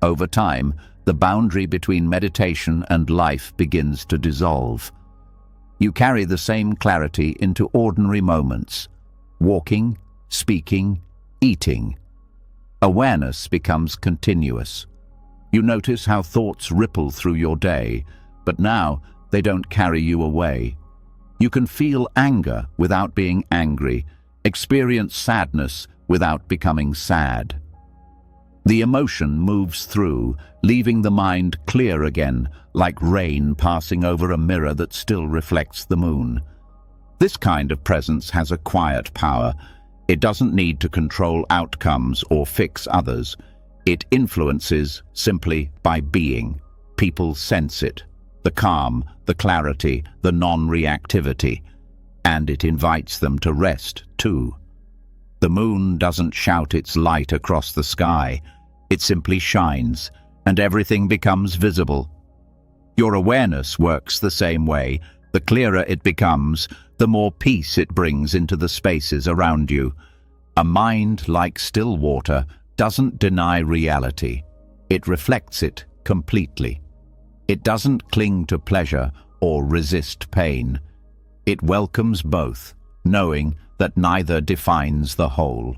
Over time, the boundary between meditation and life begins to dissolve. You carry the same clarity into ordinary moments, walking, speaking, eating. Awareness becomes continuous. You notice how thoughts ripple through your day, but now they don't carry you away. You can feel anger without being angry, experience sadness without becoming sad. The emotion moves through, leaving the mind clear again, like rain passing over a mirror that still reflects the moon. This kind of presence has a quiet power. It doesn't need to control outcomes or fix others. It influences simply by being. People sense it, the calm, the clarity, the non-reactivity, and it invites them to rest too. The moon doesn't shout its light across the sky. It simply shines, and everything becomes visible. Your awareness works the same way. The clearer it becomes, the more peace it brings into the spaces around you. A mind like still water doesn't deny reality. It reflects it completely. It doesn't cling to pleasure or resist pain. It welcomes both, knowing that neither defines the whole.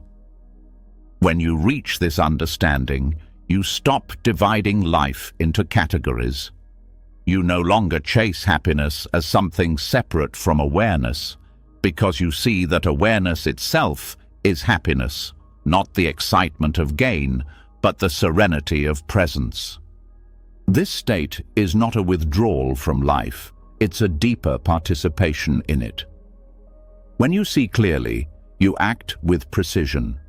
When you reach this understanding, you stop dividing life into categories. You no longer chase happiness as something separate from awareness, because you see that awareness itself is happiness, not the excitement of gain, but the serenity of presence. This state is not a withdrawal from life, it's a deeper participation in it. When you see clearly, you act with precision.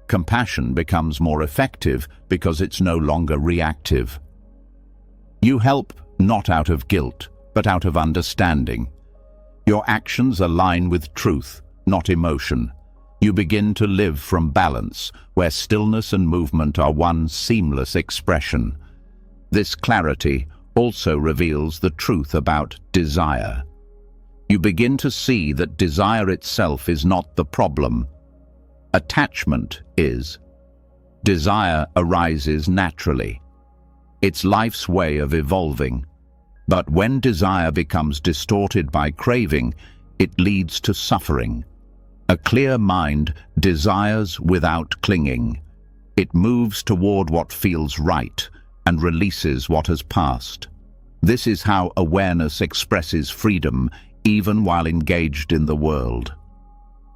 Compassion becomes more effective because it's no longer reactive. You help not out of guilt, but out of understanding. Your actions align with truth, not emotion. You begin to live from balance, where stillness and movement are one seamless expression. This clarity also reveals the truth about desire. You begin to see that desire itself is not the problem. Attachment is. Desire arises naturally. It's life's way of evolving. But when desire becomes distorted by craving, it leads to suffering. A clear mind desires without clinging. It moves toward what feels right and releases what has passed. This is how awareness expresses freedom, even while engaged in the world.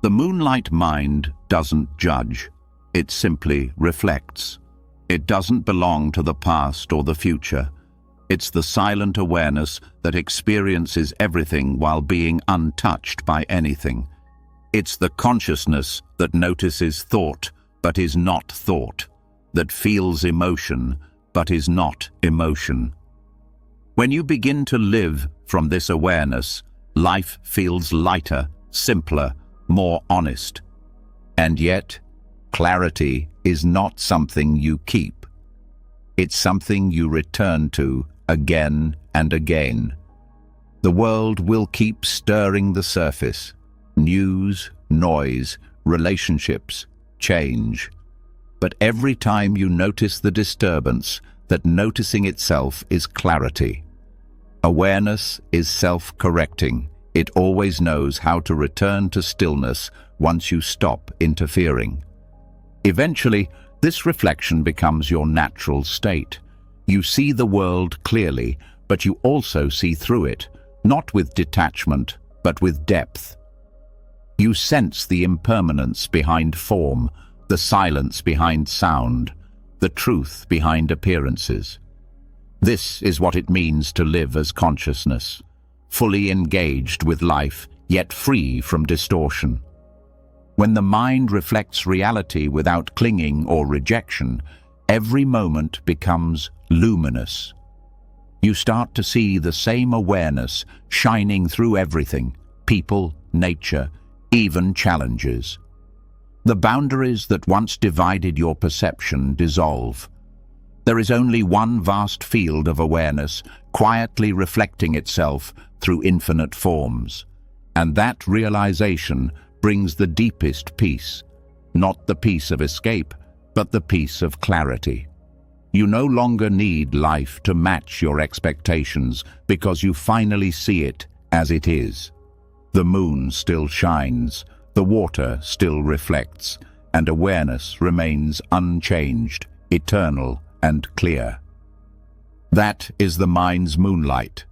The moonlight mind doesn't judge. It simply reflects. It doesn't belong to the past or the future. It's the silent awareness that experiences everything while being untouched by anything. It's the consciousness that notices thought but is not thought, that feels emotion but is not emotion. When you begin to live from this awareness, life feels lighter, simpler, more honest. And yet, clarity is not something you keep. It's something you return to again and again. The world will keep stirring the surface. News, noise, relationships, change. But every time you notice the disturbance, that noticing itself is clarity. Awareness is self-correcting. It always knows how to return to stillness once you stop interfering. Eventually, This reflection becomes your natural state. You see the world clearly, but you also see through it, not with detachment, but with depth. You sense the impermanence behind form, the silence behind sound, the truth behind appearances. This is what it means to live as consciousness, fully engaged with life, yet free from distortion. When the mind reflects reality without clinging or rejection, every moment becomes luminous. You start to see the same awareness shining through everything, people, nature, even challenges. The boundaries that once divided your perception dissolve. There is only one vast field of awareness, quietly reflecting itself through infinite forms. And that realization brings the deepest peace, not the peace of escape, but the peace of clarity. You no longer need life to match your expectations because you finally see it as it is. The moon still shines, the water still reflects, and awareness remains unchanged, eternal, and clear. That is the mind's moonlight.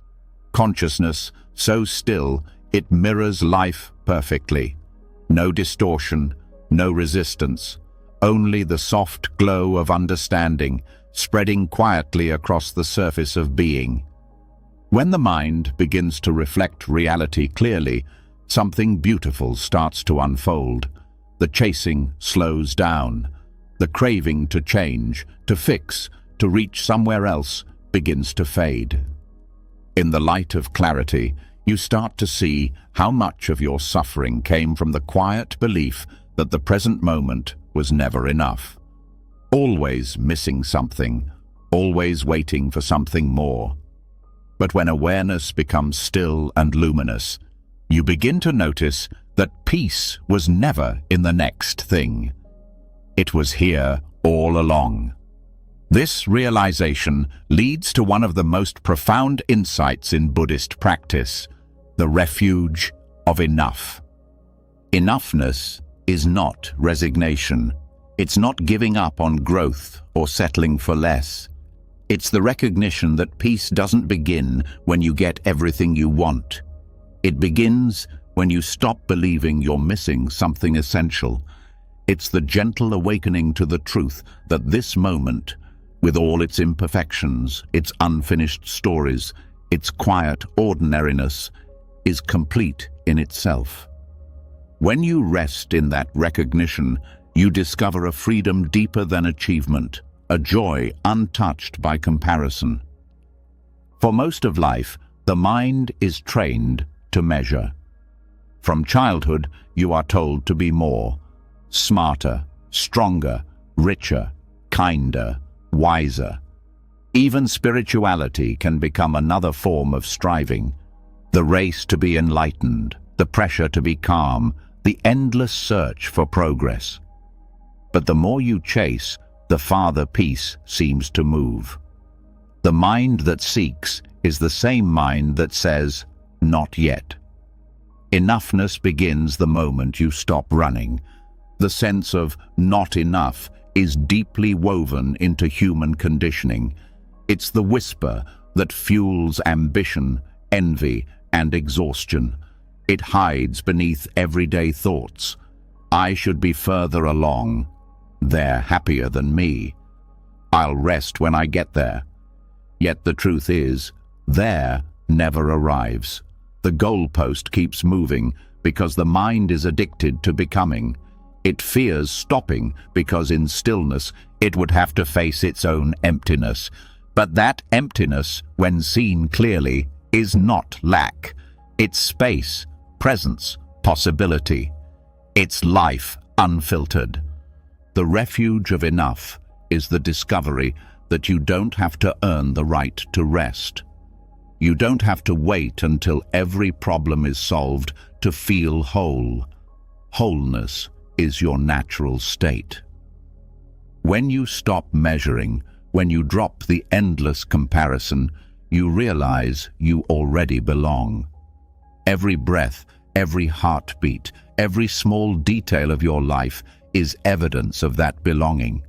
Consciousness, so still, it mirrors life perfectly. No distortion, no resistance, only the soft glow of understanding, spreading quietly across the surface of being. When the mind begins to reflect reality clearly, something beautiful starts to unfold. The chasing slows down. The craving to change, to fix, to reach somewhere else begins to fade. In the light of clarity, you start to see how much of your suffering came from the quiet belief that the present moment was never enough. Always missing something, always waiting for something more. But when awareness becomes still and luminous, you begin to notice that peace was never in the next thing. It was here all along. This realization leads to one of the most profound insights in Buddhist practice, the refuge of enough. Enoughness is not resignation. It's not giving up on growth or settling for less. It's the recognition that peace doesn't begin when you get everything you want. It begins when you stop believing you're missing something essential. It's the gentle awakening to the truth that this moment, with all its imperfections, its unfinished stories, its quiet ordinariness, is complete in itself. When you rest in that recognition, you discover a freedom deeper than achievement, a joy untouched by comparison. For most of life, the mind is trained to measure. From childhood, you are told to be more, smarter, stronger, richer, kinder, wiser. Even spirituality can become another form of striving. The race to be enlightened, the pressure to be calm, the endless search for progress. But the more you chase, the farther peace seems to move. The mind that seeks is the same mind that says, "Not yet." Enoughness begins the moment you stop running. The sense of not enough is deeply woven into human conditioning. It's the whisper that fuels ambition, envy, and exhaustion. It hides beneath everyday thoughts. I should be further along. They're happier than me. I'll rest when I get there. Yet the truth is, there never arrives. The goalpost keeps moving because the mind is addicted to becoming. It fears stopping because in stillness it would have to face its own emptiness. But that emptiness, when seen clearly, is not lack. It's space, presence, possibility. It's life unfiltered. The refuge of enough is the discovery that you don't have to earn the right to rest. You don't have to wait until every problem is solved to feel whole. Wholeness is your natural state. When you stop measuring, when you drop the endless comparison, you realize you already belong. Every breath, every heartbeat, every small detail of your life is evidence of that belonging.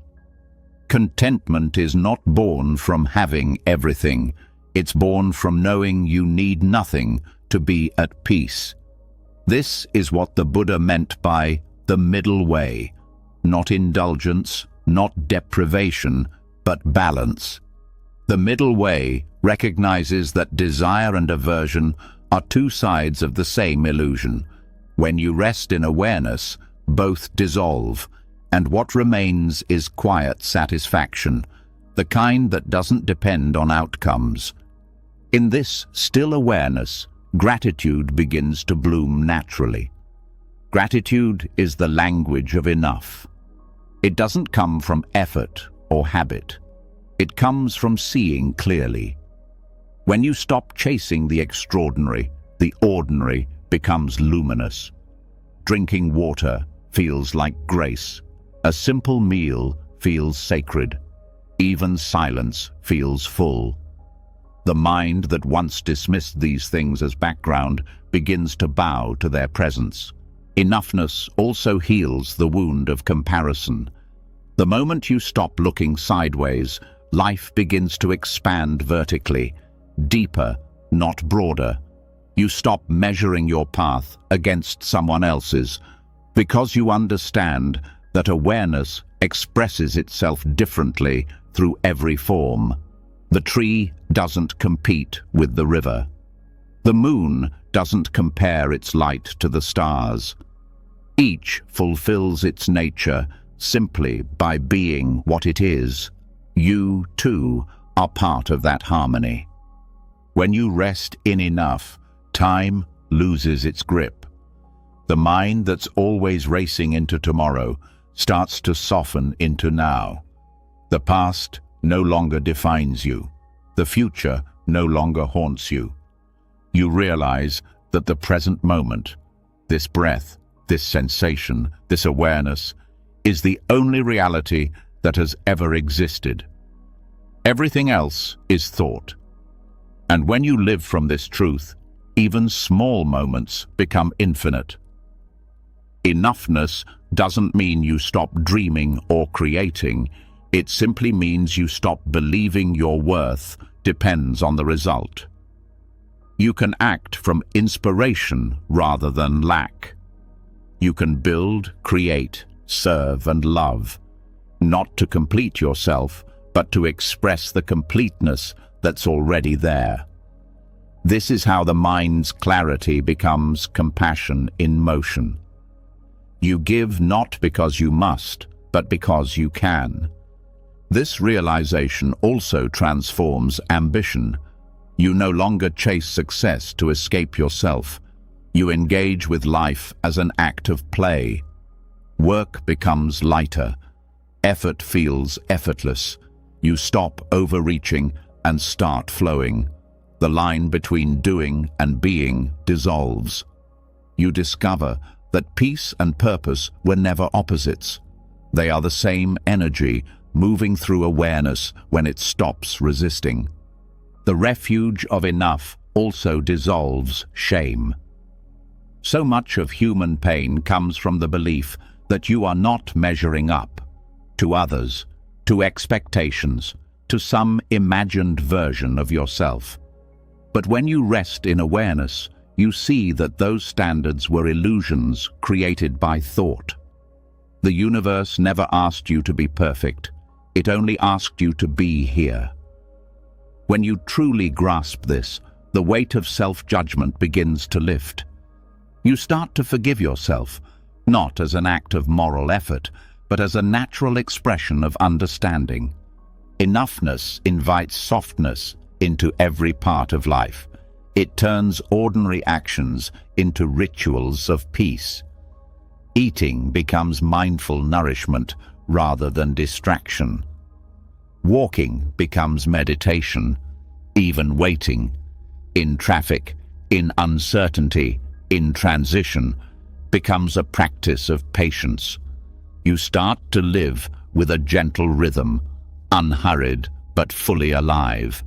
Contentment is not born from having everything. It's born from knowing you need nothing to be at peace. This is what the Buddha meant by the middle way. Not indulgence, not deprivation, but balance. The middle way recognizes that desire and aversion are two sides of the same illusion. When you rest in awareness, both dissolve, and what remains is quiet satisfaction, the kind that doesn't depend on outcomes. In this still awareness, gratitude begins to bloom naturally. Gratitude is the language of enough. It doesn't come from effort or habit. It comes from seeing clearly. When you stop chasing the extraordinary, the ordinary becomes luminous. Drinking water feels like grace. A simple meal feels sacred. Even silence feels full. The mind that once dismissed these things as background begins to bow to their presence. Enoughness also heals the wound of comparison. The moment you stop looking sideways, life begins to expand vertically, deeper, not broader. You stop measuring your path against someone else's, because you understand that awareness expresses itself differently through every form. The tree doesn't compete with the river. The moon doesn't compare its light to the stars. Each fulfills its nature simply by being what it is. You, too, are part of that harmony. When you rest in enough, time loses its grip. The mind that's always racing into tomorrow starts to soften into now. The past no longer defines you. The future no longer haunts you. You realize that the present moment, this breath, this sensation, this awareness, is the only reality that has ever existed. Everything else is thought. And when you live from this truth, even small moments become infinite. Enoughness doesn't mean you stop dreaming or creating. It simply means you stop believing your worth depends on the result. You can act from inspiration rather than lack. You can build, create, serve, and love, not to complete yourself, but to express the completeness that's already there. This is how the mind's clarity becomes compassion in motion. You give not because you must, but because you can. This realization also transforms ambition. You no longer chase success to escape yourself. You engage with life as an act of play. Work becomes lighter. Effort feels effortless. You stop overreaching and start flowing. The line between doing and being dissolves. You discover that peace and purpose were never opposites. They are the same energy moving through awareness when it stops resisting. The refuge of enough also dissolves shame. So much of human pain comes from the belief that you are not measuring up to others, to expectations, to some imagined version of yourself. But when you rest in awareness, you see that those standards were illusions created by thought. The universe never asked you to be perfect. It only asked you to be here. When you truly grasp this, the weight of self-judgment begins to lift. You start to forgive yourself, not as an act of moral effort, but as a natural expression of understanding. Enoughness invites softness into every part of life. It turns ordinary actions into rituals of peace. Eating becomes mindful nourishment rather than distraction. Walking becomes meditation, even waiting. In traffic, in uncertainty, in transition, becomes a practice of patience. You start to live with a gentle rhythm, unhurried but fully alive.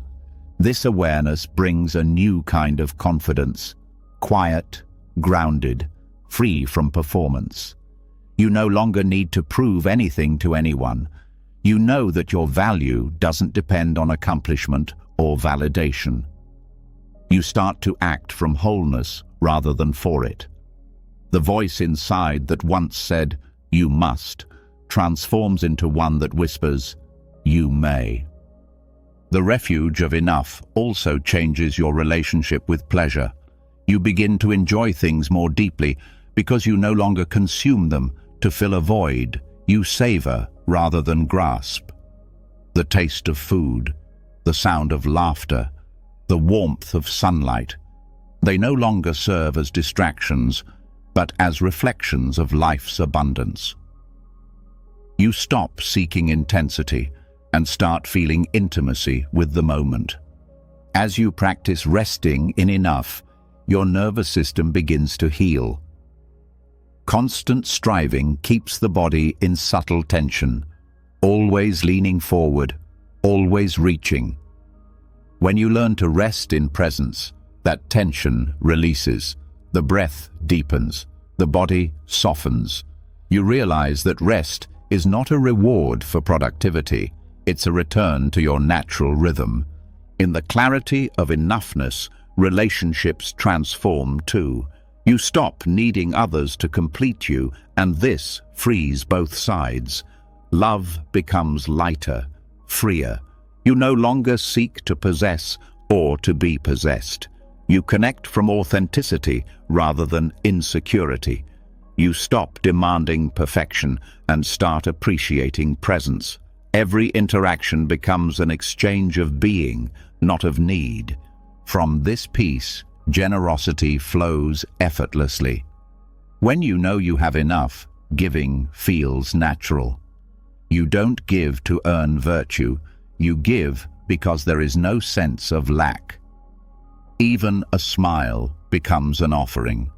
This awareness brings a new kind of confidence, quiet, grounded, free from performance. You no longer need to prove anything to anyone. You know that your value doesn't depend on accomplishment or validation. You start to act from wholeness rather than for it. The voice inside that once said, "You must," transforms into one that whispers, "You may." The refuge of enough also changes your relationship with pleasure. You begin to enjoy things more deeply because you no longer consume them to fill a void. You savor rather than grasp. The taste of food, the sound of laughter, the warmth of sunlight, they no longer serve as distractions, but as reflections of life's abundance. You stop seeking intensity and start feeling intimacy with the moment. As you practice resting in enough, your nervous system begins to heal. Constant striving keeps the body in subtle tension, always leaning forward, always reaching. When you learn to rest in presence, that tension releases, the breath deepens, the body softens. You realize that rest is not a reward for productivity, it's a return to your natural rhythm. In the clarity of enoughness, relationships transform too. You stop needing others to complete you, and this frees both sides. Love becomes lighter, freer. You no longer seek to possess or to be possessed. You connect from authenticity rather than insecurity. You stop demanding perfection and start appreciating presence. Every interaction becomes an exchange of being, not of need. From this peace, generosity flows effortlessly. When you know you have enough, giving feels natural. You don't give to earn virtue, you give because there is no sense of lack. Even a smile becomes an offering.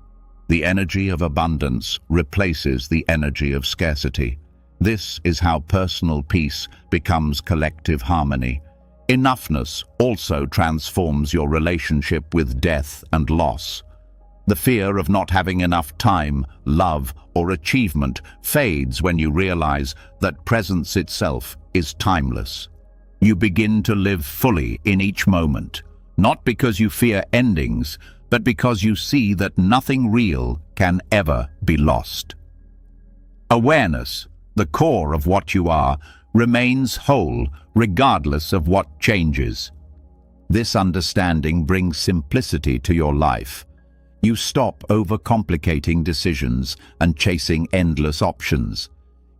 The energy of abundance replaces the energy of scarcity. This is how personal peace becomes collective harmony. Enoughness also transforms your relationship with death and loss. The fear of not having enough time, love, or achievement fades when you realize that presence itself is timeless. You begin to live fully in each moment, not because you fear endings, but because you see that nothing real can ever be lost. Awareness, the core of what you are, remains whole regardless of what changes. This understanding brings simplicity to your life. You stop overcomplicating decisions and chasing endless options.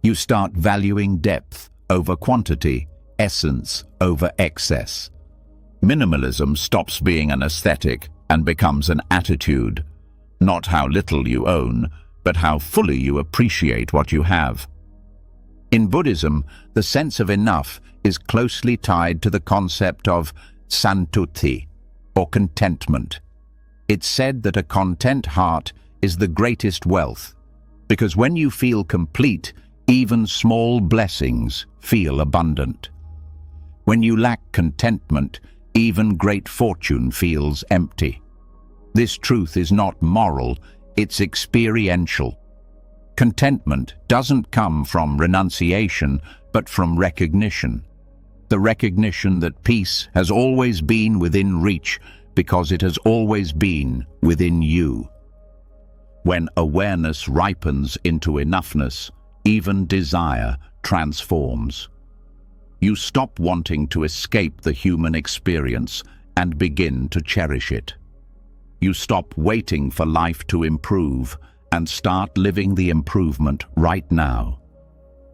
You start valuing depth over quantity, essence over excess. Minimalism stops being an aesthetic and becomes an attitude. Not how little you own, but how fully you appreciate what you have. In Buddhism, the sense of enough is closely tied to the concept of santuti, or contentment. It's said that a content heart is the greatest wealth, because when you feel complete, even small blessings feel abundant. When you lack contentment, even great fortune feels empty. This truth is not moral, it's experiential. Contentment doesn't come from renunciation, but from recognition. The recognition that peace has always been within reach because it has always been within you. When awareness ripens into enoughness, even desire transforms. You stop wanting to escape the human experience and begin to cherish it. You stop waiting for life to improve and start living the improvement right now.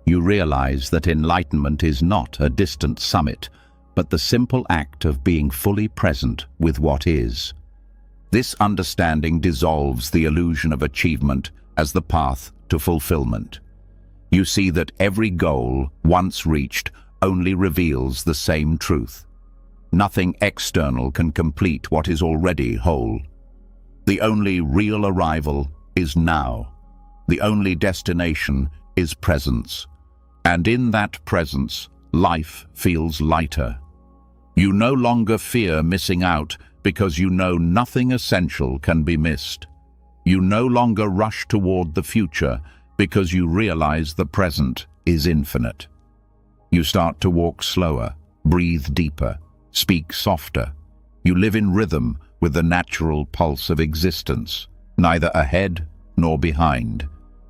You realize that enlightenment is not a distant summit, but the simple act of being fully present with what is. This understanding dissolves the illusion of achievement as the path to fulfillment. You see that every goal, once reached, only reveals the same truth. Nothing external can complete what is already whole. The only real arrival is now. The only destination is presence. And in that presence, life feels lighter. You no longer fear missing out because you know nothing essential can be missed. You no longer rush toward the future because you realize the present is infinite. You start to walk slower, breathe deeper, speak softer. You live in rhythm with the natural pulse of existence, neither ahead nor behind.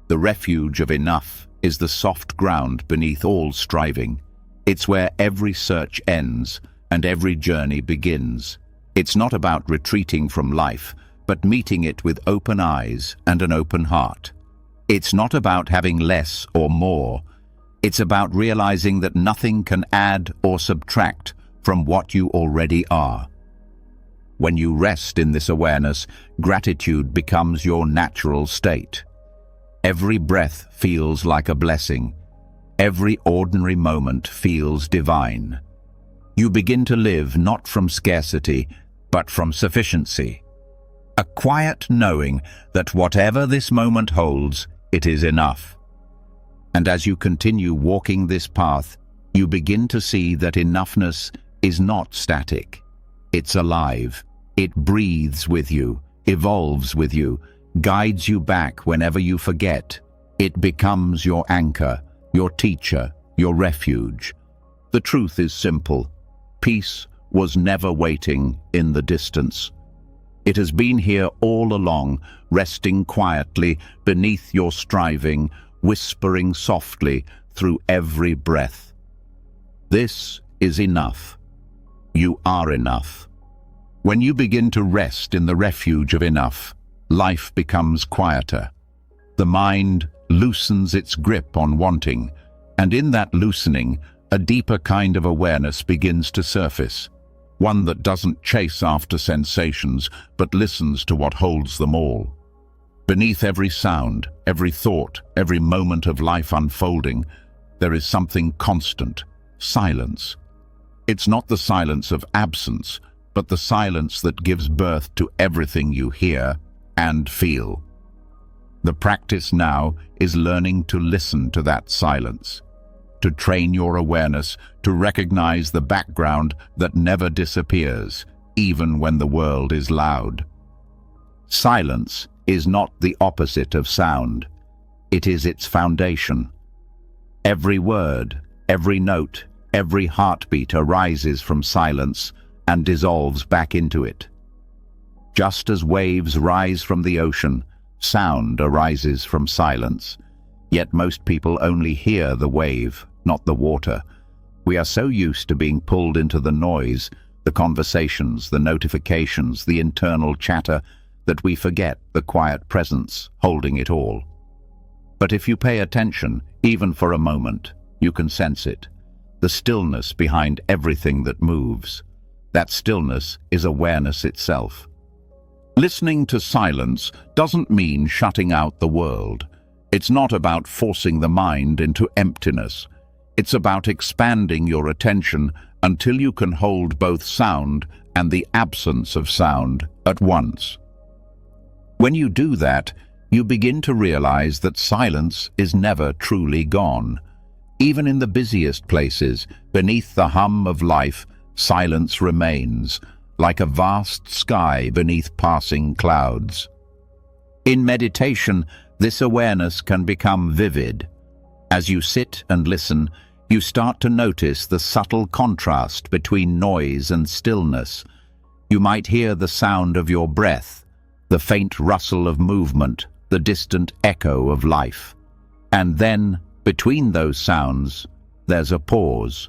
The refuge of enough is the soft ground beneath all striving. It's where every search ends and every journey begins. It's not about retreating from life, but meeting it with open eyes and an open heart. It's not about having less or more. It's about realizing that nothing can add or subtract from what you already are. When you rest in this awareness, gratitude becomes your natural state. Every breath feels like a blessing. Every ordinary moment feels divine. You begin to live not from scarcity, but from sufficiency. A quiet knowing that whatever this moment holds, it is enough. And as you continue walking this path, you begin to see that enoughness is not static. It's alive. It breathes with you, evolves with you, guides you back whenever you forget. It becomes your anchor, your teacher, your refuge. The truth is simple. Peace was never waiting in the distance. It has been here all along, resting quietly beneath your striving, whispering softly through every breath. This is enough. You are enough. When you begin to rest in the refuge of enough, life becomes quieter. The mind loosens its grip on wanting, and in that loosening, a deeper kind of awareness begins to surface. One that doesn't chase after sensations, but listens to what holds them all. Beneath every sound, every thought, every moment of life unfolding, there is something constant: silence. It's not the silence of absence, but the silence that gives birth to everything you hear and feel. The practice now is learning to listen to that silence, to train your awareness to recognize the background that never disappears, even when the world is loud. Silence is not the opposite of sound. It is its foundation. Every word, every note, every heartbeat arises from silence and dissolves back into it. Just as waves rise from the ocean, sound arises from silence. Yet most people only hear the wave, not the water. We are so used to being pulled into the noise, the conversations, the notifications, the internal chatter, that we forget the quiet presence holding it all. But if you pay attention, even for a moment, you can sense it. The stillness behind everything that moves. That stillness is awareness itself. Listening to silence doesn't mean shutting out the world. It's not about forcing the mind into emptiness. It's about expanding your attention until you can hold both sound and the absence of sound at once. When you do that, you begin to realize that silence is never truly gone. Even in the busiest places, beneath the hum of life, silence remains, like a vast sky beneath passing clouds. In meditation, this awareness can become vivid. As you sit and listen, you start to notice the subtle contrast between noise and stillness. You might hear the sound of your breath, the faint rustle of movement, the distant echo of life. And then, between those sounds, there's a pause,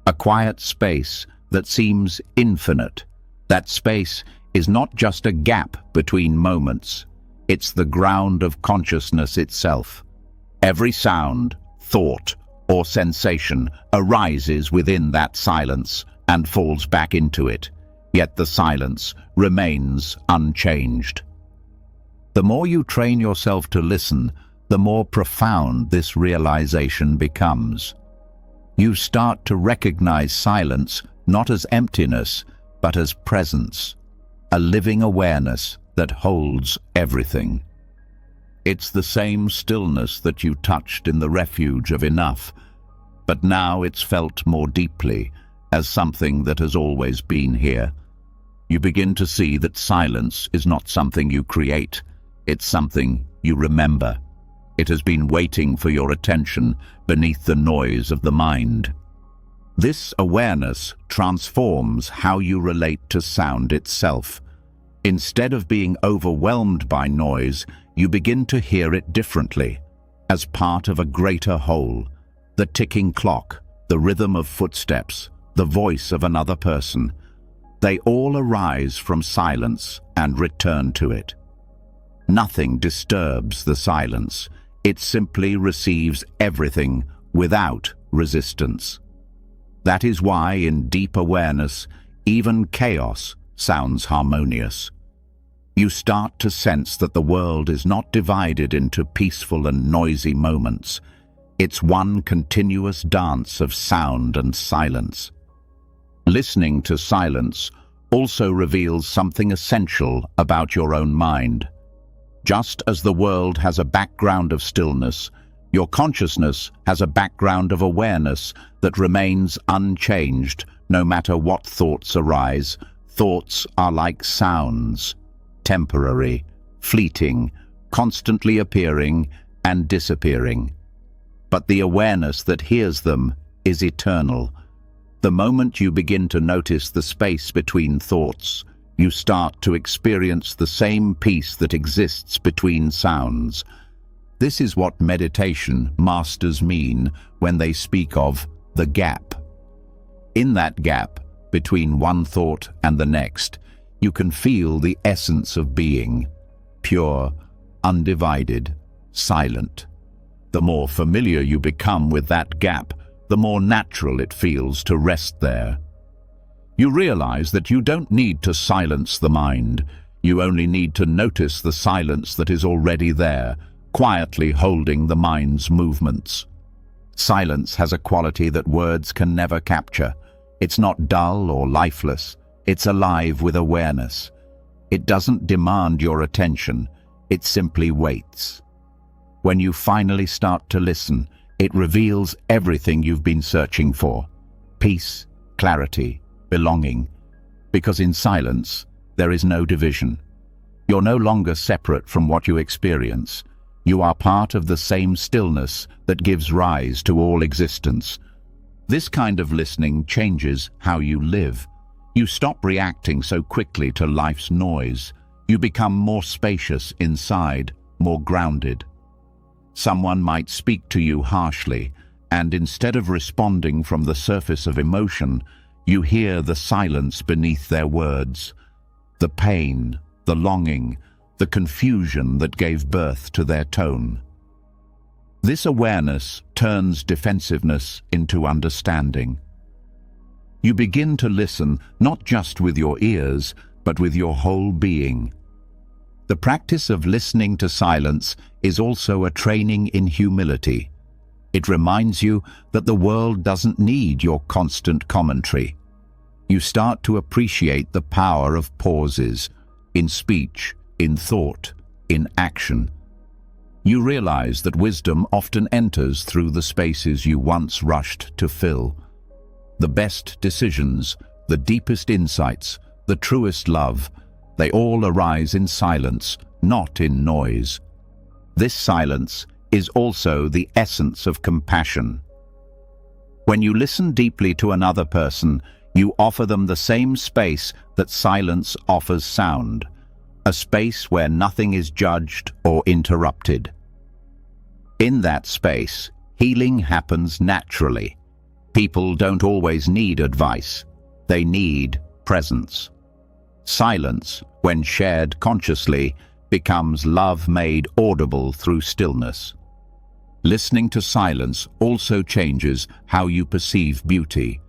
a quiet space that seems infinite. That space is not just a gap between moments. It's the ground of consciousness itself. Every sound, thought, or sensation arises within that silence and falls back into it, yet the silence remains unchanged. The more you train yourself to listen, the more profound this realization becomes. You start to recognize silence not as emptiness, but as presence, a living awareness that holds everything. It's the same stillness that you touched in the refuge of enough, but now it's felt more deeply as something that has always been here. You begin to see that silence is not something you create, it's something you remember. It has been waiting for your attention beneath the noise of the mind. This awareness transforms how you relate to sound itself. Instead of being overwhelmed by noise, you begin to hear it differently, as part of a greater whole. The ticking clock, the rhythm of footsteps, the voice of another person, they all arise from silence and return to it. Nothing disturbs the silence. It simply receives everything without resistance. That is why, in deep awareness, even chaos sounds harmonious. You start to sense that the world is not divided into peaceful and noisy moments. It's one continuous dance of sound and silence. Listening to silence also reveals something essential about your own mind. Just as the world has a background of stillness, your consciousness has a background of awareness that remains unchanged no matter what thoughts arise. Thoughts are like sounds, temporary, fleeting, constantly appearing and disappearing. But the awareness that hears them is eternal. The moment you begin to notice the space between thoughts, you start to experience the same peace that exists between sounds. This is what meditation masters mean when they speak of the gap. In that gap, between one thought and the next, you can feel the essence of being, pure, undivided, silent. The more familiar you become with that gap, the more natural it feels to rest there. You realize that you don't need to silence the mind. You only need to notice the silence that is already there, quietly holding the mind's movements. Silence has a quality that words can never capture. It's not dull or lifeless. It's alive with awareness. It doesn't demand your attention. It simply waits. When you finally start to listen, it reveals everything you've been searching for: peace, clarity, belonging. Because in silence, there is no division. You're no longer separate from what you experience. You are part of the same stillness that gives rise to all existence. This kind of listening changes how you live. You stop reacting so quickly to life's noise. You become more spacious inside, more grounded. Someone might speak to you harshly, and instead of responding from the surface of emotion, you hear the silence beneath their words, the pain, the longing, the confusion that gave birth to their tone. This awareness turns defensiveness into understanding. You begin to listen not just with your ears, but with your whole being. The practice of listening to silence is also a training in humility. It reminds you that the world doesn't need your constant commentary. You start to appreciate the power of pauses, in speech, in thought, in action. You realize that wisdom often enters through the spaces you once rushed to fill. The best decisions, the deepest insights, the truest love, they all arise in silence, not in noise. This silence is also the essence of compassion. When you listen deeply to another person, you offer them the same space that silence offers sound, a space where nothing is judged or interrupted. In that space, healing happens naturally. People don't always need advice. They need presence. Silence, when shared consciously, becomes love made audible through stillness. Listening to silence also changes how you perceive beauty.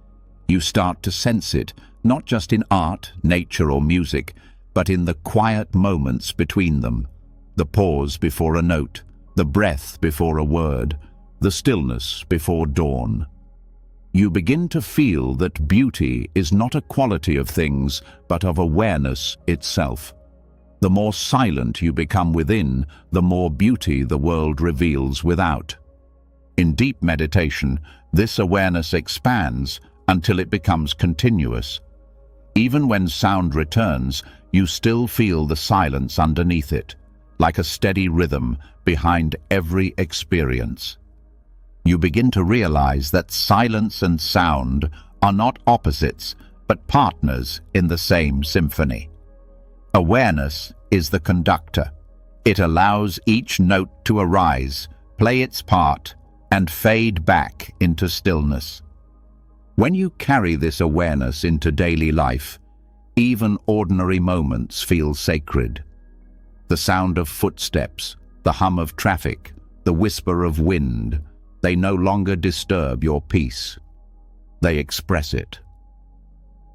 You start to sense it, not just in art, nature, or music, but in the quiet moments between them, the pause before a note, the breath before a word, the stillness before dawn. You begin to feel that beauty is not a quality of things, but of awareness itself. The more silent you become within, the more beauty the world reveals without. In deep meditation, this awareness expands until it becomes continuous. Even when sound returns, you still feel the silence underneath it, like a steady rhythm behind every experience. you begin to realize that silence and sound are not opposites, but partners in the same symphony. Awareness is the conductor. It allows each note to arise, play its part, and fade back into stillness. When you carry this awareness into daily life, even ordinary moments feel sacred. The sound of footsteps, the hum of traffic, the whisper of wind, they no longer disturb your peace. They express it.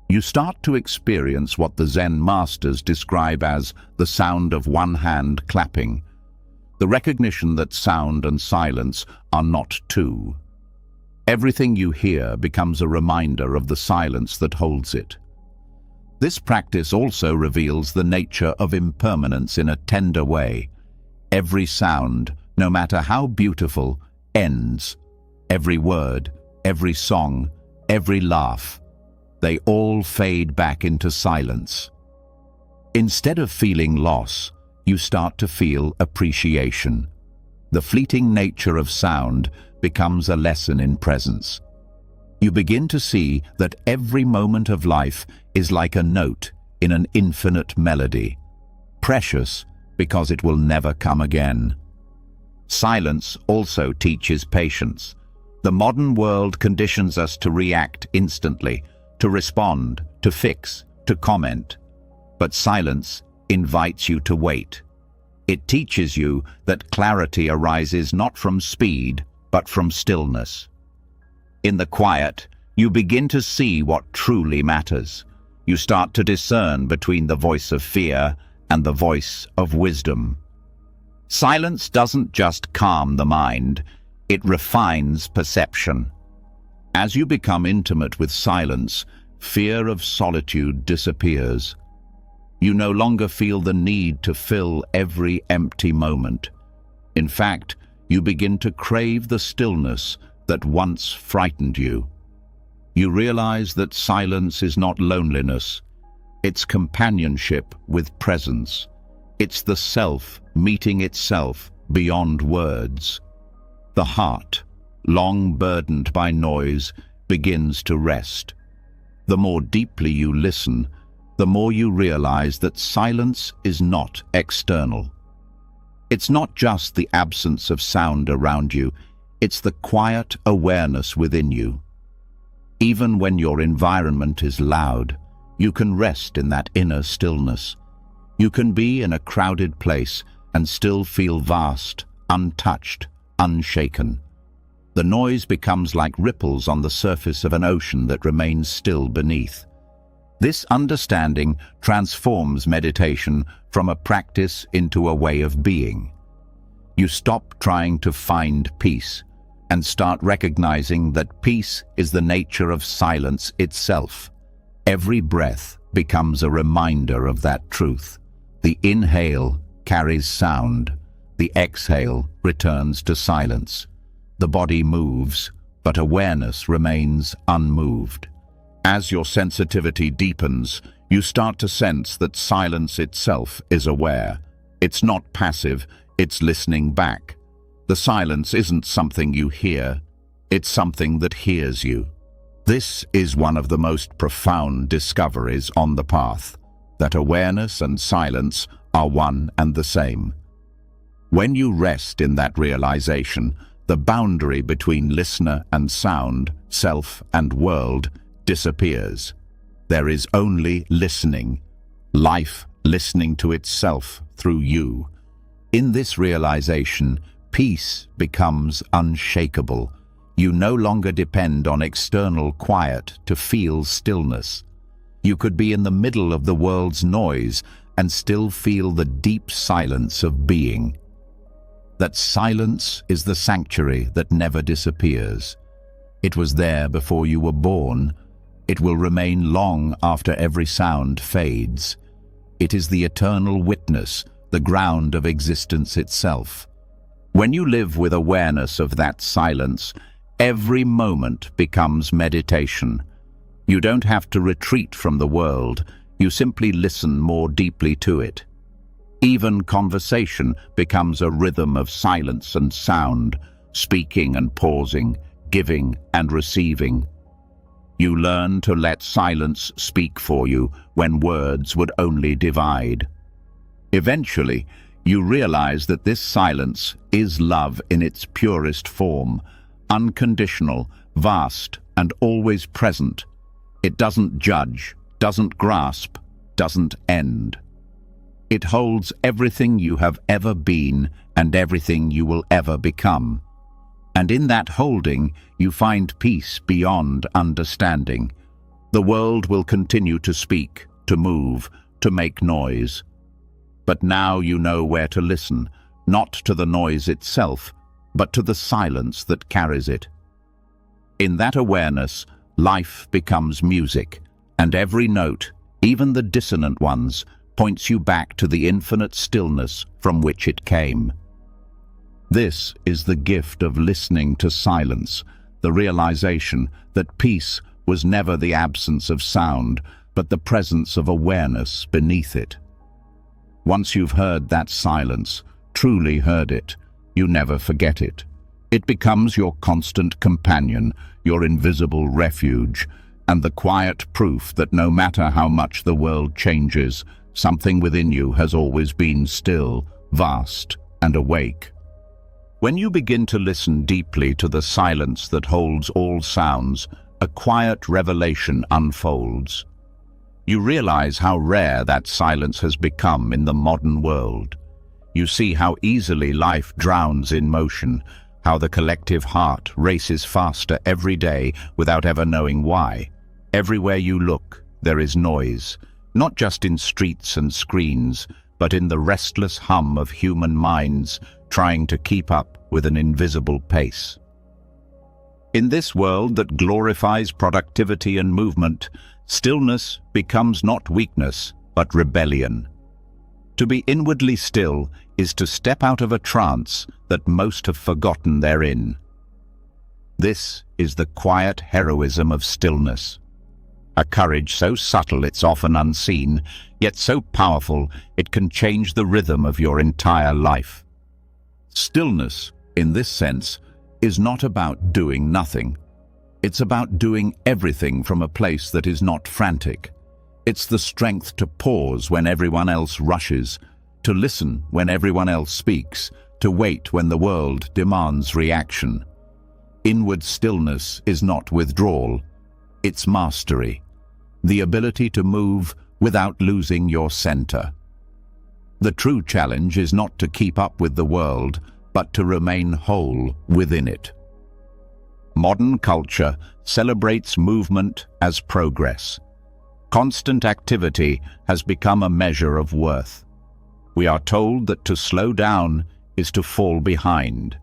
You start to experience what the Zen masters describe as the sound of one hand clapping, the recognition that sound and silence are not two. Everything you hear becomes a reminder of the silence that holds it. This practice also reveals the nature of impermanence in a tender way. Every sound, no matter how beautiful, ends. Every word, every song, every laugh, they all fade back into silence. Instead of feeling loss, you start to feel appreciation. The fleeting nature of sound becomes a lesson in presence. You begin to see that every moment of life is like a note in an infinite melody, precious because it will never come again. Silence also teaches patience. The modern world conditions us to react instantly, to respond, to fix, to comment. But silence invites you to wait. It teaches you that clarity arises not from speed, but from stillness. In the quiet, you begin to see what truly matters. You start to discern between the voice of fear and the voice of wisdom. Silence doesn't just calm the mind, it refines perception. As you become intimate with silence, fear of solitude disappears. You no longer feel the need to fill every empty moment. In fact, you begin to crave the stillness that once frightened you. You realize that silence is not loneliness, it's companionship with presence. It's the self meeting itself beyond words. The heart, long burdened by noise, begins to rest. The more deeply you listen, the more you realize that silence is not external. It's not just the absence of sound around you, it's the quiet awareness within you. Even when your environment is loud, you can rest in that inner stillness. You can be in a crowded place and still feel vast, untouched, unshaken. The noise becomes like ripples on the surface of an ocean that remains still beneath. This understanding transforms meditation from a practice into a way of being. You stop trying to find peace and start recognizing that peace is the nature of silence itself. Every breath becomes a reminder of that truth. The inhale carries sound. The exhale returns to silence. The body moves, but awareness remains unmoved. As your sensitivity deepens, you start to sense that silence itself is aware. It's not passive, it's listening back. The silence isn't something you hear, it's something that hears you. This is one of the most profound discoveries on the path, that awareness and silence are one and the same. When you rest in that realization, the boundary between listener and sound, self and world, disappears. There is only listening, life listening to itself through you. In this realization, peace becomes unshakable. You no longer depend on external quiet to feel stillness. You could be in the middle of the world's noise and still feel the deep silence of being. That silence is the sanctuary that never disappears. It was there before you were born. It will remain long after every sound fades. It is the eternal witness, the ground of existence itself. When you live with awareness of that silence, every moment becomes meditation. You don't have to retreat from the world, you simply listen more deeply to it. Even conversation becomes a rhythm of silence and sound, speaking and pausing, giving and receiving. You learn to let silence speak for you when words would only divide. Eventually, you realize that this silence is love in its purest form, unconditional, vast, and always present. It doesn't judge, doesn't grasp, doesn't end. It holds everything you have ever been and everything you will ever become. And in that holding, you find peace beyond understanding. The world will continue to speak, to move, to make noise. But now you know where to listen, not to the noise itself, but to the silence that carries it. In that awareness, life becomes music, and every note, even the dissonant ones, points you back to the infinite stillness from which it came. This is the gift of listening to silence, the realization that peace was never the absence of sound, but the presence of awareness beneath it. Once you've heard that silence, truly heard it, you never forget it. It becomes your constant companion, your invisible refuge, and the quiet proof that no matter how much the world changes, something within you has always been still, vast, and awake. When you begin to listen deeply to the silence that holds all sounds, a quiet revelation unfolds. You realize how rare that silence has become in the modern world. You see how easily life drowns in motion, how the collective heart races faster every day without ever knowing why. Everywhere you look, there is noise, not just in streets and screens, but in the restless hum of human minds trying to keep up with an invisible pace. In this world that glorifies productivity and movement, stillness becomes not weakness, but rebellion. To be inwardly still is to step out of a trance that most have forgotten they're in. This is the quiet heroism of stillness. A courage so subtle it's often unseen, yet so powerful it can change the rhythm of your entire life. Stillness, in this sense, is not about doing nothing. It's about doing everything from a place that is not frantic. It's the strength to pause when everyone else rushes, to listen when everyone else speaks, to wait when the world demands reaction. Inward stillness is not withdrawal, it's mastery, the ability to move without losing your center. The true challenge is not to keep up with the world, but to remain whole within it. Modern culture celebrates movement as progress. Constant activity has become a measure of worth. We are told that to slow down is to fall behind.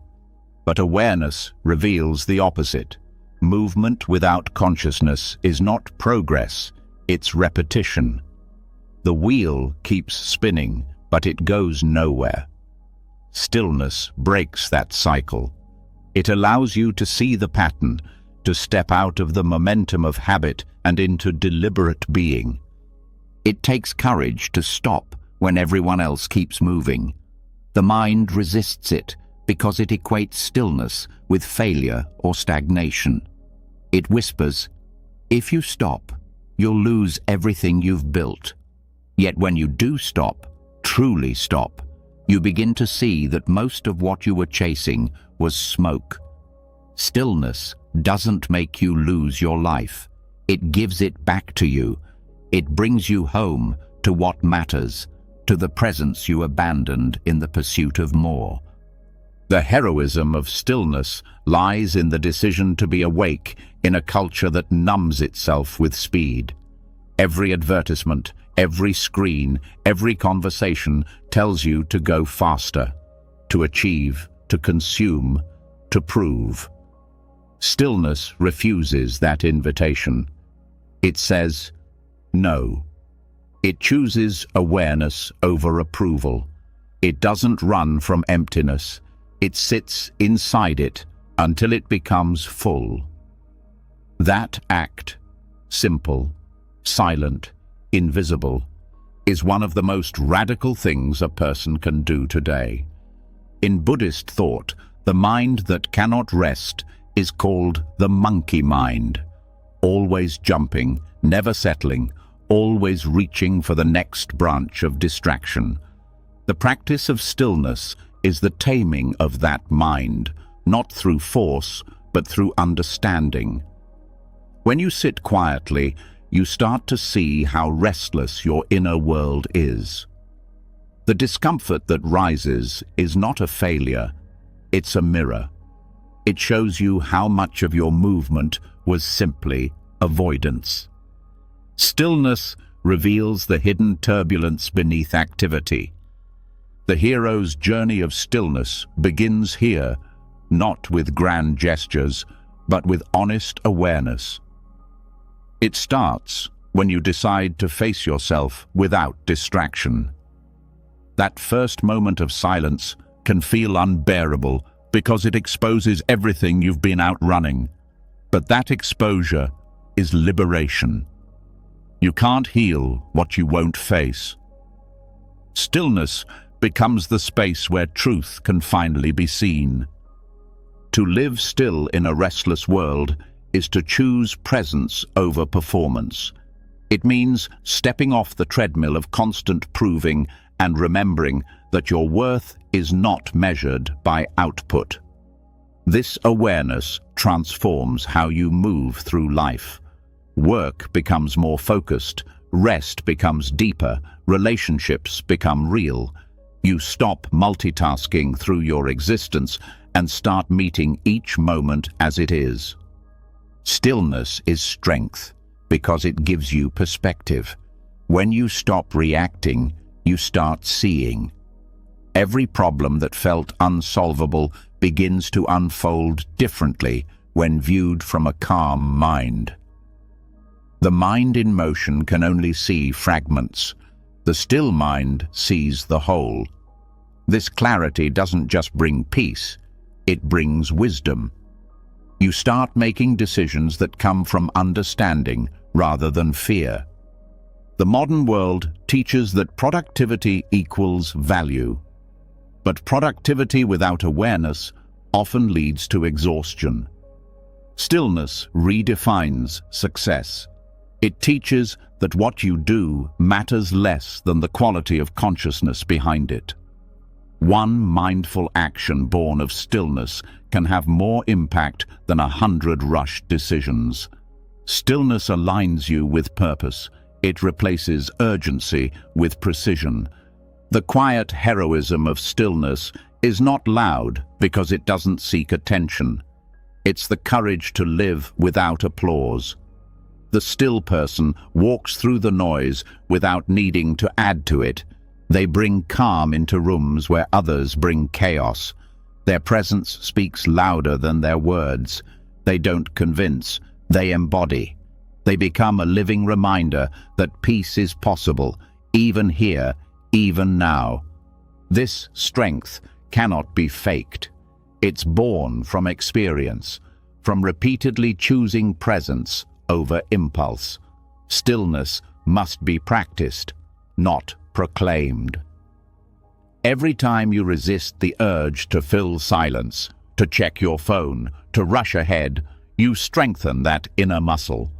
But awareness reveals the opposite. Movement without consciousness is not progress, it's repetition. The wheel keeps spinning, but it goes nowhere. Stillness breaks that cycle. It allows you to see the pattern, to step out of the momentum of habit and into deliberate being. It takes courage to stop when everyone else keeps moving. The mind resists it because it equates stillness with failure or stagnation. It whispers, if you stop, you'll lose everything you've built. Yet when you do stop, truly stop, you begin to see that most of what you were chasing was smoke. Stillness doesn't make you lose your life. It gives it back to you. It brings you home to what matters, to the presence you abandoned in the pursuit of more. The heroism of stillness lies in the decision to be awake in a culture that numbs itself with speed. Every advertisement, every screen, every conversation tells you to go faster, to achieve, to consume, to prove. Stillness refuses that invitation. It says, no. It chooses awareness over approval. It doesn't run from emptiness. It sits inside it until it becomes full. That act, simple, silent, invisible, is one of the most radical things a person can do today. In Buddhist thought, The mind that cannot rest is called the monkey mind, always jumping, never settling, always reaching for the next branch of distraction. The practice of stillness is the taming of that mind, not through force, but through understanding. When you sit quietly, you start to see how restless your inner world is. The discomfort that rises is not a failure, it's a mirror. It shows you how much of your movement was simply avoidance. Stillness reveals the hidden turbulence beneath activity. The hero's journey of stillness begins here, not with grand gestures, but with honest awareness. It starts when you decide to face yourself without distraction. That first moment of silence can feel unbearable because it exposes everything you've been outrunning. But that exposure is liberation. You can't heal what you won't face. Stillness becomes the space where truth can finally be seen. To live still in a restless world is to choose presence over performance. It means stepping off the treadmill of constant proving and remembering that your worth is not measured by output. This awareness transforms how you move through life. Work becomes more focused, rest becomes deeper, relationships become real. You stop multitasking through your existence and start meeting each moment as it is. Stillness is strength because it gives you perspective. When you stop reacting, you start seeing. Every problem that felt unsolvable begins to unfold differently when viewed from a calm mind. The mind in motion can only see fragments. The still mind sees the whole. This clarity doesn't just bring peace, it brings wisdom. You start making decisions that come from understanding rather than fear. The modern world teaches that productivity equals value. But productivity without awareness often leads to exhaustion. Stillness redefines success. It teaches that what you do matters less than the quality of consciousness behind it. One mindful action born of stillness can have more impact than 100 rushed decisions. Stillness aligns you with purpose. It replaces urgency with precision. The quiet heroism of stillness is not loud because it doesn't seek attention. It's the courage to live without applause. The still person walks through the noise without needing to add to it. They bring calm into rooms where others bring chaos. Their presence speaks louder than their words. They don't convince, they embody. They become a living reminder that peace is possible, even here, even now. This strength cannot be faked. It's born from experience, from repeatedly choosing presence over impulse. Stillness must be practiced, not proclaimed. Every time you resist the urge to fill silence, to check your phone, to rush ahead, you strengthen that inner muscle.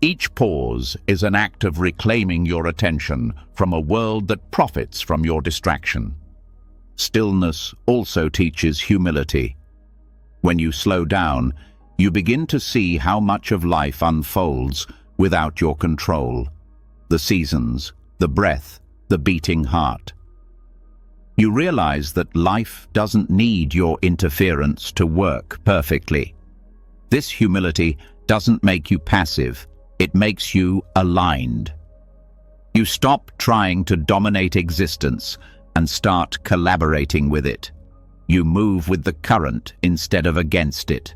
Each pause is an act of reclaiming your attention from a world that profits from your distraction. Stillness also teaches humility. When you slow down, you begin to see how much of life unfolds without your control. The seasons, the breath, the beating heart. You realize that life doesn't need your interference to work perfectly. This humility doesn't make you passive, it makes you aligned. You stop trying to dominate existence and start collaborating with it. You move with the current instead of against it.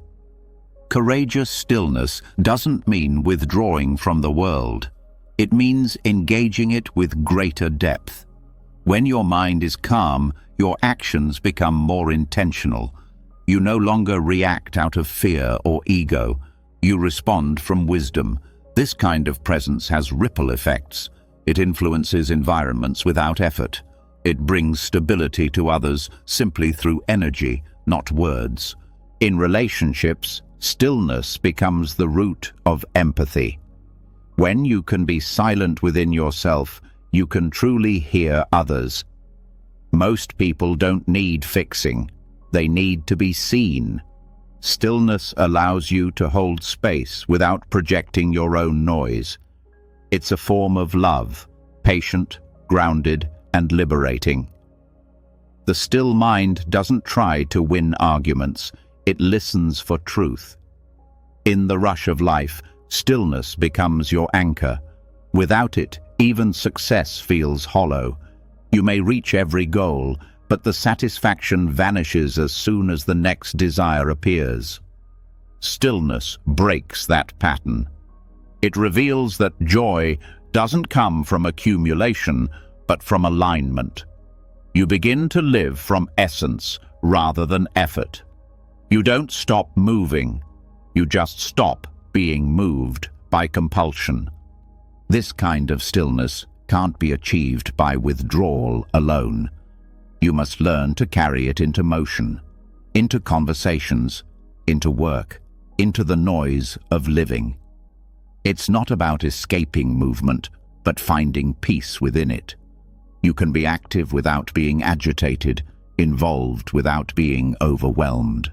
Courageous stillness doesn't mean withdrawing from the world. It means engaging it with greater depth. When your mind is calm, your actions become more intentional. You no longer react out of fear or ego. You respond from wisdom. This kind of presence has ripple effects. It influences environments without effort. It brings stability to others simply through energy, not words. In relationships, stillness becomes the root of empathy. When you can be silent within yourself, you can truly hear others. Most people don't need fixing. They need to be seen. Stillness allows you to hold space without projecting your own noise. It's a form of love, patient, grounded, and liberating. The still mind doesn't try to win arguments. It listens for truth. In the rush of life, stillness becomes your anchor. Without it, even success feels hollow. You may reach every goal, but the satisfaction vanishes as soon as the next desire appears. Stillness breaks that pattern. It reveals that joy doesn't come from accumulation, but from alignment. You begin to live from essence rather than effort. You don't stop moving. You just stop being moved by compulsion. This kind of stillness can't be achieved by withdrawal alone. You must learn to carry it into motion, into conversations, into work, into the noise of living. It's not about escaping movement, but finding peace within it. You can be active without being agitated, involved without being overwhelmed.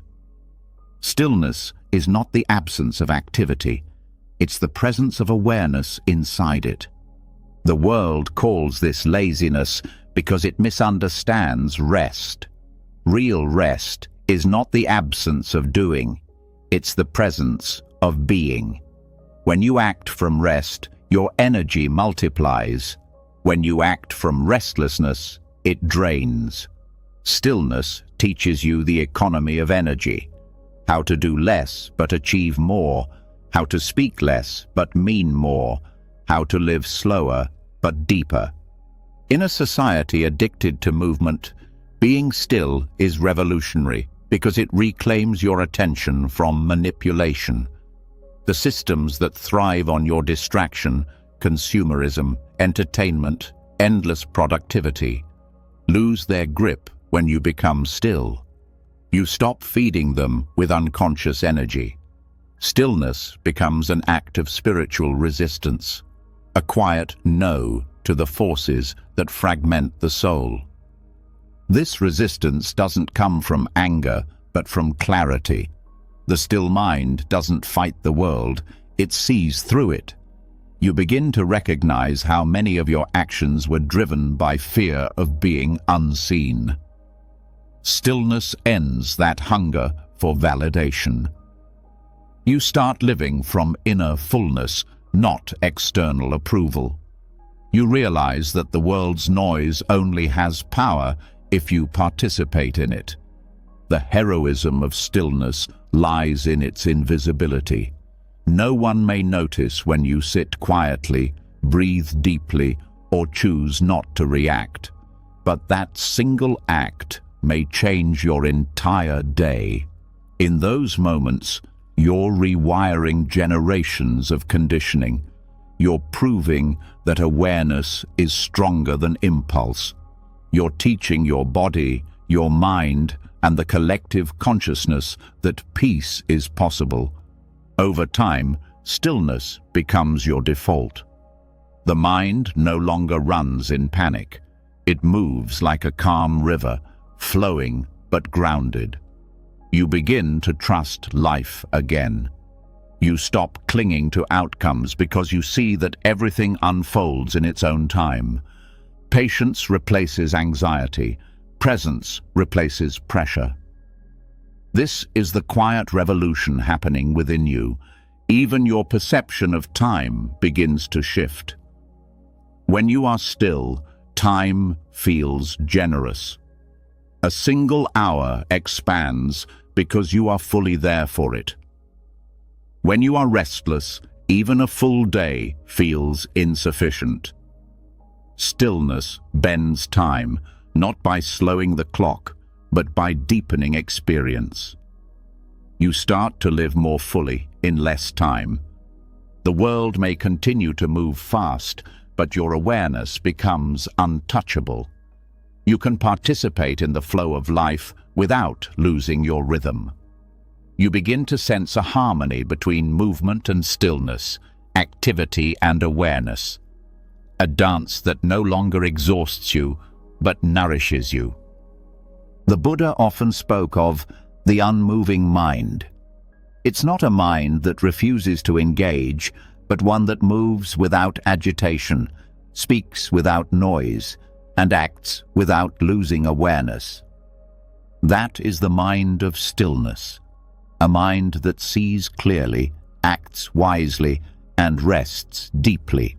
Stillness is not the absence of activity. It's the presence of awareness inside it. The world calls this laziness because it misunderstands rest. Real rest is not the absence of doing. It's the presence of being. When you act from rest, your energy multiplies. When you act from restlessness, it drains. Stillness teaches you the economy of energy. How to do less but achieve more. How to speak less but mean more. How to live slower but deeper. In a society addicted to movement, being still is revolutionary because it reclaims your attention from manipulation. The systems that thrive on your distraction, consumerism, entertainment, endless productivity, lose their grip when you become still. You stop feeding them with unconscious energy. Stillness becomes an act of spiritual resistance, a quiet no to the forces that fragment the soul. This resistance doesn't come from anger, but from clarity. The still mind doesn't fight the world, it sees through it. You begin to recognize how many of your actions were driven by fear of being unseen. Stillness ends that hunger for validation. You start living from inner fullness, not external approval. You realize that the world's noise only has power if you participate in it. The heroism of stillness lies in its invisibility. No one may notice when you sit quietly, breathe deeply, or choose not to react. But that single act may change your entire day. In those moments, you're rewiring generations of conditioning. You're proving that awareness is stronger than impulse. You're teaching your body, your mind, and the collective consciousness that peace is possible. Over time, stillness becomes your default. The mind no longer runs in panic. It moves like a calm river, flowing but grounded. You begin to trust life again. You stop clinging to outcomes because you see that everything unfolds in its own time. Patience replaces anxiety. Presence replaces pressure. This is the quiet revolution happening within you. Even your perception of time begins to shift. When you are still, time feels generous. A single hour expands because you are fully there for it. When you are restless, even a full day feels insufficient. Stillness bends time, not by slowing the clock, but by deepening experience. You start to live more fully in less time. The world may continue to move fast, but your awareness becomes untouchable. You can participate in the flow of life without losing your rhythm. You begin to sense a harmony between movement and stillness, activity and awareness. A dance that no longer exhausts you, but nourishes you. The Buddha often spoke of the unmoving mind. It's not a mind that refuses to engage, but one that moves without agitation, speaks without noise, and acts without losing awareness. That is the mind of stillness, a mind that sees clearly, acts wisely, and rests deeply.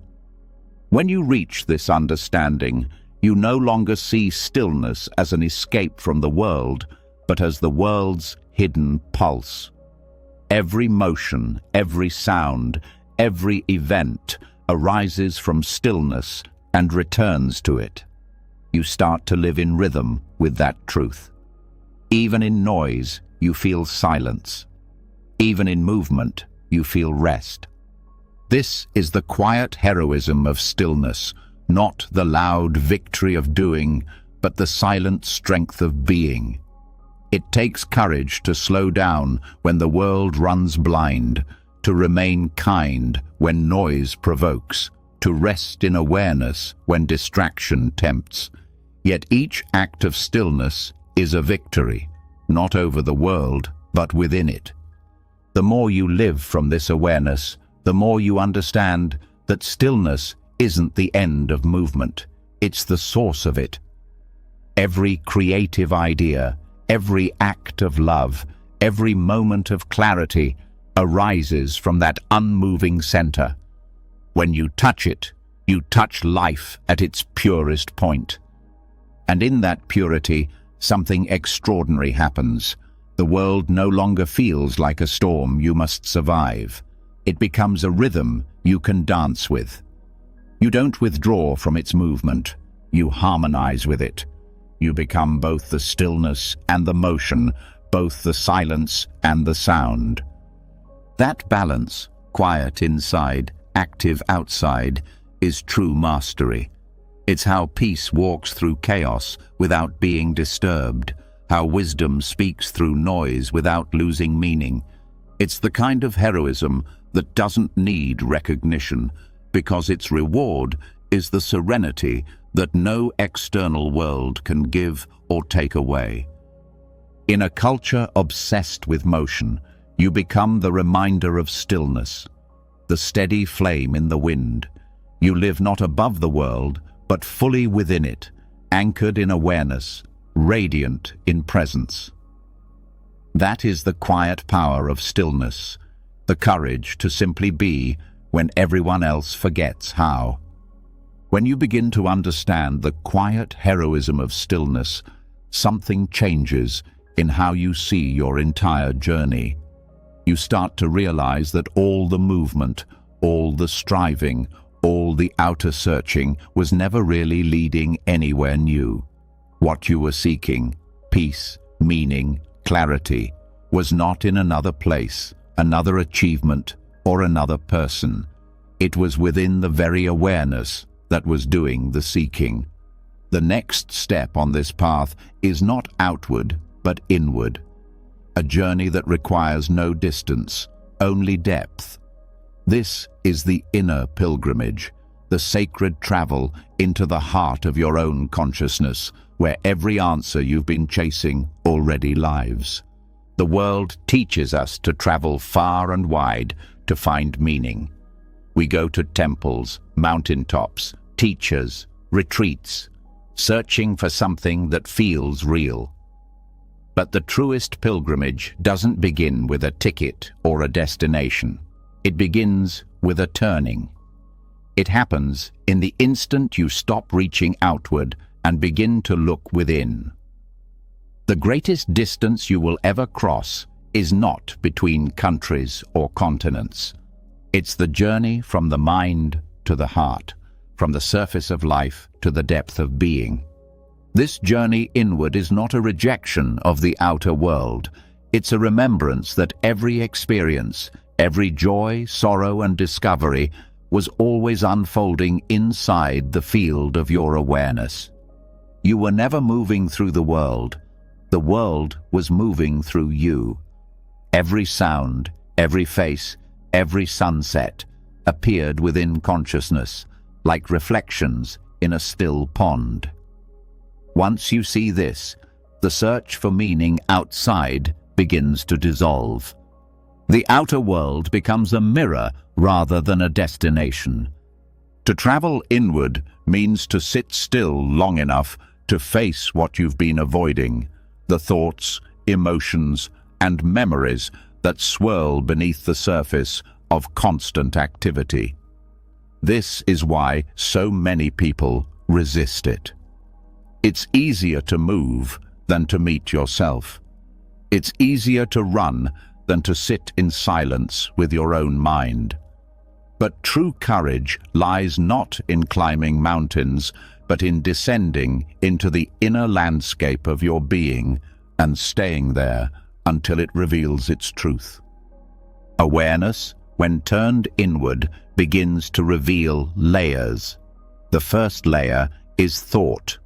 When you reach this understanding, you no longer see stillness as an escape from the world, but as the world's hidden pulse. Every motion, every sound, every event arises from stillness and returns to it. You start to live in rhythm with that truth. Even in noise, you feel silence. Even in movement, you feel rest. This is the quiet heroism of stillness, not the loud victory of doing, but the silent strength of being. It takes courage to slow down when the world runs blind, to remain kind when noise provokes, to rest in awareness when distraction tempts. Yet each act of stillness is a victory, not over the world, but within it. The more you live from this awareness, the more you understand that stillness isn't the end of movement, it's the source of it. Every creative idea, every act of love, every moment of clarity arises from that unmoving center. When you touch it, you touch life at its purest point. And in that purity, something extraordinary happens. The world no longer feels like a storm you must survive. It becomes a rhythm you can dance with. You don't withdraw from its movement. You harmonize with it. You become both the stillness and the motion, both the silence and the sound. That balance, quiet inside, active outside, is true mastery. It's how peace walks through chaos without being disturbed, how wisdom speaks through noise without losing meaning. It's the kind of heroism that doesn't need recognition, because its reward is the serenity that no external world can give or take away. In a culture obsessed with motion, you become the reminder of stillness, the steady flame in the wind. You live not above the world, but fully within it, anchored in awareness, radiant in presence. That is the quiet power of stillness, the courage to simply be when everyone else forgets how. When you begin to understand the quiet heroism of stillness, something changes in how you see your entire journey. You start to realize that all the movement, all the striving, all the outer searching was never really leading anywhere new. What you were seeking, peace, meaning, clarity, was not in another place, another achievement, or another person. It was within the very awareness that was doing the seeking. The next step on this path is not outward, but inward. A journey that requires no distance, only depth. This is the inner pilgrimage, the sacred travel into the heart of your own consciousness, where every answer you've been chasing already lives. The world teaches us to travel far and wide to find meaning. We go to temples, mountaintops, teachers, retreats, searching for something that feels real. But the truest pilgrimage doesn't begin with a ticket or a destination. It begins with a turning. It happens in the instant you stop reaching outward and begin to look within. The greatest distance you will ever cross is not between countries or continents. It's the journey from the mind to the heart, from the surface of life to the depth of being. This journey inward is not a rejection of the outer world. It's a remembrance that every experience, every joy, sorrow, and discovery was always unfolding inside the field of your awareness. You were never moving through the world. The world was moving through you. Every sound, every face, every sunset appeared within consciousness, like reflections in a still pond. Once you see this, the search for meaning outside begins to dissolve. The outer world becomes a mirror rather than a destination. To travel inward means to sit still long enough to face what you've been avoiding, the thoughts, emotions, and memories that swirl beneath the surface of constant activity. This is why so many people resist it. It's easier to move than to meet yourself. It's easier to run than to sit in silence with your own mind. But true courage lies not in climbing mountains, but in descending into the inner landscape of your being and staying there until it reveals its truth. Awareness, when turned inward, begins to reveal layers. The first layer is thought,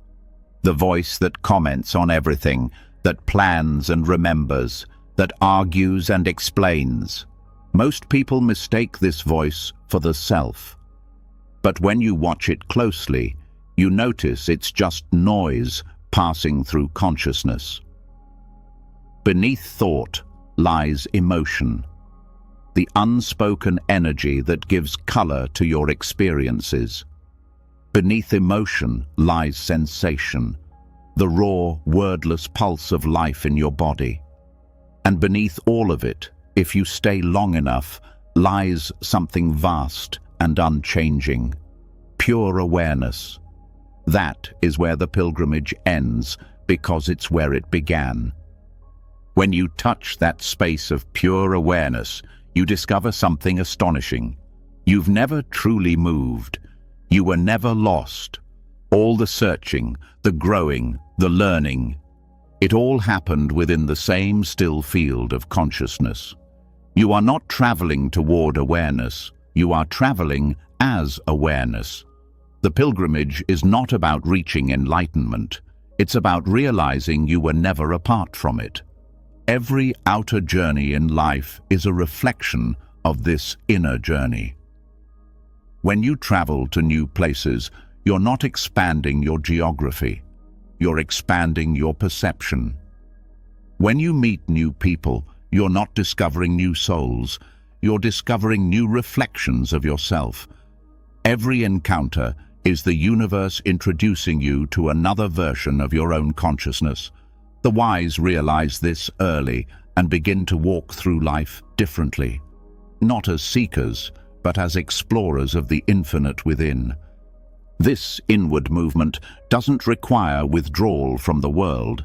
the voice that comments on everything, that plans and remembers, that argues and explains. Most people mistake this voice for the self. But when you watch it closely, you notice it's just noise passing through consciousness. Beneath thought lies emotion, the unspoken energy that gives color to your experiences. Beneath emotion lies sensation, the raw, wordless pulse of life in your body. And beneath all of it, if you stay long enough, lies something vast and unchanging, pure awareness. That is where the pilgrimage ends, because it's where it began. When you touch that space of pure awareness, you discover something astonishing. You've never truly moved. You were never lost. All the searching, the growing, the learning, it all happened within the same still field of consciousness. You are not traveling toward awareness. You are traveling as awareness. The pilgrimage is not about reaching enlightenment. It's about realizing you were never apart from it. Every outer journey in life is a reflection of this inner journey. When you travel to new places, you're not expanding your geography. You're expanding your perception. When you meet new people, you're not discovering new souls. You're discovering new reflections of yourself. Every encounter is the universe introducing you to another version of your own consciousness. The wise realize this early and begin to walk through life differently, not as seekers, but as explorers of the infinite within. This inward movement doesn't require withdrawal from the world.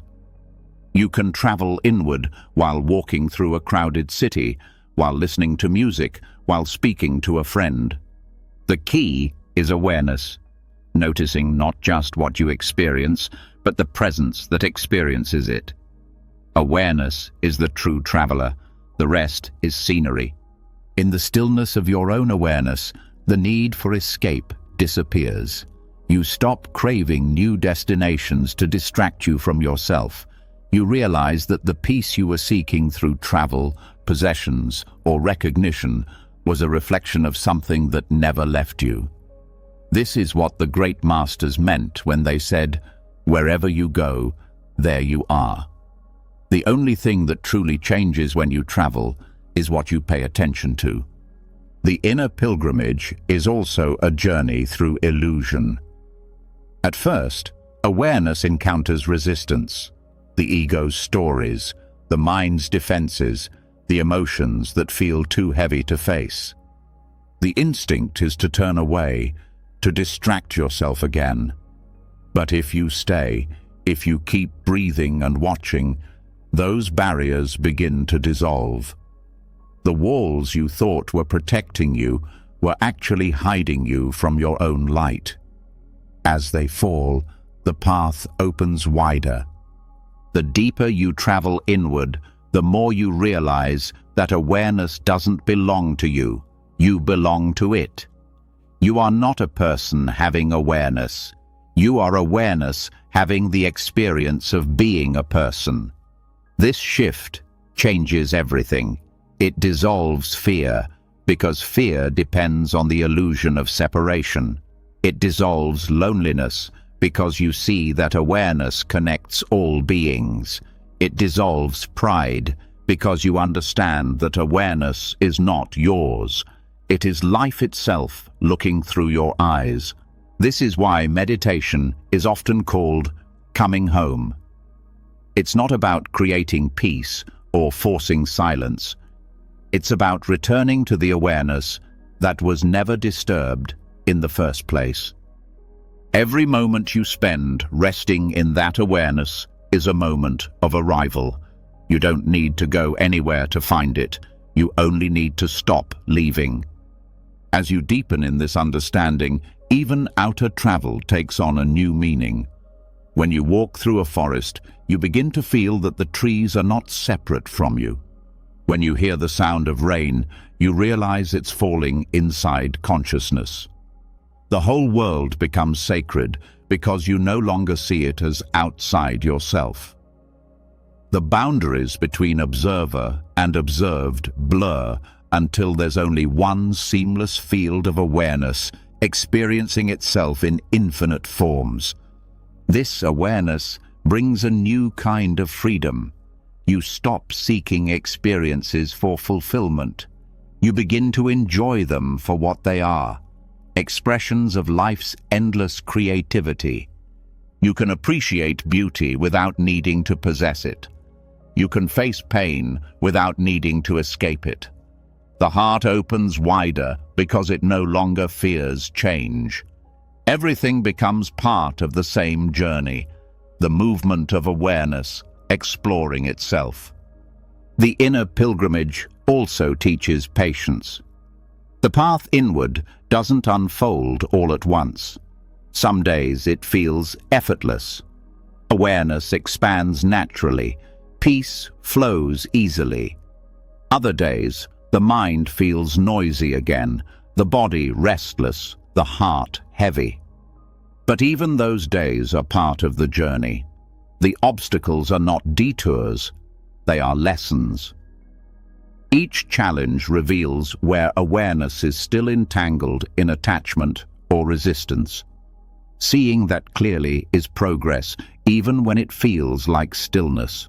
You can travel inward while walking through a crowded city, while listening to music, while speaking to a friend. The key is awareness, noticing not just what you experience, but the presence that experiences it. Awareness is the true traveler. The rest is scenery. In the stillness of your own awareness, the need for escape disappears. You stop craving new destinations to distract you from yourself. You realize that the peace you were seeking through travel, possessions, or recognition was a reflection of something that never left you. This is what the great masters meant when they said, "Wherever you go, there you are." The only thing that truly changes when you travel is what you pay attention to. The inner pilgrimage is also a journey through illusion. At first, awareness encounters resistance, the ego's stories, the mind's defenses, the emotions that feel too heavy to face. The instinct is to turn away, to distract yourself again. But if you stay, if you keep breathing and watching, those barriers begin to dissolve. The walls you thought were protecting you were actually hiding you from your own light. As they fall, the path opens wider. The deeper you travel inward, the more you realize that awareness doesn't belong to you. You belong to it. You are not a person having awareness. You are awareness having the experience of being a person. This shift changes everything. It dissolves fear, because fear depends on the illusion of separation. It dissolves loneliness, because you see that awareness connects all beings. It dissolves pride, because you understand that awareness is not yours. It is life itself looking through your eyes. This is why meditation is often called coming home. It's not about creating peace or forcing silence. It's about returning to the awareness that was never disturbed in the first place. Every moment you spend resting in that awareness is a moment of arrival. You don't need to go anywhere to find it. You only need to stop leaving. As you deepen in this understanding, even outer travel takes on a new meaning. When you walk through a forest, you begin to feel that the trees are not separate from you. When you hear the sound of rain, you realize it's falling inside consciousness. The whole world becomes sacred because you no longer see it as outside yourself. The boundaries between observer and observed blur until there's only one seamless field of awareness experiencing itself in infinite forms. This awareness brings a new kind of freedom. You stop seeking experiences for fulfillment. You begin to enjoy them for what they are, expressions of life's endless creativity. You can appreciate beauty without needing to possess it. You can face pain without needing to escape it. The heart opens wider because it no longer fears change. Everything becomes part of the same journey, the movement of awareness, exploring itself. The inner pilgrimage also teaches patience. The path inward doesn't unfold all at once. Some days it feels effortless. Awareness expands naturally. Peace flows easily. Other days, the mind feels noisy again, the body restless, the heart heavy. But even those days are part of the journey. The obstacles are not detours, they are lessons. Each challenge reveals where awareness is still entangled in attachment or resistance. Seeing that clearly is progress, even when it feels like stillness.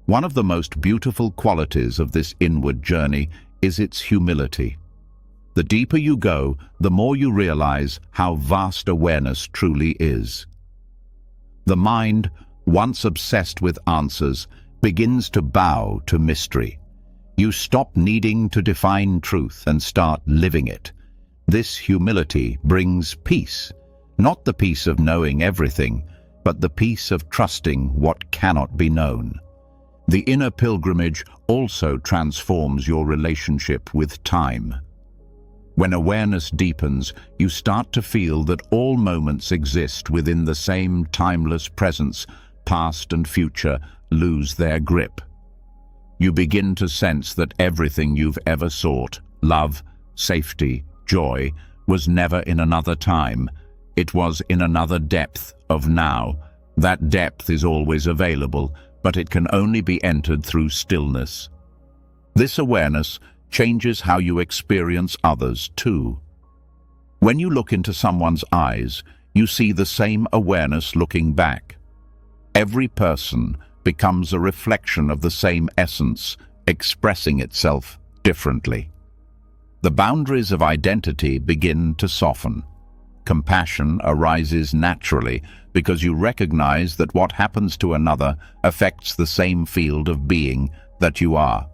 One of the most beautiful qualities of this inward journey is its humility. The deeper you go, the more you realize how vast awareness truly is. The mind, once obsessed with answers, begins to bow to mystery. You stop needing to define truth and start living it. This humility brings peace, not the peace of knowing everything, but the peace of trusting what cannot be known. The inner pilgrimage also transforms your relationship with time. When awareness deepens, you start to feel that all moments exist within the same timeless presence. Past and future lose their grip. You begin to sense that everything you've ever sought, love, safety, joy, was never in another time. It was in another depth of now. That depth is always available, but it can only be entered through stillness. This awareness changes how you experience others too. When you look into someone's eyes, you see the same awareness looking back. Every person becomes a reflection of the same essence, expressing itself differently. The boundaries of identity begin to soften. Compassion arises naturally because you recognize that what happens to another affects the same field of being that you are.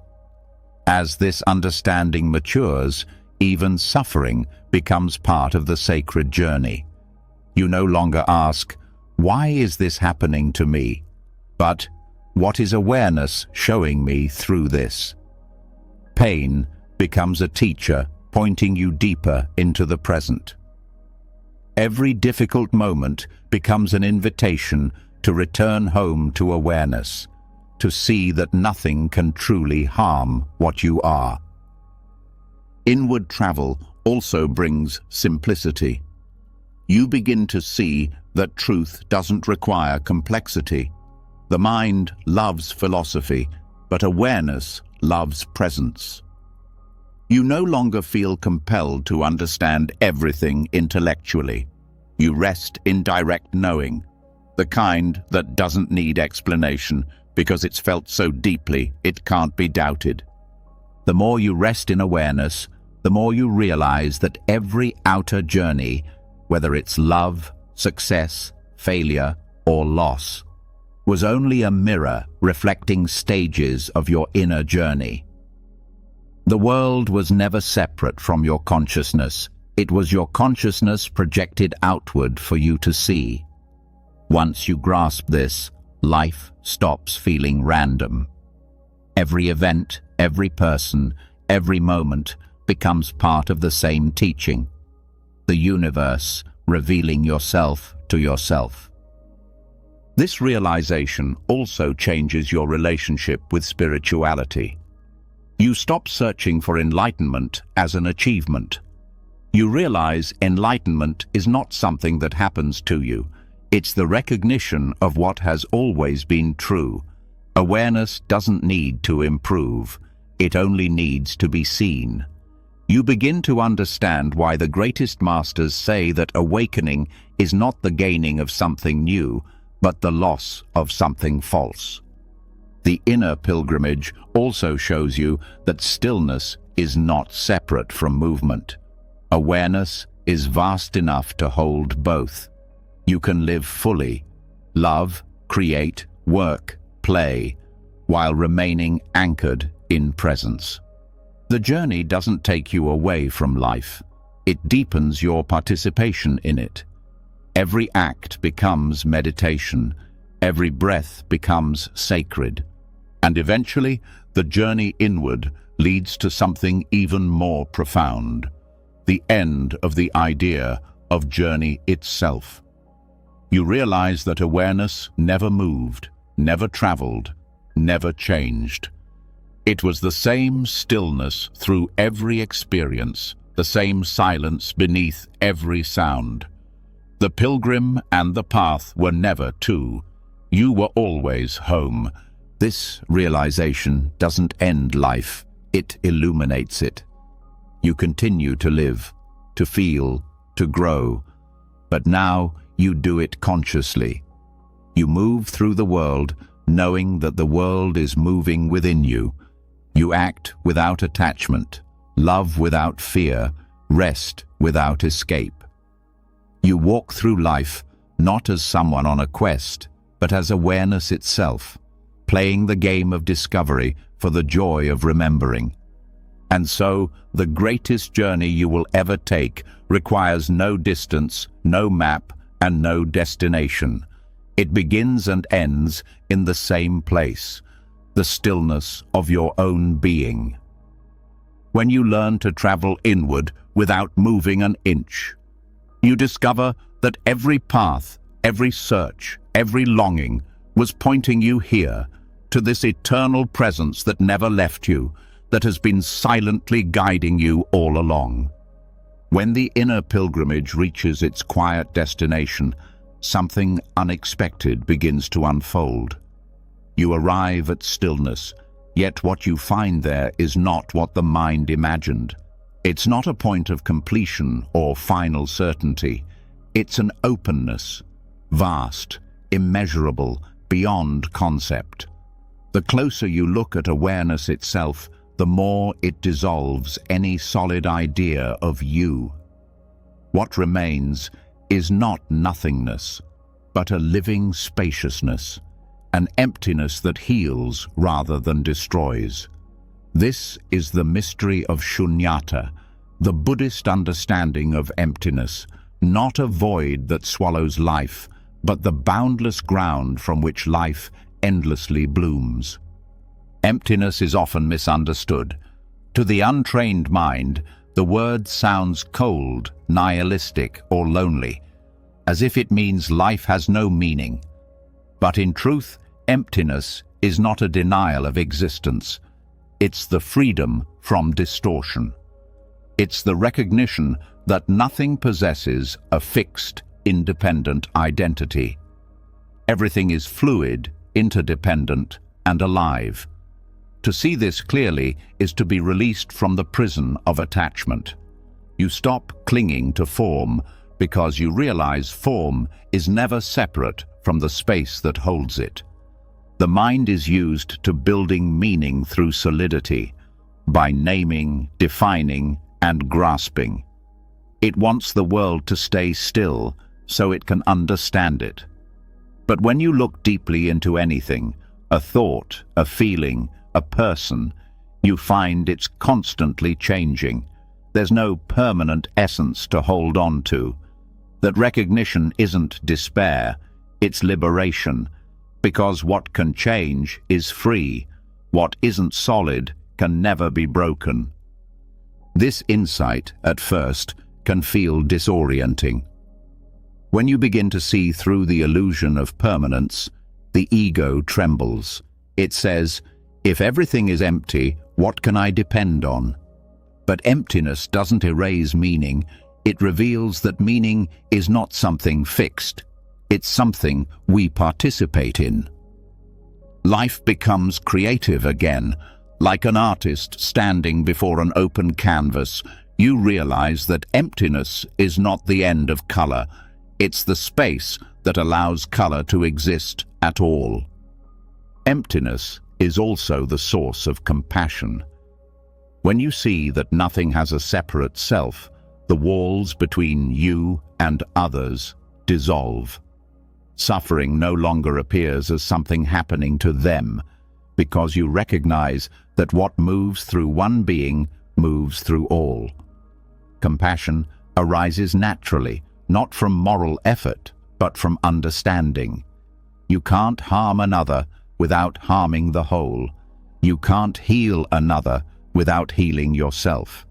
As this understanding matures, even suffering becomes part of the sacred journey. You no longer ask, "Why is this happening to me?" but, "What is awareness showing me through this?" Pain becomes a teacher, pointing you deeper into the present. Every difficult moment becomes an invitation to return home to awareness, to see that nothing can truly harm what you are. Inward travel also brings simplicity. you begin to see that truth doesn't require complexity. The mind loves philosophy, but awareness loves presence. You no longer feel compelled to understand everything intellectually. You rest in direct knowing, the kind that doesn't need explanation because it's felt so deeply it can't be doubted. The more you rest in awareness, the more you realize that every outer journey, whether it's love, success, failure, or loss, was only a mirror reflecting stages of your inner journey. The world was never separate from your consciousness. It was your consciousness projected outward for you to see. Once you grasp this, life stops feeling random. Every event, every person, every moment becomes part of the same teaching. The universe revealing yourself to yourself. This realization also changes your relationship with spirituality. You stop searching for enlightenment as an achievement. You realize enlightenment is not something that happens to you. It's the recognition of what has always been true. Awareness doesn't need to improve. It only needs to be seen. You begin to understand why the greatest masters say that awakening is not the gaining of something new, but the loss of something false. The inner pilgrimage also shows you that stillness is not separate from movement. Awareness is vast enough to hold both. You can live fully, love, create, work, play, while remaining anchored in presence. The journey doesn't take you away from life. It deepens your participation in it. Every act becomes meditation. Every breath becomes sacred. And eventually, the journey inward leads to something even more profound. The end of the idea of journey itself. You realize that awareness never moved, never traveled, never changed. It was the same stillness through every experience, the same silence beneath every sound. The pilgrim and the path were never two. You were always home. This realization doesn't end life, it illuminates it. You continue to live, to feel, to grow, but now you do it consciously. You move through the world knowing that the world is moving within you. You act without attachment, love without fear, rest without escape. You walk through life not as someone on a quest, but as awareness itself, playing the game of discovery for the joy of remembering. And so, the greatest journey you will ever take requires no distance, no map, and no destination. It begins and ends in the same place, the stillness of your own being. When you learn to travel inward without moving an inch, you discover that every path, every search, every longing was pointing you here, to this eternal presence that never left you, that has been silently guiding you all along. When the inner pilgrimage reaches its quiet destination, something unexpected begins to unfold. You arrive at stillness, yet what you find there is not what the mind imagined. It's not a point of completion or final certainty. It's an openness, vast, immeasurable, beyond concept. The closer you look at awareness itself, the more it dissolves any solid idea of you. What remains is not nothingness, but a living spaciousness, an emptiness that heals rather than destroys. This is the mystery of shunyata, the Buddhist understanding of emptiness, not a void that swallows life, but the boundless ground from which life endlessly blooms. Emptiness is often misunderstood. To the untrained mind, the word sounds cold, nihilistic, or lonely, as if it means life has no meaning. But in truth, emptiness is not a denial of existence. It's the freedom from distortion. It's the recognition that nothing possesses a fixed, independent identity. Everything is fluid, interdependent, and alive. To see this clearly is to be released from the prison of attachment. You stop clinging to form because you realize form is never separate from the space that holds it. The mind is used to building meaning through solidity, by naming, defining, and grasping. It wants the world to stay still so it can understand it. But when you look deeply into anything, a thought, a feeling, a person, you find it's constantly changing. There's no permanent essence to hold on to. That recognition isn't despair, it's liberation, because what can change is free. What isn't solid can never be broken. This insight, at first, can feel disorienting. When you begin to see through the illusion of permanence, the ego trembles. It says, if everything is empty, what can I depend on? But emptiness doesn't erase meaning. It reveals that meaning is not something fixed. It's something we participate in. Life becomes creative again. Like an artist standing before an open canvas, you realize that emptiness is not the end of color. It's the space that allows color to exist at all. Emptiness is also the source of compassion. When you see that nothing has a separate self, the walls between you and others dissolve. Suffering no longer appears as something happening to them, because you recognize that what moves through one being moves through all. Compassion arises naturally, not from moral effort, but from understanding. You can't harm another without harming the whole. You can't heal another without healing yourself.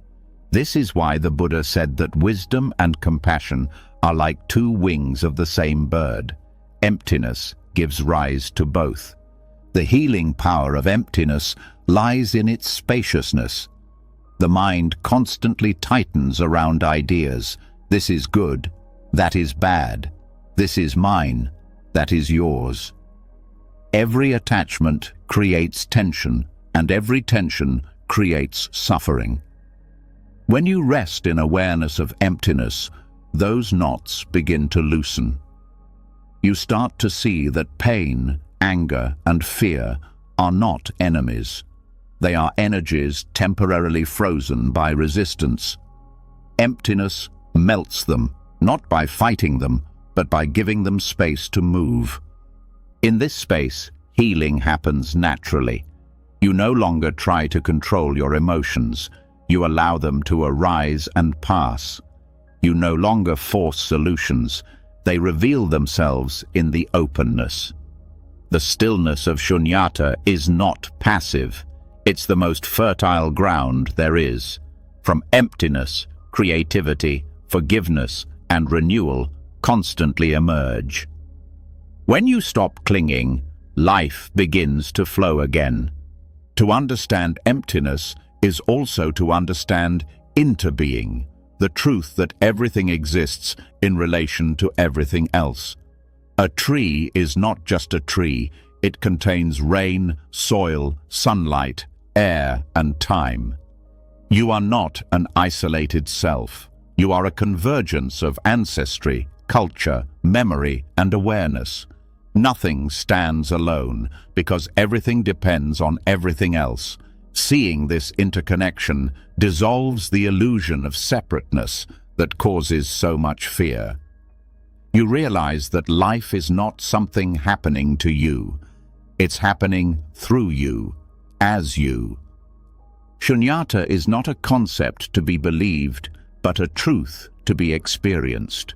This is why the Buddha said that wisdom and compassion are like two wings of the same bird. Emptiness gives rise to both. The healing power of emptiness lies in its spaciousness. The mind constantly tightens around ideas. This is good, that is bad. This is mine, that is yours. Every attachment creates tension, and every tension creates suffering. When you rest in awareness of emptiness, those knots begin to loosen. You start to see that pain, anger, and fear are not enemies. They are energies temporarily frozen by resistance. Emptiness melts them, not by fighting them, but by giving them space to move. In this space, healing happens naturally. You no longer try to control your emotions. You allow them to arise and pass. You no longer force solutions. They reveal themselves in the openness. The stillness of shunyata is not passive. It's the most fertile ground there is. From emptiness, creativity, forgiveness, and renewal constantly emerge. When you stop clinging, life begins to flow again. To understand emptiness is also to understand interbeing, the truth that everything exists in relation to everything else. A tree is not just a tree. It contains rain, soil, sunlight, air, and time. You are not an isolated self. You are a convergence of ancestry, culture, memory, and awareness. Nothing stands alone because everything depends on everything else. Seeing this interconnection dissolves the illusion of separateness that causes so much fear. You realize that life is not something happening to you. It's happening through you, as you. Shunyata is not a concept to be believed, but a truth to be experienced.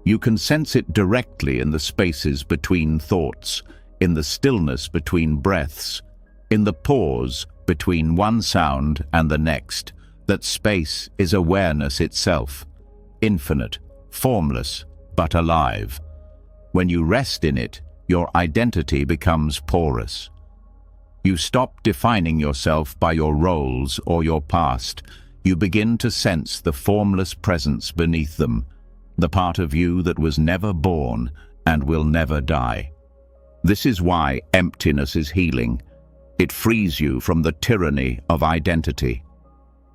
You can sense it directly in the spaces between thoughts, in the stillness between breaths, in the pause between one sound and the next. That space is awareness itself, infinite, formless, but alive. When you rest in it, your identity becomes porous. You stop defining yourself by your roles or your past. you begin to sense the formless presence beneath them, the part of you that was never born and will never die. This is why emptiness is healing. It frees you from the tyranny of identity.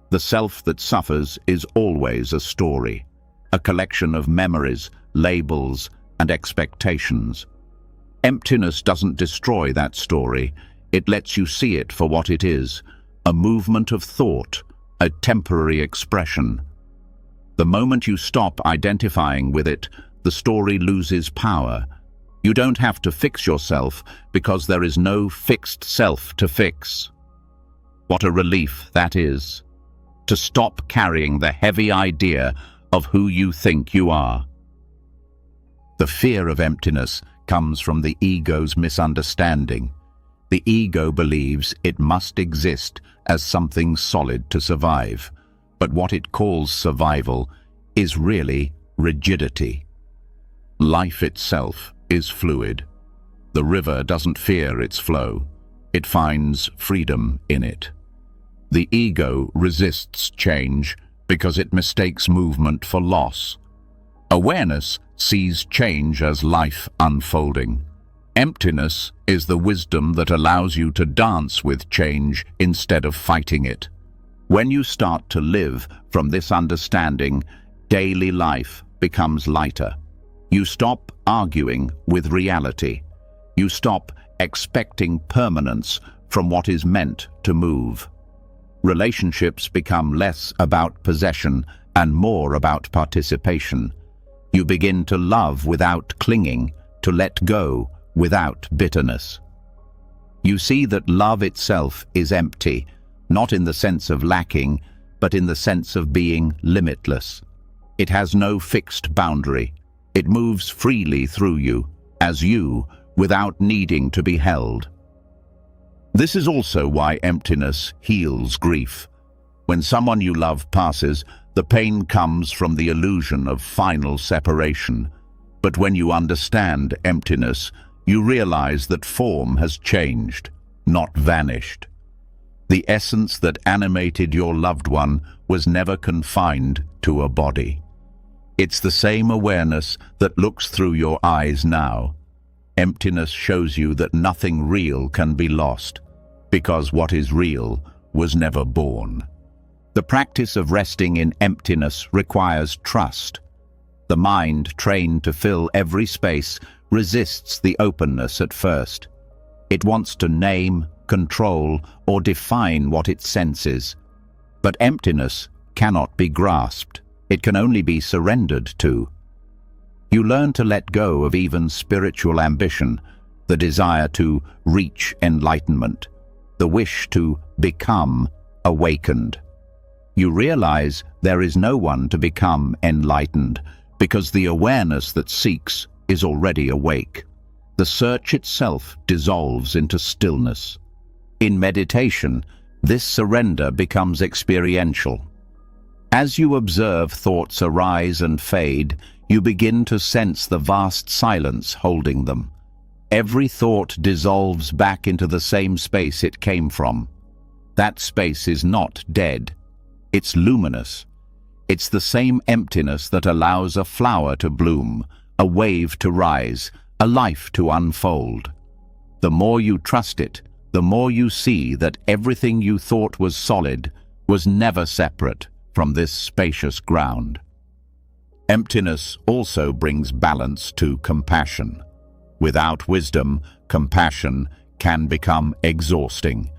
The self that suffers is always a story, a collection of memories, labels, and expectations. Emptiness doesn't destroy that story. It lets you see it for what it is, a movement of thought, a temporary expression. The moment you stop identifying with it, the story loses power. You don't have to fix yourself because there is no fixed self to fix. What a relief that is, to stop carrying the heavy idea of who you think you are. The fear of emptiness comes from the ego's misunderstanding. The ego believes it must exist as something solid to survive, but what it calls survival is really rigidity. Life itself is fluid. The river doesn't fear its flow. It finds freedom in it. The ego resists change because it mistakes movement for loss. Awareness sees change as life unfolding. Emptiness is the wisdom that allows you to dance with change instead of fighting it. When you start to live from this understanding, daily life becomes lighter. You stop arguing with reality. You stop expecting permanence from what is meant to move. Relationships become less about possession and more about participation. You begin to love without clinging, to let go without bitterness. You see that love itself is empty, not in the sense of lacking, but in the sense of being limitless. It has no fixed boundary. It moves freely through you, as you, without needing to be held. This is also why emptiness heals grief. When someone you love passes, the pain comes from the illusion of final separation. But when you understand emptiness, you realize that form has changed, not vanished. The essence that animated your loved one was never confined to a body. It's the same awareness that looks through your eyes now. Emptiness shows you that nothing real can be lost, because what is real was never born. The practice of resting in emptiness requires trust. The mind, trained to fill every space, resists the openness at first. It wants to name, control, or define what it senses. But emptiness cannot be grasped. It can only be surrendered to. You learn to let go of even spiritual ambition, the desire to reach enlightenment, the wish to become awakened. You realize there is no one to become enlightened, because the awareness that seeks is already awake. The search itself dissolves into stillness. In meditation, this surrender becomes experiential. As you observe thoughts arise and fade, you begin to sense the vast silence holding them. Every thought dissolves back into the same space it came from. That space is not dead. It's luminous. It's the same emptiness that allows a flower to bloom, a wave to rise, a life to unfold. The more you trust it, the more you see that everything you thought was solid was never separate from this spacious ground. Emptiness also brings balance to compassion. Without wisdom, compassion can become exhausting,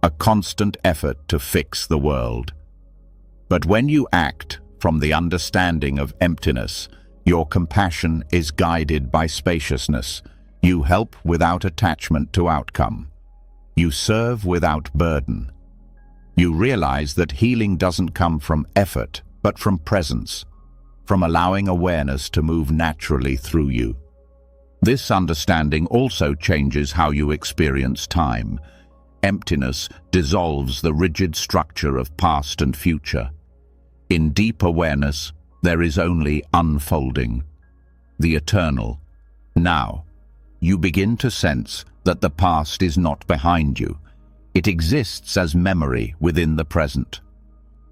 a constant effort to fix the world. But when you act from the understanding of emptiness, your compassion is guided by spaciousness. You help without attachment to outcome. You serve without burden. You realize that healing doesn't come from effort, but from presence, from allowing awareness to move naturally through you. This understanding also changes how you experience time. Emptiness dissolves the rigid structure of past and future. In deep awareness, there is only unfolding, the eternal. Now, you begin to sense that the past is not behind you. It exists as memory within the present.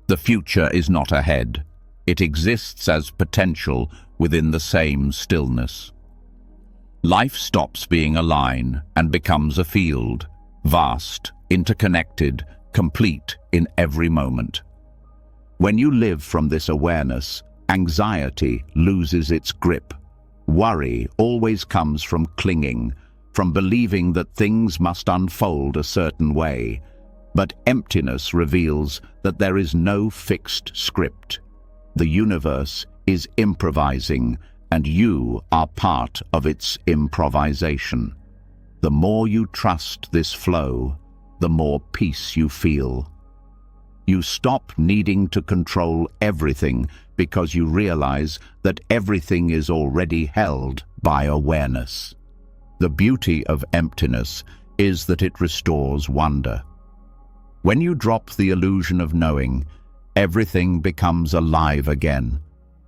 The future is not ahead. It exists as potential within the same stillness. Life stops being a line and becomes a field, vast, interconnected, complete in every moment. When you live from this awareness, anxiety loses its grip. Worry always comes from clinging, from believing that things must unfold a certain way. But emptiness reveals that there is no fixed script. The universe is improvising, and you are part of its improvisation. The more you trust this flow, the more peace you feel. You stop needing to control everything because you realize that everything is already held by awareness. The beauty of emptiness is that it restores wonder. When you drop the illusion of knowing, everything becomes alive again.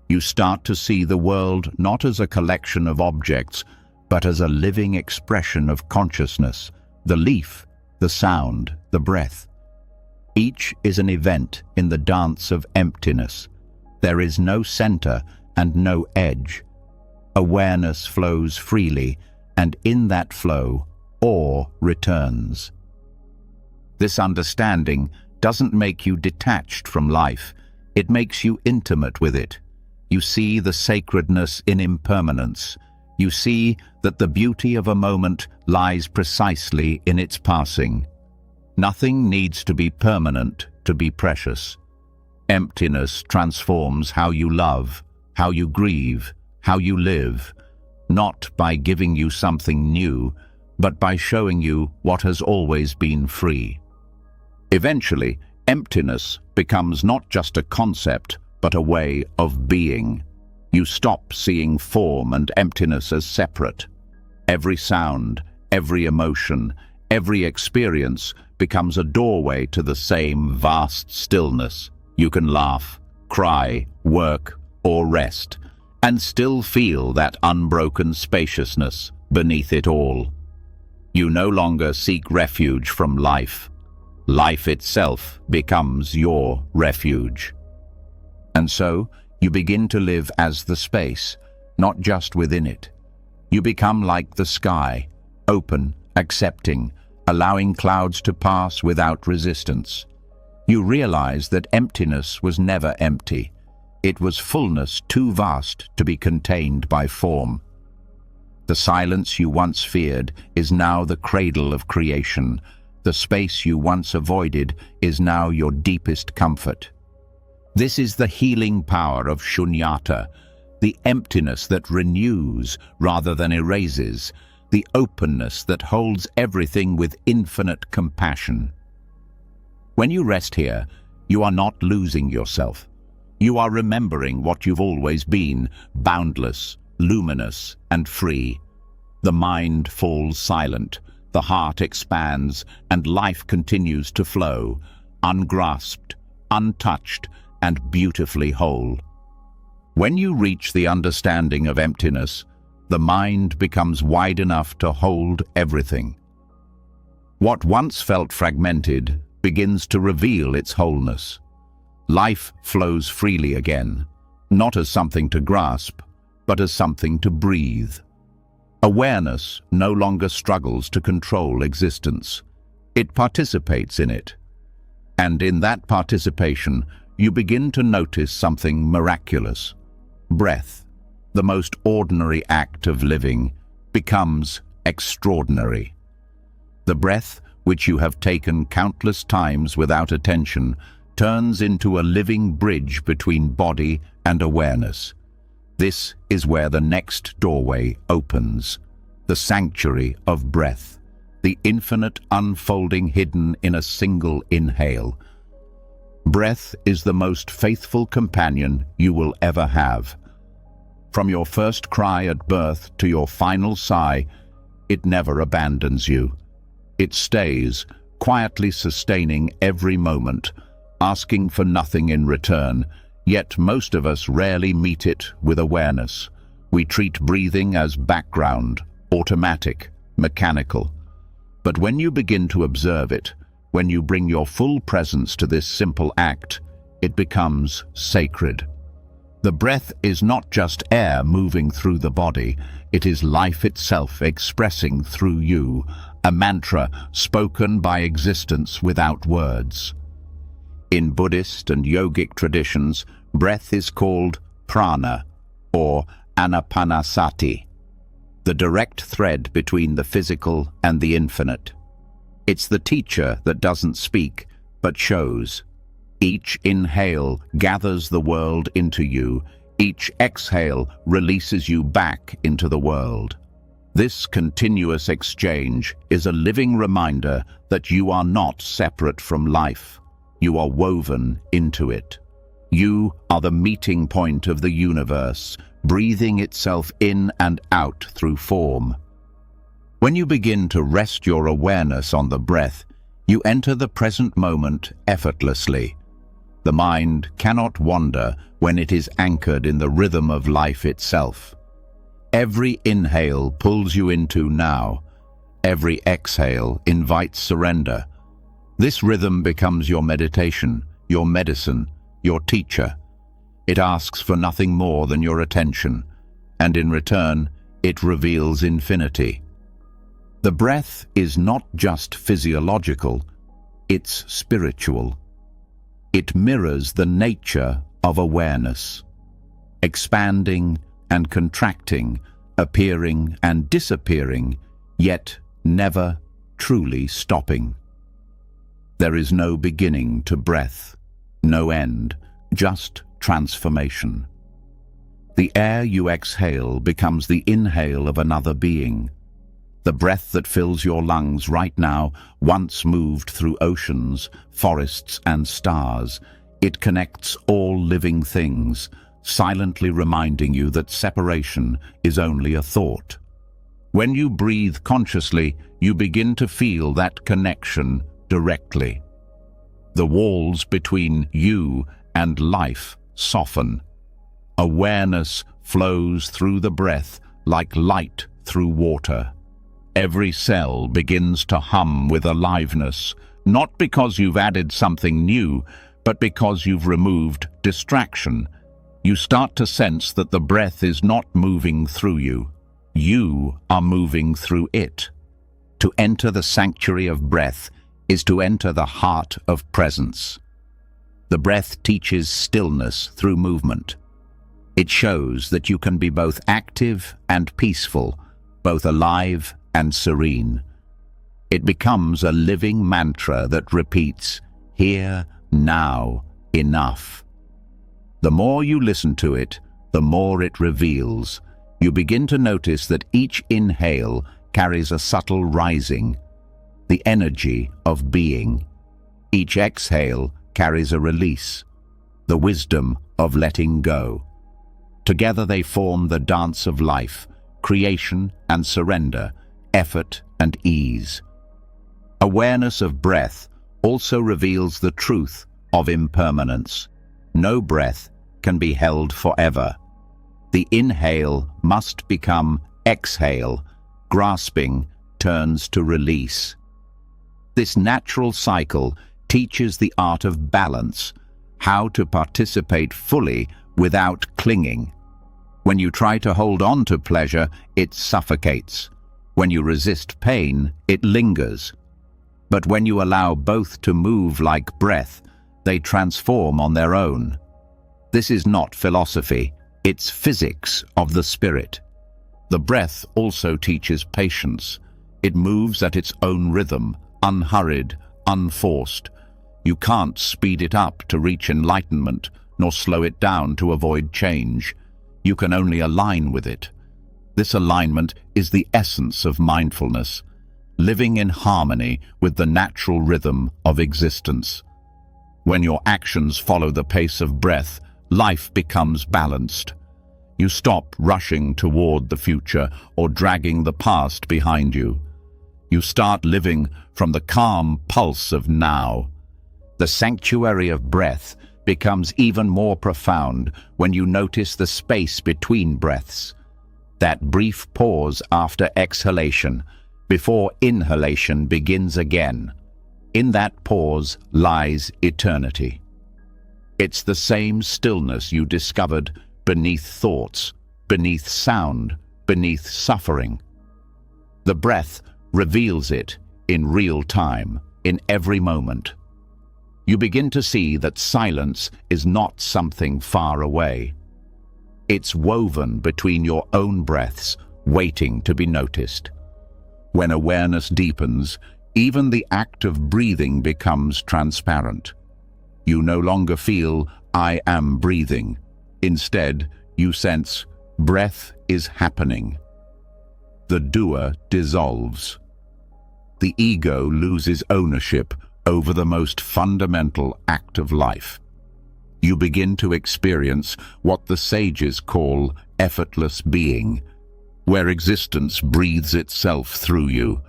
You start to see the world not as a collection of objects, but as a living expression of consciousness, the leaf, the sound, the breath. Each is an event in the dance of emptiness. There is no center and no edge. Awareness flows freely, and in that flow, awe returns. This understanding doesn't make you detached from life. It makes you intimate with it. You see the sacredness in impermanence. You see that the beauty of a moment lies precisely in its passing. Nothing needs to be permanent to be precious. Emptiness transforms how you love, how you grieve, how you live, not by giving you something new, but by showing you what has always been free. Eventually, emptiness becomes not just a concept, but a way of being. You stop seeing form and emptiness as separate. Every sound, every emotion, every experience becomes a doorway to the same vast stillness. You can laugh, cry, work, or rest, and still feel that unbroken spaciousness beneath it all. You no longer seek refuge from life. Life itself becomes your refuge. And so, you begin to live as the space, not just within it. You become like the sky, open, accepting, allowing clouds to pass without resistance. You realize that emptiness was never empty. It was fullness too vast to be contained by form. The silence you once feared is now the cradle of creation. The space you once avoided is now your deepest comfort. This is the healing power of shunyata, the emptiness that renews rather than erases, the openness that holds everything with infinite compassion. When you rest here, you are not losing yourself. You are remembering what you've always been, boundless, luminous, and free. The mind falls silent, the heart expands, and life continues to flow, ungrasped, untouched, and beautifully whole. When you reach the understanding of emptiness, the mind becomes wide enough to hold everything. What once felt fragmented begins to reveal its wholeness. Life flows freely again, not as something to grasp, but as something to breathe. Awareness no longer struggles to control existence. It participates in it. And in that participation, you begin to notice something miraculous. Breath, the most ordinary act of living, becomes extraordinary. The breath, which you have taken countless times without attention, turns into a living bridge between body and awareness. This is where the next doorway opens, the sanctuary of breath, the infinite unfolding hidden in a single inhale. Breath is the most faithful companion you will ever have. From your first cry at birth to your final sigh, it never abandons you. It stays, quietly sustaining every moment, asking for nothing in return. Yet most of us rarely meet it with awareness. We treat breathing as background, automatic, mechanical. But when you begin to observe it, when you bring your full presence to this simple act, it becomes sacred. The breath is not just air moving through the body, it is life itself expressing through you, a mantra spoken by existence without words. In Buddhist and yogic traditions, breath is called prana, or anapanasati, the direct thread between the physical and the infinite. It's the teacher that doesn't speak, but shows. Each inhale gathers the world into you, each exhale releases you back into the world. This continuous exchange is a living reminder that you are not separate from life. You are woven into it. You are the meeting point of the universe, breathing itself in and out through form. When you begin to rest your awareness on the breath, you enter the present moment effortlessly. The mind cannot wander when it is anchored in the rhythm of life itself. Every inhale pulls you into now. Every exhale invites surrender. This rhythm becomes your meditation, your medicine, your teacher. It asks for nothing more than your attention, and in return, it reveals infinity. The breath is not just physiological, it's spiritual. It mirrors the nature of awareness, expanding and contracting, appearing and disappearing, yet never truly stopping. There is no beginning to breath, no end, just transformation. The air you exhale becomes the inhale of another being. The breath that fills your lungs right now once moved through oceans, forests, and stars. It connects all living things, silently reminding you that separation is only a thought. When you breathe consciously, you begin to feel that connection directly. The walls between you and life soften. Awareness flows through the breath like light through water. Every cell begins to hum with aliveness, not because you've added something new, but because you've removed distraction. You start to sense that the breath is not moving through you. You are moving through it. To enter the sanctuary of breath is to enter the heart of presence. The breath teaches stillness through movement. It shows that you can be both active and peaceful, both alive and serene. It becomes a living mantra that repeats, here, now, enough. The more you listen to it, the more it reveals. You begin to notice that each inhale carries a subtle rising, the energy of being. Each exhale carries a release, the wisdom of letting go. Together they form the dance of life, creation and surrender, effort and ease. Awareness of breath also reveals the truth of impermanence. No breath can be held forever. The inhale must become exhale. Grasping turns to release. This natural cycle teaches the art of balance, how to participate fully without clinging. When you try to hold on to pleasure, it suffocates. When you resist pain, it lingers. But when you allow both to move like breath, they transform on their own. This is not philosophy, it's physics of the spirit. The breath also teaches patience. It moves at its own rhythm, unhurried, unforced. You can't speed it up to reach enlightenment, nor slow it down to avoid change. You can only align with it. This alignment is the essence of mindfulness, living in harmony with the natural rhythm of existence. When your actions follow the pace of breath, life becomes balanced. You stop rushing toward the future or dragging the past behind you. You start living from the calm pulse of now. The sanctuary of breath becomes even more profound when you notice the space between breaths. That brief pause after exhalation, before inhalation begins again. In that pause lies eternity. It's the same stillness you discovered beneath thoughts, beneath sound, beneath suffering. The breath reveals it in real time, in every moment. You begin to see that silence is not something far away. It's woven between your own breaths, waiting to be noticed. When awareness deepens, even the act of breathing becomes transparent. You no longer feel, "I am breathing." Instead, you sense, breath is happening. The doer dissolves. The ego loses ownership over the most fundamental act of life. You begin to experience what the sages call effortless being, where existence breathes itself through you.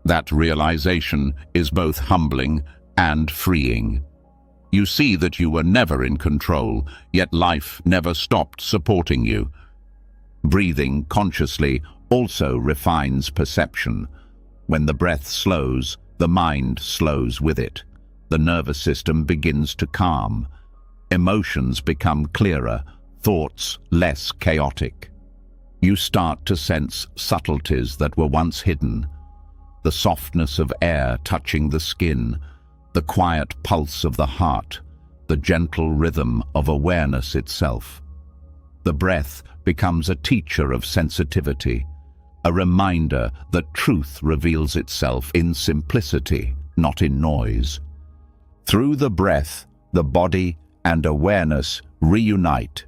That realization is both humbling and freeing. You see that you were never in control, yet life never stopped supporting you. Breathing consciously also refines perception. When the breath slows, the mind slows with it. The nervous system begins to calm. Emotions become clearer, thoughts less chaotic. You start to sense subtleties that were once hidden. The softness of air touching the skin, the quiet pulse of the heart, the gentle rhythm of awareness itself. The breath becomes a teacher of sensitivity, a reminder that truth reveals itself in simplicity, not in noise. Through the breath, the body and awareness reunite.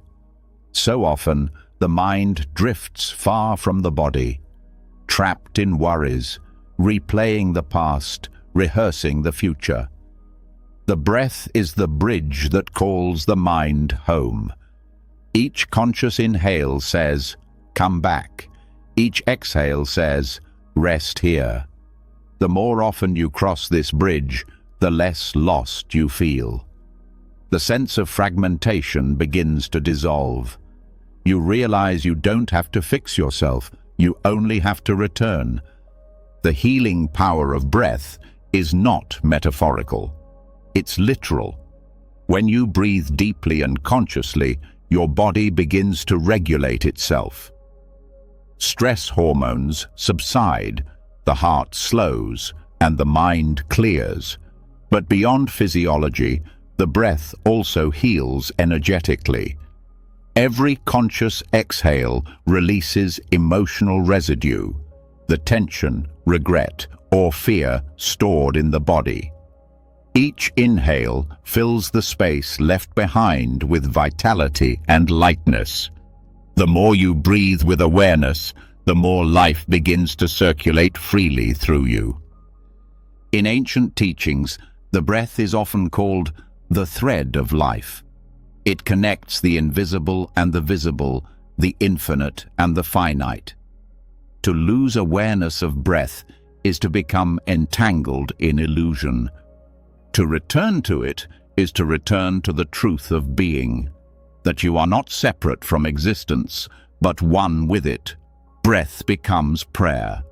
So often, the mind drifts far from the body, trapped in worries, replaying the past, rehearsing the future. The breath is the bridge that calls the mind home. Each conscious inhale says, "Come back." Each exhale says, "Rest here." The more often you cross this bridge, the less lost you feel. The sense of fragmentation begins to dissolve. You realize you don't have to fix yourself, you only have to return. The healing power of breath is not metaphorical. It's literal. When you breathe deeply and consciously, your body begins to regulate itself. Stress hormones subside, the heart slows, and the mind clears. But beyond physiology, the breath also heals energetically. Every conscious exhale releases emotional residue, the tension, regret, or fear stored in the body. Each inhale fills the space left behind with vitality and lightness. The more you breathe with awareness, the more life begins to circulate freely through you. In ancient teachings, the breath is often called the thread of life. It connects the invisible and the visible, the infinite and the finite. To lose awareness of breath is to become entangled in illusion. To return to it is to return to the truth of being, that you are not separate from existence, but one with it. Breath becomes prayer,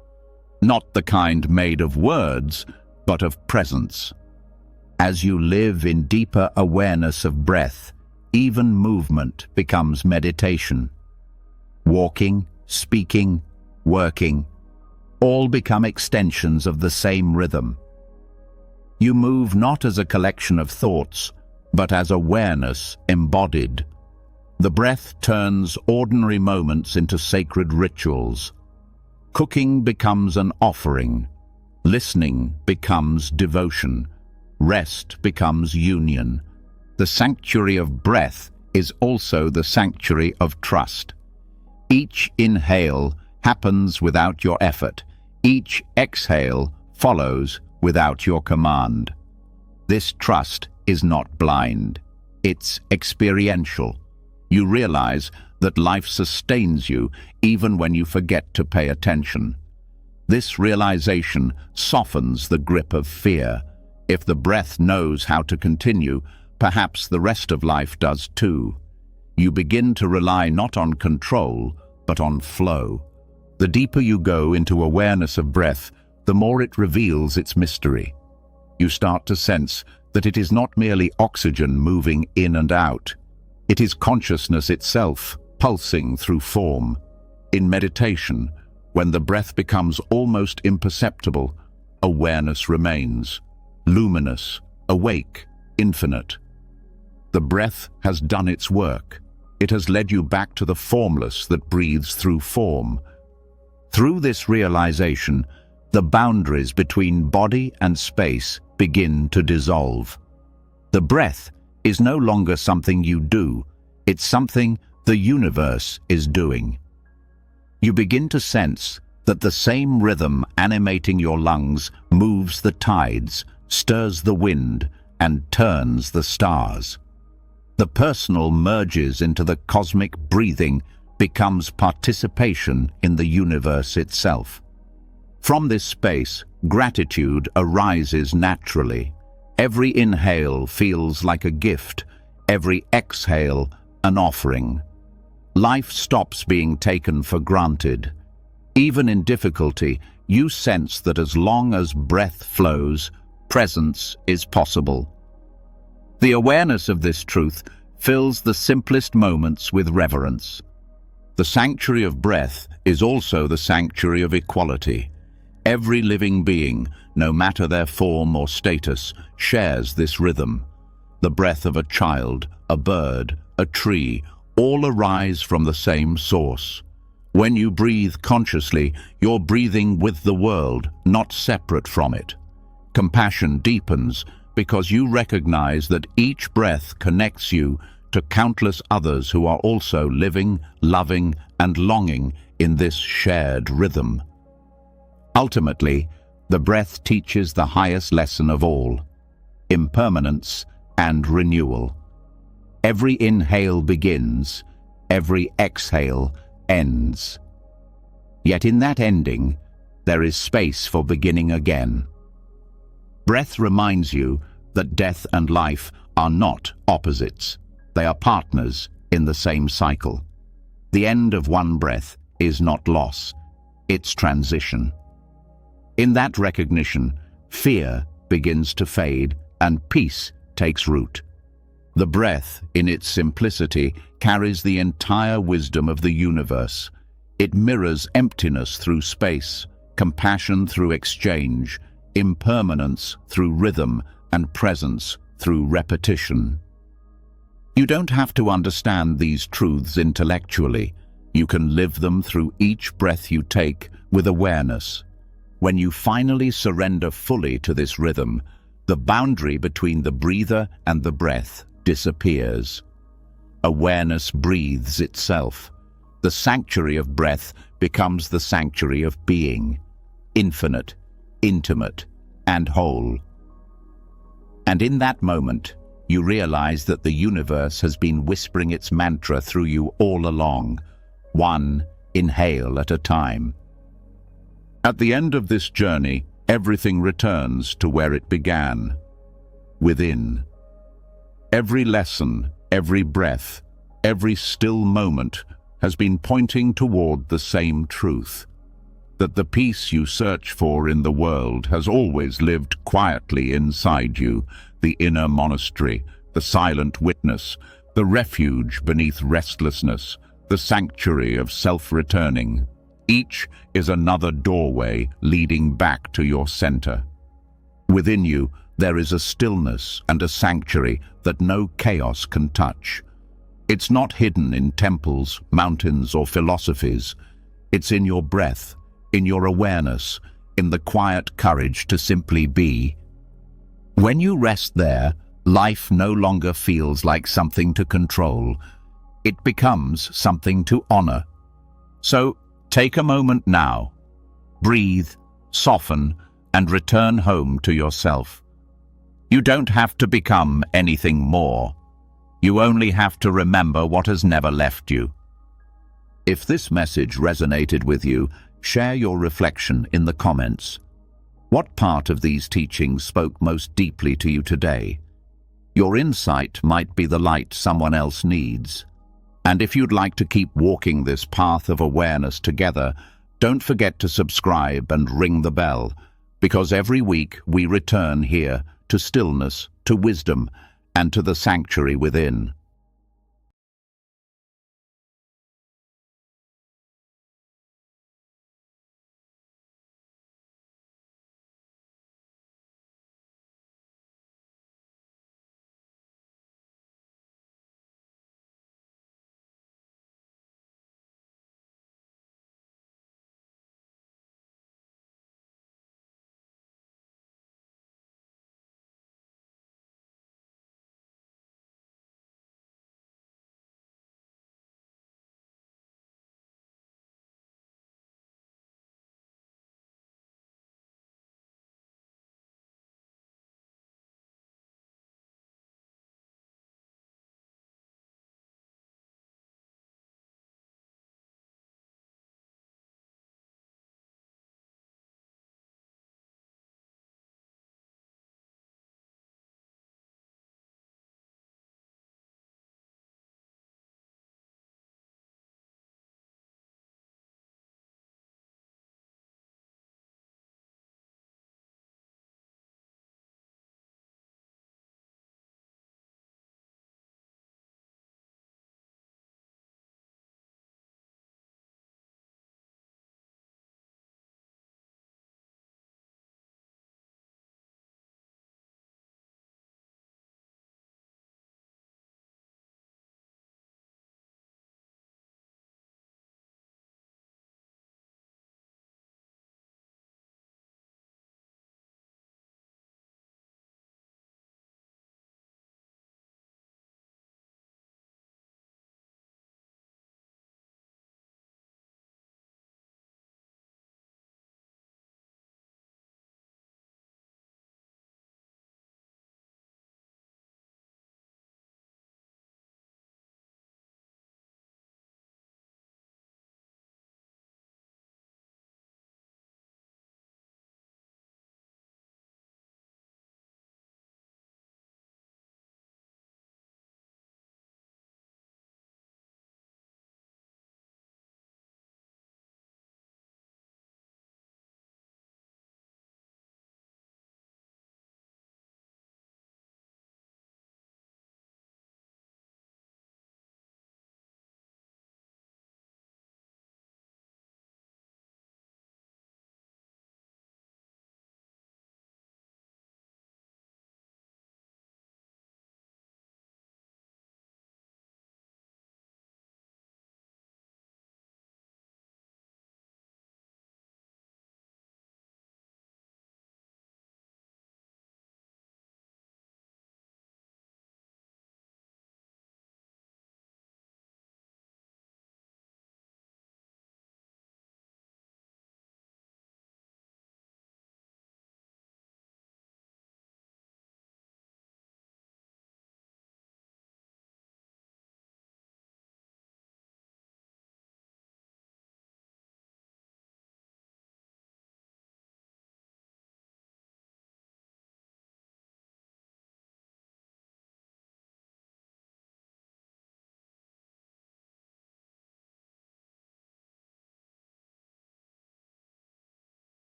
not the kind made of words, but of presence. As you live in deeper awareness of breath, even movement becomes meditation. Walking, speaking, working, all become extensions of the same rhythm. You move not as a collection of thoughts, but as awareness embodied. The breath turns ordinary moments into sacred rituals. Cooking becomes an offering. Listening becomes devotion. Rest becomes union. The sanctuary of breath is also the sanctuary of trust. Each inhale happens without your effort. Each exhale follows without your command. This trust is not blind. It's experiential. You realize that life sustains you even when you forget to pay attention. This realization softens the grip of fear. If the breath knows how to continue, perhaps the rest of life does too. You begin to rely not on control, but on flow. The deeper you go into awareness of breath, the more it reveals its mystery. You start to sense that it is not merely oxygen moving in and out. It is consciousness itself, pulsing through form. In meditation, when the breath becomes almost imperceptible, awareness remains, luminous, awake, infinite. The breath has done its work. It has led you back to the formless that breathes through form. Through this realization, the boundaries between body and space begin to dissolve. The breath is no longer something you do, it's something the universe is doing. You begin to sense that the same rhythm animating your lungs moves the tides, stirs the wind, and turns the stars. The personal merges into the cosmic breathing, becomes participation in the universe itself. From this space, gratitude arises naturally. Every inhale feels like a gift, every exhale an offering. Life stops being taken for granted. Even in difficulty, you sense that as long as breath flows, presence is possible. The awareness of this truth fills the simplest moments with reverence. The sanctuary of breath is also the sanctuary of equality. Every living being, no matter their form or status, shares this rhythm. The breath of a child, a bird, a tree, all arise from the same source. When you breathe consciously, you're breathing with the world, not separate from it. Compassion deepens because you recognize that each breath connects you to countless others who are also living, loving, and longing in this shared rhythm. Ultimately, the breath teaches the highest lesson of all: impermanence and renewal. Every inhale begins, every exhale ends. Yet in that ending, there is space for beginning again. Breath reminds you that death and life are not opposites. They are partners in the same cycle. The end of one breath is not loss, it's transition. In that recognition, fear begins to fade and peace takes root. The breath, in its simplicity, carries the entire wisdom of the universe. It mirrors emptiness through space, compassion through exchange, impermanence through rhythm, and presence through repetition. You don't have to understand these truths intellectually. You can live them through each breath you take with awareness. When you finally surrender fully to this rhythm, the boundary between the breather and the breath disappears. Awareness breathes itself. The sanctuary of breath becomes the sanctuary of being, infinite, intimate, and whole. And in that moment, you realize that the universe has been whispering its mantra through you all along, one inhale at a time. At the end of this journey, everything returns to where it began, within. Every lesson, every breath, every still moment has been pointing toward the same truth, that the peace you search for in the world has always lived quietly inside you, the inner monastery, the silent witness, the refuge beneath restlessness, the sanctuary of self-returning. Each is another doorway leading back to your center. Within you, there is a stillness and a sanctuary that no chaos can touch. It's not hidden in temples, mountains, or philosophies. It's in your breath, in your awareness, in the quiet courage to simply be. When you rest there, life no longer feels like something to control. It becomes something to honor. So, take a moment now. Breathe, soften, and return home to yourself. You don't have to become anything more. You only have to remember what has never left you. If this message resonated with you, share your reflection in the comments. What part of these teachings spoke most deeply to you today? Your insight might be the light someone else needs. And if you'd like to keep walking this path of awareness together, don't forget to subscribe and ring the bell, because every week we return here to stillness, to to wisdom, and to the sanctuary within.